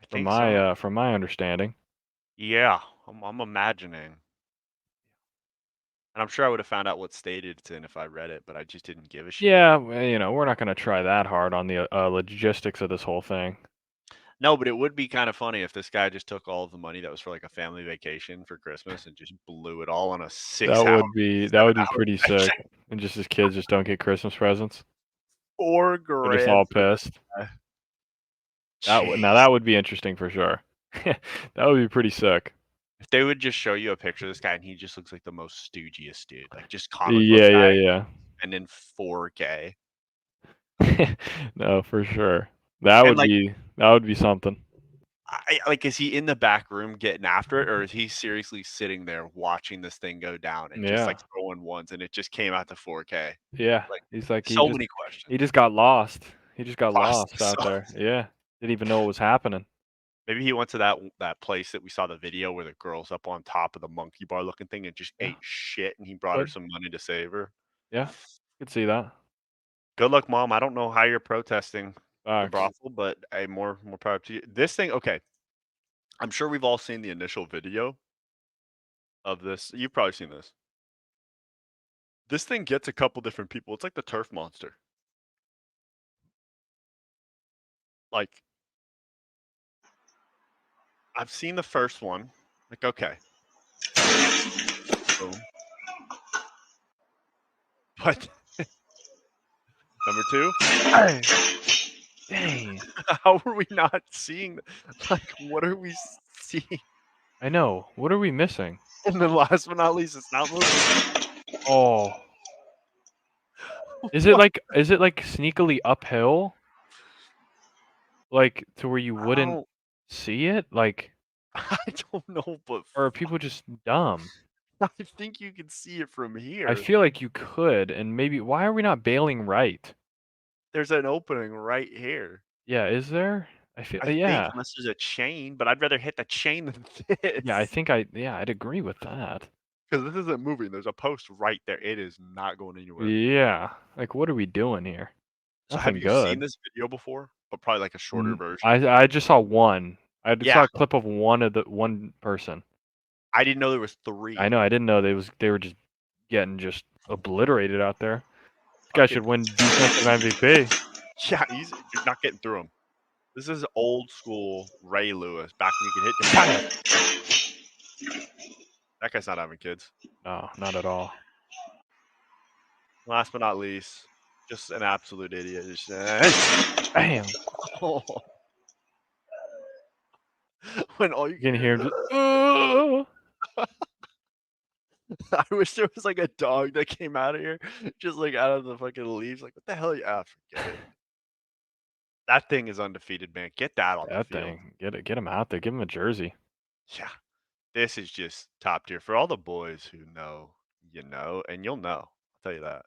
I think so. from my understanding. Yeah, I'm imagining. And I'm sure I would have found out what state it's in if I read it, but I just didn't give a shit. Yeah, we're not gonna try that hard on the logistics of this whole thing. No, but it would be kind of funny if this guy just took all of the money that was for like a family vacation for Christmas and just blew it all on a 6 That hour. would be 7 hour pretty vacation. sick. And just his kids just don't get Christmas presents. $4 They're just grand. all for the pissed. guy. Now that would be interesting for sure. That would be pretty sick. If they would just show you a picture of this guy and he just looks like the most stoogiest dude, like just comic book Yeah, guy, yeah, and in 4K. yeah. No, for sure. That And would like, be something. is he in the back room getting after it, or is he seriously sitting there watching this thing go down and just Yeah. like throwing ones, and it just came out to 4K? Yeah. Like, He's like so many questions. he just got lost. He just got Lost lost out the there. sauce. Yeah. Didn't even know what was happening. Maybe he went to that place that we saw the video where the girl's up on top of the monkey bar looking thing and just Yeah. ate shit, and he brought her Could. some money to save her. Yeah. Could see that. Good luck, Mom. I don't know how you're protesting the Facts. brothel, but hey, more power to you. This thing, okay. I'm sure we've all seen the initial video of this. You've probably seen this. This thing gets a couple different people. It's like the turf monster. Like, I've seen the first one. Like, okay. Boom. But number 2. Hey. Dang. How are we not seeing? Like, what are we seeing? I know. What are we missing? And then last but not least, it's not moving. Oh. Is it like sneakily uphill? Like to where you wouldn't How? see it? Like, I don't know, but or are people just dumb? I think you can see it from here. I feel like you could, and maybe why are we not bailing right? There's an opening right here. Yeah, is there? I feel I think yeah. unless there's a chain, but I'd rather hit the chain than this. Yeah, I'd agree with that. Because this isn't moving. There's a post right there. It is not going anywhere. Yeah. Like what are we doing here? So have Nothing you seen good. this video before? But probably like a shorter version. I just saw one. I just saw Yeah. a clip of one person. I didn't know there was 3. I know. I didn't know they were just getting just obliterated out there. This guy should win defensive MVP. Yeah, you're not getting through him. This is old school Ray Lewis. Back when you could hit the That guy's not having kids. No, not at all. Last but not least, just an absolute idiot. Just, Bam. When all you You can hear him just, I wish there was like a dog that came out of here, just like out of the fucking leaves. Like, what the hell? Forget it. That thing is undefeated, man. Get that on that the field. thing. Get him out there. Give him a jersey. Yeah, this is just top tier for all the boys who know, and you'll know. I'll tell you that.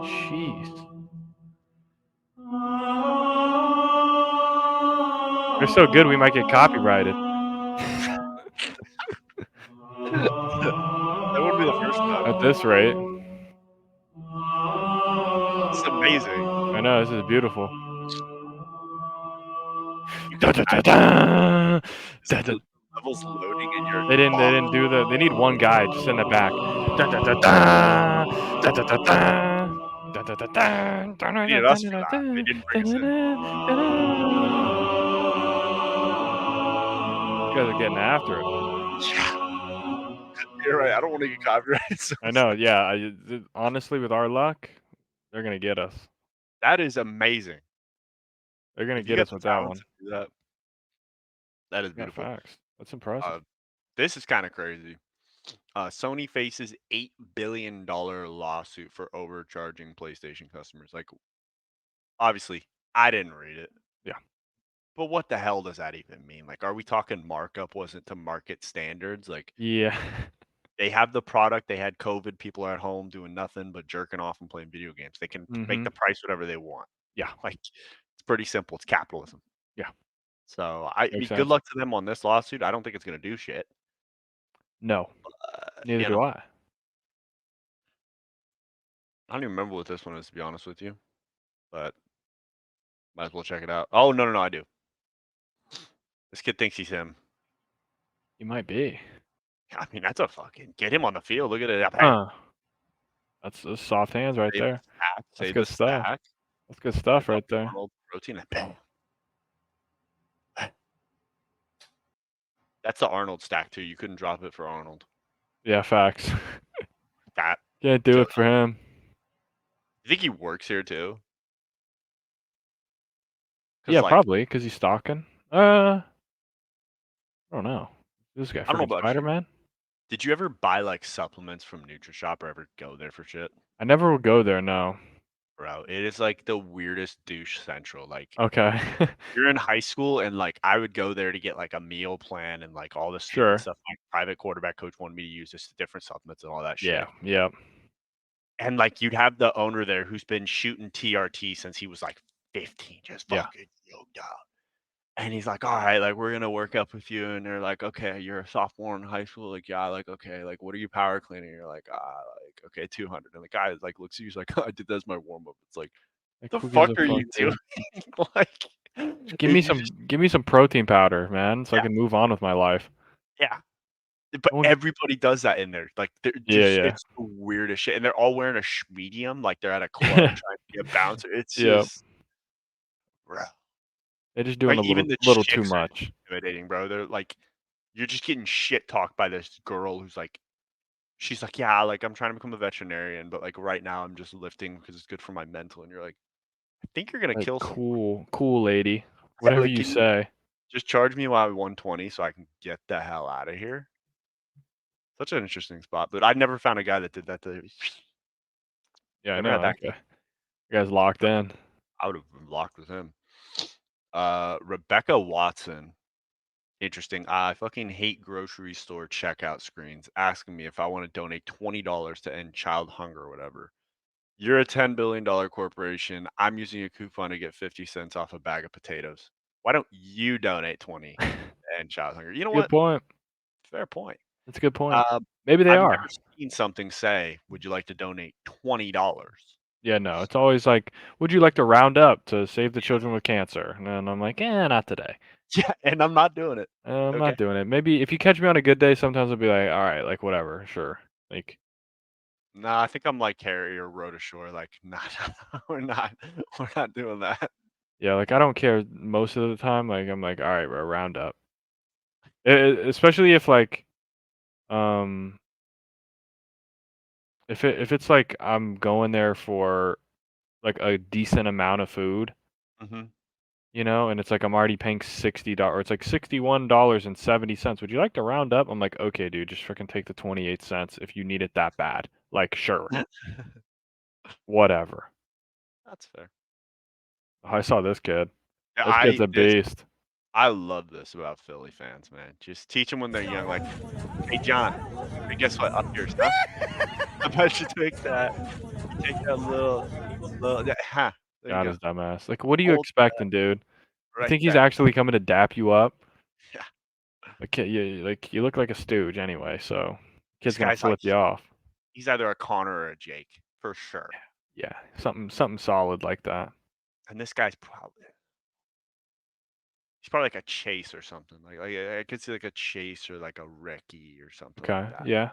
Jeez. They're so good we might get copyrighted. That wouldn't be the first time. At this rate. It's amazing. I know, this is beautiful. Levels loading in your. They didn't do they need one guy just in the back. Needed us for that. They didn't bring us in. You guys are getting after it. You're right. I don't want to get copyrighted. So I know, yeah. Honestly, with our luck, they're gonna get us. that is amazing. They're gonna If you get us the with that talent one. to do that. That is Yeah, beautiful. facts. That's impressive. This is kind of crazy. Sony faces $8 billion lawsuit for overcharging PlayStation customers. Like, obviously, I didn't read it. Yeah. But what the hell does that even mean? Like, are we talking markup wasn't to market standards? Like, Yeah. They have the product. They had COVID. People are at home doing nothing but jerking off and playing video games. They can make the price whatever they want. Yeah. Like it's pretty simple. It's capitalism. Yeah. So I mean, Makes good sense. luck to them on this lawsuit. I don't think it's gonna do shit. No, neither you do know, I. I don't even remember what this one is, to be honest with you. But might as well check it out. Oh no, I do. This kid thinks he's him. You might be. I mean, that's a fucking get him on the field. Look at it. That's those soft hands right Save there. the stack, That's save good the stuff. stack. That's good stuff Pick right up there. Arnold protein and bam. That's the Arnold stack too. You couldn't drop it for Arnold. Yeah, facts. That. Can't do So- it for him. You think he works here too? 'Cause, Yeah, like, probably because he's stalking. I don't know. This guy I don't know freaking about you. Spider-Man. Did you ever buy like supplements from NutriShop or ever go there for shit? I never would go there. No. Bro, it is like the weirdest douche central. Like Okay. you're in high school and like I would go there to get like a meal plan and like all this stupid Sure. stuff. My private quarterback coach wanted me to use just different supplements and all that shit. Yeah. Yeah. And like you'd have the owner there who's been shooting TRT since he was like 15, just Yeah. fucking yoked out. And he's like, all right, like we're gonna work up with you. And they're like, okay, you're a sophomore in high school. Like, yeah, like, okay, like what are you power cleaning? You're like, like, okay, 200. And the guy like looks at you, he's like, I did that as my warm up. It's like, Like, the who gives fuck a are you dude? doing? Like, Give me you some. just- Give me some protein powder, man, so I Yeah. can move on with my life. yeah. But No one- everybody does that in there. Like, they're Yeah, just, yeah. it's the weirdest shit. And they're all wearing a medium, like they're at a club trying to be a bouncer. It's Yep. just, bro. They're just doing Like, a even the little too chicks are much. intimidating, bro. They're like, you're just getting shit talked by this girl who's like, she's like, yeah, like I'm trying to become a veterinarian, but like right now I'm just lifting because it's good for my mental. And you're like, I think you're gonna Like, kill someone. cool lady. Whatever like, you can you- say. Just charge me while I'm 120 so I can get the hell out of here. Such an interesting spot, but I never found a guy that did that to. Yeah, I Never had know. that Okay. You guys locked in. I would have been locked with him. Rebecca Watson. Interesting. I fucking hate grocery store checkout screens asking me if I want to donate $20 to end child hunger or whatever. You're a $10 billion corporation. I'm using a coupon to get 50 cents off a bag of potatoes. Why don't you donate 20 to end child hunger? You know Good what? point. Fair point. That's a good point. Um, Maybe they I've are. never seen something say, would you like to donate $20? Yeah, no. It's always like, would you like to round up to save the children with cancer? And I'm like, not today. Yeah, and I'm not doing it. I'm Okay. not doing it. Maybe if you catch me on a good day, sometimes I'll be like, all right, like whatever, sure. Like, Nah, I think I'm like Harry or Rhoda Shore. Like, nah, we're not doing that. yeah, like I don't care most of the time. Like I'm like, all right, bro, round up. Especially if like, if it's like I'm going there for like a decent amount of food, Mm-hmm. you know, and it's like I'm already paying $60, or it's like $61.70. Would you like to round up? I'm like, okay, dude, just freaking take the 28 cents if you need it that bad. Like, sure, whatever. That's fair. I saw this kid. Yeah, This kid's a beast. I love this about Philly fans, man. Just teach them when they're young. Like, hey, John, hey, guess what? Up yours, huh? I bet you take that. You take that little, huh? There God, you his go. dumbass. Like, what are you Hold expecting, dude? You Right think he's there. actually coming to dap you up? Yeah. Like you look like a stooge anyway, so kid's This gonna guy's flip like- you off. He's either a Connor or a Jake, for sure. Yeah, something solid like that. And this guy's probably like a Chase or something. Like I could see like a Chase or like a Ricky or something. Okay, Like that. yeah,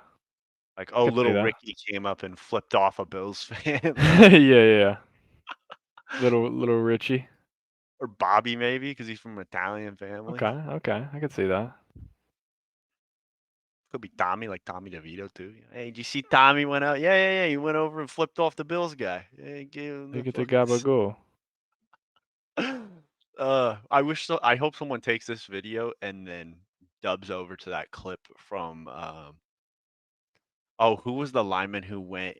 Like, oh, could see little that. Ricky came up and flipped off a Bills fan. yeah. Little Richie. Or Bobby, maybe, because he's from an Italian family. Okay, I could see that. Could be Tommy, like Tommy DeVito, too. Hey, did you see Tommy went out? Yeah. He went over and flipped off the Bills guy. Yeah, gave him They the get the fucking gabagool. I hope someone takes this video and then dubs over to that clip from who was the lineman who went?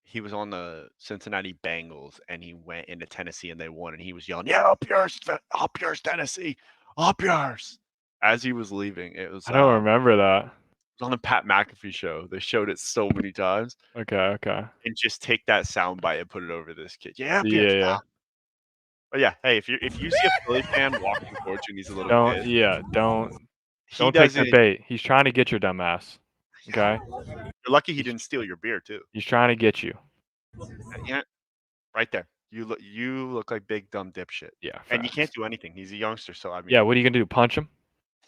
He was on the Cincinnati Bengals and he went into Tennessee and they won and he was yelling, "Yeah, up yours, Tennessee, up yours!" As he was leaving. It was I don't remember that. on the Pat McAfee show. They showed it so many times. Okay. And just take that sound bite and put it over this kid. Yeah, Yeah. But yeah, hey, if you see a Philly fan walking towards you and he's a little Don't. kid, Yeah. Don't he take the doesn't. bait. He's trying to get your dumb ass. Okay. You're lucky he didn't steal your beer too. He's trying to get you. Yeah, right there. You look like big dumb dipshit. Yeah. And you facts. can't do anything. He's a youngster, so I mean, Yeah. What are you gonna do? Punch him?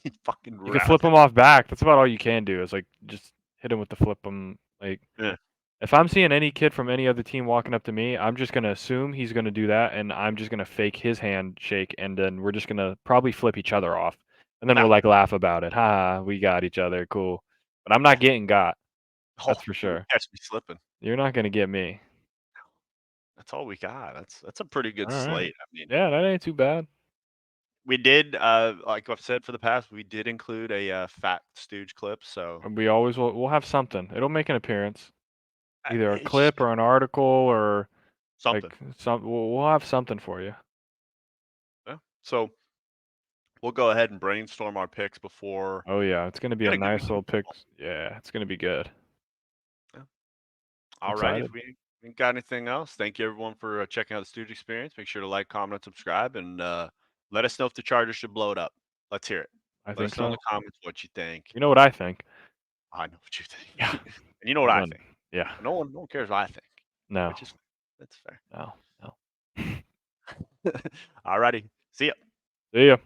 he fucking. You can wrapped flip it. him off back. That's about all you can do. Is like just hit him with the flip him. Like, Yeah. if I'm seeing any kid from any other team walking up to me, I'm just gonna assume he's gonna do that, and I'm just gonna fake his handshake, and then we're just gonna probably flip each other off, and then we'll like laugh about it. Ha, we got each other, cool. But I'm not getting got. That's for you sure. Catch me slipping. You're not gonna get me. That's all we got. That's a pretty good All right. slate. I mean, Yeah, that ain't too bad. we did like I've said for the past, we did include a Fat Stooge clip. So We always we'll have something. It'll make an appearance, either a it's clip or an article or something. like we'll have something for you. Yeah. So we'll go ahead and brainstorm our picks before. Oh yeah, it's gonna be Got a a good nice week little of pick. football. Yeah, it's gonna be good. All right. excited. If we ain't got anything else, thank you everyone for checking out the Stooge Experience. Make sure to like, comment, and subscribe, and let us know if the Chargers should blow it up. Let's hear it. I Let think us know in so. the comments what you think. You know what I think? I know what you think. Yeah. And you know what I None. think. Yeah. No one cares what I think. No. Which is that's fair. No. All righty. See ya. See ya.